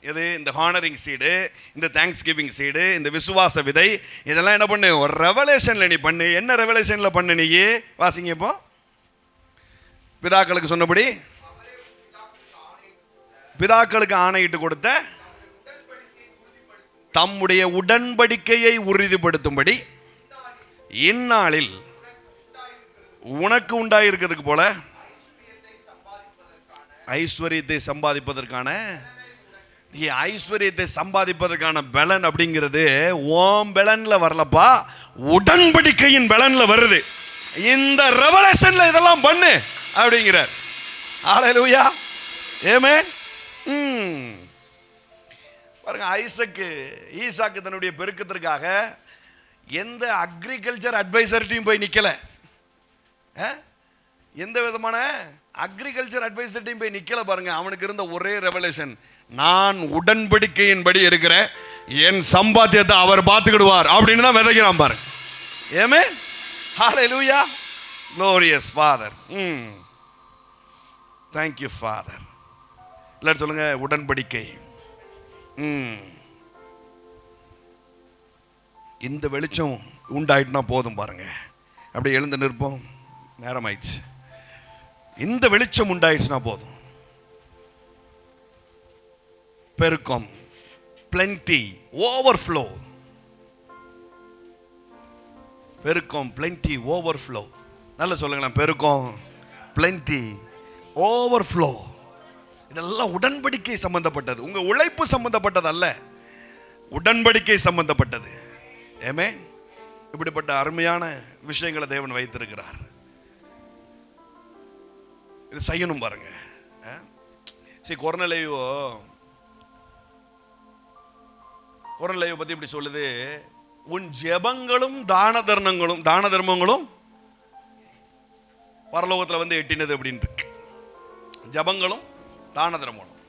இது இந்த ஹானரிங் சீடு, இந்த தேங்க்ஸ் கிவிங் சீடு, இந்த விசுவாச விதை, இதெல்லாம் என்ன பண்ணு? ஒரு ரெவலேஷன்ல நீ பண்ணு. என்ன ரெவலேஷன்ல பண்ணு நீ? வாசிங்க. இப்போ பிதாக்களுக்கு சொன்னபடி, பிதாக்களுக்கு ஆணையிட்டு கொடுத்த தம்முடைய உடன்படிக்கையை உறுதிப்படுத்தும்படி இந்நாளில் உனக்கு உண்டாயிருக்கிறதுக்கு போல ஐஸ்வர்யத்தை சம்பாதிப்பதற்கான, நீ ஐஸ்வர்யத்தை சம்பாதிப்பதற்கான பலன் அப்படிங்கிறது ஓம் பலன்ல வரலப்பா, உடன்படிக்கையின் பலன்ல வருது. இந்த ரெவலேஷன்ல இதெல்லாம் பண்ணு அப்படிங்கிறார். ஹல்லேலூயா. ஆமென். பாருங்க, ஈசாக்கு தன்னுடைய பெருக்கத்திற்காக எந்த அக்ரிகல்ச்சர் அட்வைசர்ட்டையும் போய் நிக்கல. எந்த விதமான அக்ரிகல்ச்சர் அட்வைசர்ட்டையும் போய் நிக்கல. பாருங்க, அவனுக்கு இருந்த ஒரே ரெவலேஷன், நான் உடன்படிக்கையின்படி இருக்கிற என் சம்பாத்தியத்தை அவர் பார்த்துக்கிடுவார் அப்படின்னு தான் விதைக்கிறான் பாருங்க. ஆமென். ஹல்லேலூயா. glorious father. thank you father. எல்லாரும் சொல்லுங்க, உடன்படிக்கை. இந்த வெளிச்சம் உண்டாயிட்டுனா போதும் பாருங்க. அப்படியே எழுந்து நிற்போம், நேரம் ஆயிடுச்சு. இந்த வெளிச்சம் உண்டாயிடுச்சுனா போதும். பெருக்கம், plenty, overflow. பெருக்கம், plenty, overflow. நல்லா சொல்லுங்களேன், பெருக்கம், plenty, overflow. இதெல்லாம் உடன்படிக்கை சம்பந்தப்பட்டது. உங்க உழைப்பு சம்பந்தப்பட்டது அல்ல, உடன்படிக்கை சம்பந்தப்பட்டது. ஆமென். இப்படிப்பட்ட அருமையான விஷயங்களை தேவன் வைத்திருக்கிறார். இது செய்யணும் பாருங்க. சரி, கொர்நேலியு பத்தி இப்படி சொல்லுது, உன் ஜெபங்களும் தான தர்மங்களும் பரலோகத்தில் வந்து எட்டினது அப்படின்னு இருக்கு. ஜெபங்களும் தான தர்மங்களும்.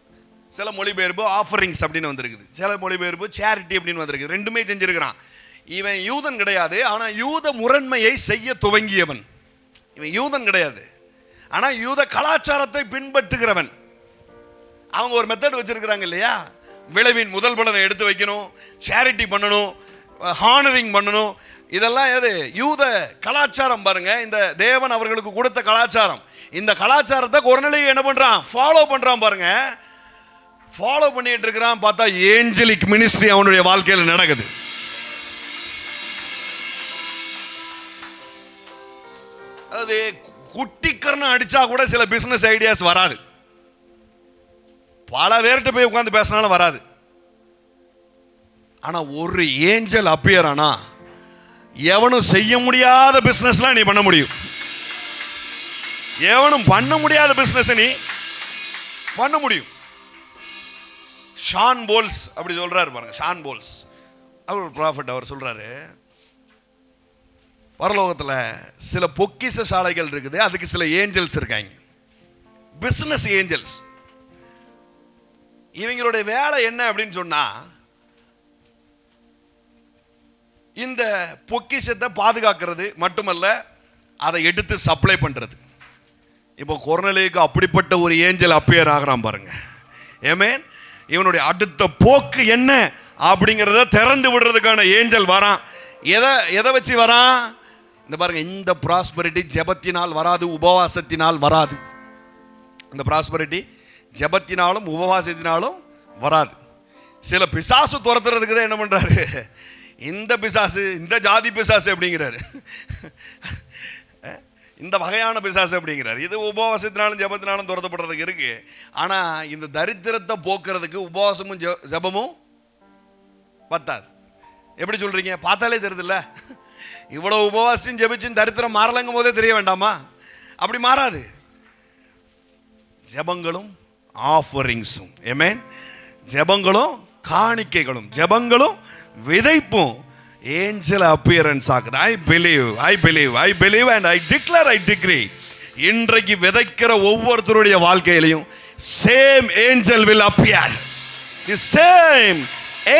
சில மொழிபெயர்ப்பு ஆஃபரிங்ஸ் அப்படின்னு வந்திருக்குது, சில மொழிபெயர்ப்பு சேரிட்டி அப்படின்னு வந்திருக்குது. ரெண்டுமே செஞ்சிருக்கிறான். இவன் யூதன் கிடையாது, ஆனா யூத முரண்மையை செய்ய துவங்கியவன். இவன் யூதன் கிடையாது, ஆனா யூத கலாச்சாரத்தை பின்பற்றுகிறவன். அவங்க ஒரு மெத்தட் வச்சிருக்கிறாங்க இல்லையா? விளைவின் முதல் பலனை எடுத்து வைக்கணும், சேரிட்டி பண்ணணும், ஹானரிங் பண்ணணும். இதெல்லாம் எது? யூத கலாச்சாரம் பாருங்க. இந்த தேவன் அவர்களுக்கு கொடுத்த கலாச்சாரம். இந்த கலாச்சாரத்தை கொர்நேலியு என்ன பண்றான்? ஃபாலோ பண்றான் பாருங்க. ஃபாலோ பண்ணிட்டு இருக்கிறான். பார்த்தா ஏஞ்சலிக் மினிஸ்ட்ரி அவனுடைய வாழ்க்கையில் நடக்குது. அதாவது குட்டிக்கரணம் அடிச்சா கூட சில பிசினஸ் ஐடியாஸ் வராது. பல பேர்கிட்ட போய் உட்கார்ந்து பேசினாலும் வராது. ஆனா ஒரு ஏஞ்சல் அப்பியர் ஆனா எவனும் செய்ய முடியாத பிசினஸ்லாம் நீ பண்ண முடியும். எவனும் பண்ண முடியாத பிசினஸ் நீ பண்ண முடியும். ஷான் போல்ஸ் அப்படி சொல்றாரு பாருங்க. ஷான் போல்ஸ் அவர் ஒரு ப்ராஃபட். அவர் சொல்றாரு, பரலோகத்தில் சில பொக்கிஷ சாலைகள் இருக்குது, அதுக்கு சில ஏஞ்சல்ஸ் இருக்காங்க, பிசினஸ் ஏஞ்சல்ஸ். இவங்களுடைய வேலை என்ன அப்படின்னு சொன்னா, இந்த பொக்கிஷத்தை பாதுகாக்கிறது மட்டுமல்ல, அதை எடுத்து சப்ளை பண்றது. இப்போ கொர்நேலியுக்கு அப்படிப்பட்ட ஒரு ஏஞ்சல் அப்பியர் ஆகிறான் பாருங்க. ஆமென். இவனுடைய அடுத்த போக்கு என்ன அப்படிங்கிறத திறந்து விடுறதுக்கான ஏஞ்சல் வரான். எதை வச்சு வரான்? இந்த பாருங்க, இந்த ப்ராஸ்பரிட்டி ஜெபத்தினால் வராது, உபவாசத்தினால் வராது. இந்த ப்ராஸ்பரிட்டி ஜெபத்தினாலும் உபவாசத்தினாலும் வராது. சில பிசாசு துரத்துறதுக்கு தான் என்ன பண்றாரு? இந்த பிசாசு, இந்த ஜாதி பிசாசு அப்படிங்கிறாரு, இந்த வகையான பிசாசு அப்படிங்கிறார். இது உபவாசத்தினாலும் ஜெபத்தினாலும் துரத்தப்படுறதுக்கு இருக்கு. ஆனா இந்த தரித்திரத்தை போக்குறதுக்கு உபவாசமும் ஜெபமும் பத்தாது. எப்படி சொல்றீங்க? பார்த்தாலே தெரியுதுல்ல. இவ்வளவு உபவாசம் ஜெபிச்சும் தரித்திரம் மாறலங்கும் போதே தெரிய வேண்டாமா? அப்படி மாறாது. ஜெபங்களும் ஆஃபரிங்ஸும், ஆமென், ஜெபங்களும் காணிக்கைகளும், ஜெபங்களும் விதைப்பும் ஏஞ்சல் அப்பியரன்ஸ் ஆகுது. I believe and I declare, I decree, இன்றைக்கு விதைக்கிற ஒவ்வொருத்தருடைய வாழ்க்கையிலையும் same angel will appear. The same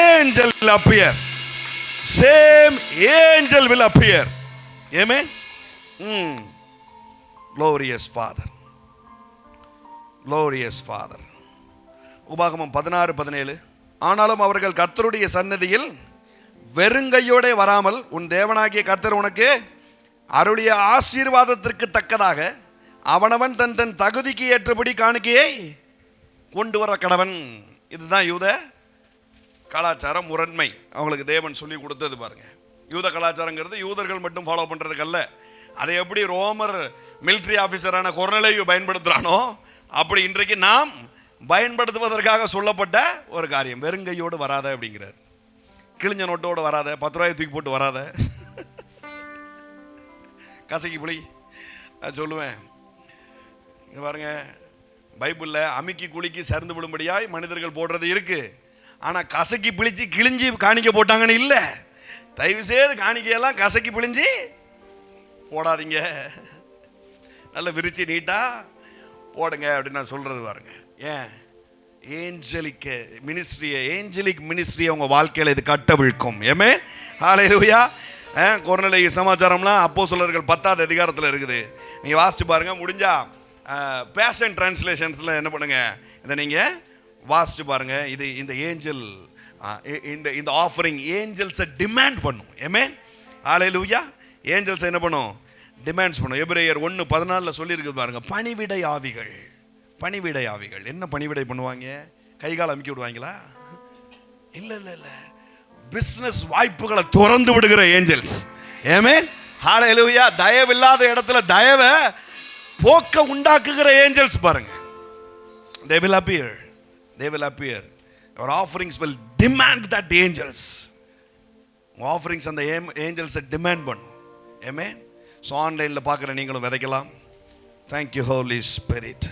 angel will appear. Same angel will appear. Amen. glorious father, glorious father. உபாகமம் 16:17. ஆனாலும் அவர்கள் கர்த்தருடைய சன்னதியில் வெறுங்கையோட வராமல் உன் தேவனாகிய கர்த்தர் உனக்கு அருளிய ஆசீர்வாதத்திற்கு தக்கதாக அவனவன் தன் தன் தகுதிக்கு ஏற்றபடி காணிக்கையை கொண்டு வர கடவன். இதுதான் யூத கலாச்சாரம், முரண்மை. அவங்களுக்கு தேவன் சொல்லி கொடுத்தது பாருங்க. யூத கலாச்சாரங்கிறது யூதர்கள் மட்டும் ஃபாலோ பண்றதுக்கு அல்ல. அதை எப்படி ரோமர் மிலிட்டரி ஆஃபீஸரான கொர்னேலியு பயன்படுத்துறானோ அப்படி இன்றைக்கு நாம் பயன்படுத்துவதற்காக சொல்லப்பட்ட ஒரு காரியம். வெறுங்கையோடு வராத அப்படிங்கிறார். கிழிஞ்ச நோட்டோடு வராத, 10 ரூபாயை தூக்கி போட்டு வராத, கசக்கி புளி. நான் சொல்லுவேன், இங்க பாருங்க, பைபிளில் அமுக்கி குலுக்கி சேர்ந்து விடும்படியாய் மனிதர்கள் போடுறது இருக்கு. ஆனால் கசக்கி பிழிச்சு கிழிஞ்சி காணிக்க போட்டாங்கன்னு இல்லை. தயவு செய்து காணிக்கையெல்லாம் கசக்கி பிழிஞ்சி போடாதீங்க, நல்ல விரிச்சு நீட்டா போடுங்க அப்படின்னு நான் சொல்றது பாருங்க. ஏன்? ஏஞ்சலிக் மினிஸ்ட்ரியை உங்க வாழ்க்கையில் இது கட்டவிழ்க்கும். ஆமென், ஹல்லேலூயா. கொர்நேலியு சமாச்சாரம்லாம் அப்போஸ்தலர்கள் 10ஆவது அதிகாரத்தில் இருக்குது. நீங்க வாசிச்சு பாருங்க. முடிஞ்சா பேஷன் டிரான்ஸ்லேஷன்ஸ்ல என்ன பண்ணுங்க, இதை நீங்க வாசிச்சு பாருங்க. இது இந்த ஏஞ்சல், இந்த ஆஃபரிங் ஏஞ்சல்ஸை டிமாண்ட் பண்ணும். ஆமென், ஹல்லேலூயா. ஏஞ்சல்ஸ் என்ன பண்ணும்? டிமாண்ட்ஸ் பண்ணும். எபிரேயர் 1:14 சொல்லியிருக்கு பாருங்க. பணிவிடை ஆவிகள். பணிவிடை ஆவிகள் என்ன பணிவிடை பண்ணுவாங்க? கைகால் அமுக்கி விடுவாங்களா? இல்ல, பிசினஸ் வாய்ப்புகளை திறந்து விடுகிற ஏஞ்சல்ஸ். ஆமென், ஹல்லேலூயா. தயவில்லாத இடத்துல தயவை போக்க உண்டாக்குகிற ஏஞ்சல்ஸ் பாருங்க. they will appear. your offerings will demand that angels. offerings அந்த angels demand பண்ணும். ஆமென். ஸோ ஆன்லைனில் பார்க்குற நீங்களும் விதைக்கலாம். Thank you Holy Spirit,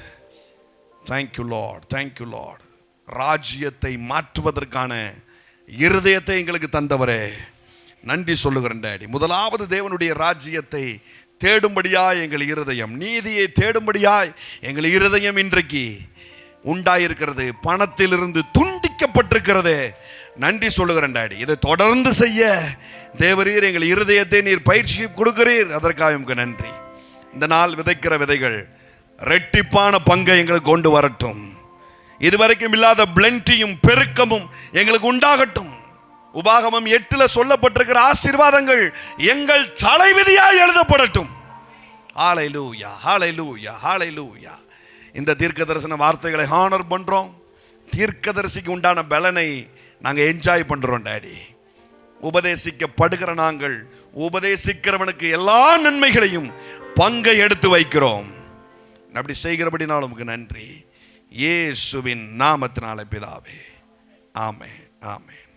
thank you Lord, thank you Lord. ராஜ்யத்தை மாற்றுவதற்கான இருதயத்தை எங்களுக்கு தந்தவரே நன்றி சொல்லுகிறேன் டாடி. முதலாவது தேவனுடைய ராஜ்யத்தை தேடும்படியாய் எங்கள் இருதயம், நீதியை தேடும்படியாய் எங்கள் இருதயம் இன்றைக்கு உண்டாயிருக்கிறது. பணத்திலிருந்து துண்டிக்கப்பட்டிருக்கிறது. நன்றி சொல்லுகிறேன் டாடி. இதை தொடர்ந்து செய்ய தேவரீர் எங்கள் இருதயத்தை நீர் பயிற்சி கொடுக்கிறீர். அதற்காக உமக்கு நன்றி. இந்த நாள் விதைக்கிற விதைகள் ரெட்டிப்பான பங்கை எங்களுக்கு கொண்டு வரட்டும். இதுவரைக்கும் இல்லாத பிளென்டியும் பெருக்கமும் எங்களுக்கு உண்டாகட்டும். உபாகமம் 8 சொல்லப்பட்டிருக்கிற ஆசீர்வாதங்கள் எங்கள் தலைவிதியாய் எழுதப்படட்டும். ஹல்லேலூயா, ஹல்லேலூயா, ஹல்லேலூயா. இந்த தீர்க்க தரிசன வார்த்தைகளை ஹானர் பண்றோம். தீர்க்கதரிசிக்கு உண்டான பலனை நாங்கள் என்ஜாய் பண்றோம் டாடி. உபதேசிக்கப்படுகிற நாங்கள் உபதேசிக்கிறவனுக்கு எல்லா நன்மைகளையும் பங்கை எடுத்து வைக்கிறோம். அப்படி செய்கிறபடினால் உமக்கு நன்றி. இயேசுவின் நாமத்தினாலே பிதாவே, ஆமென், ஆமென்.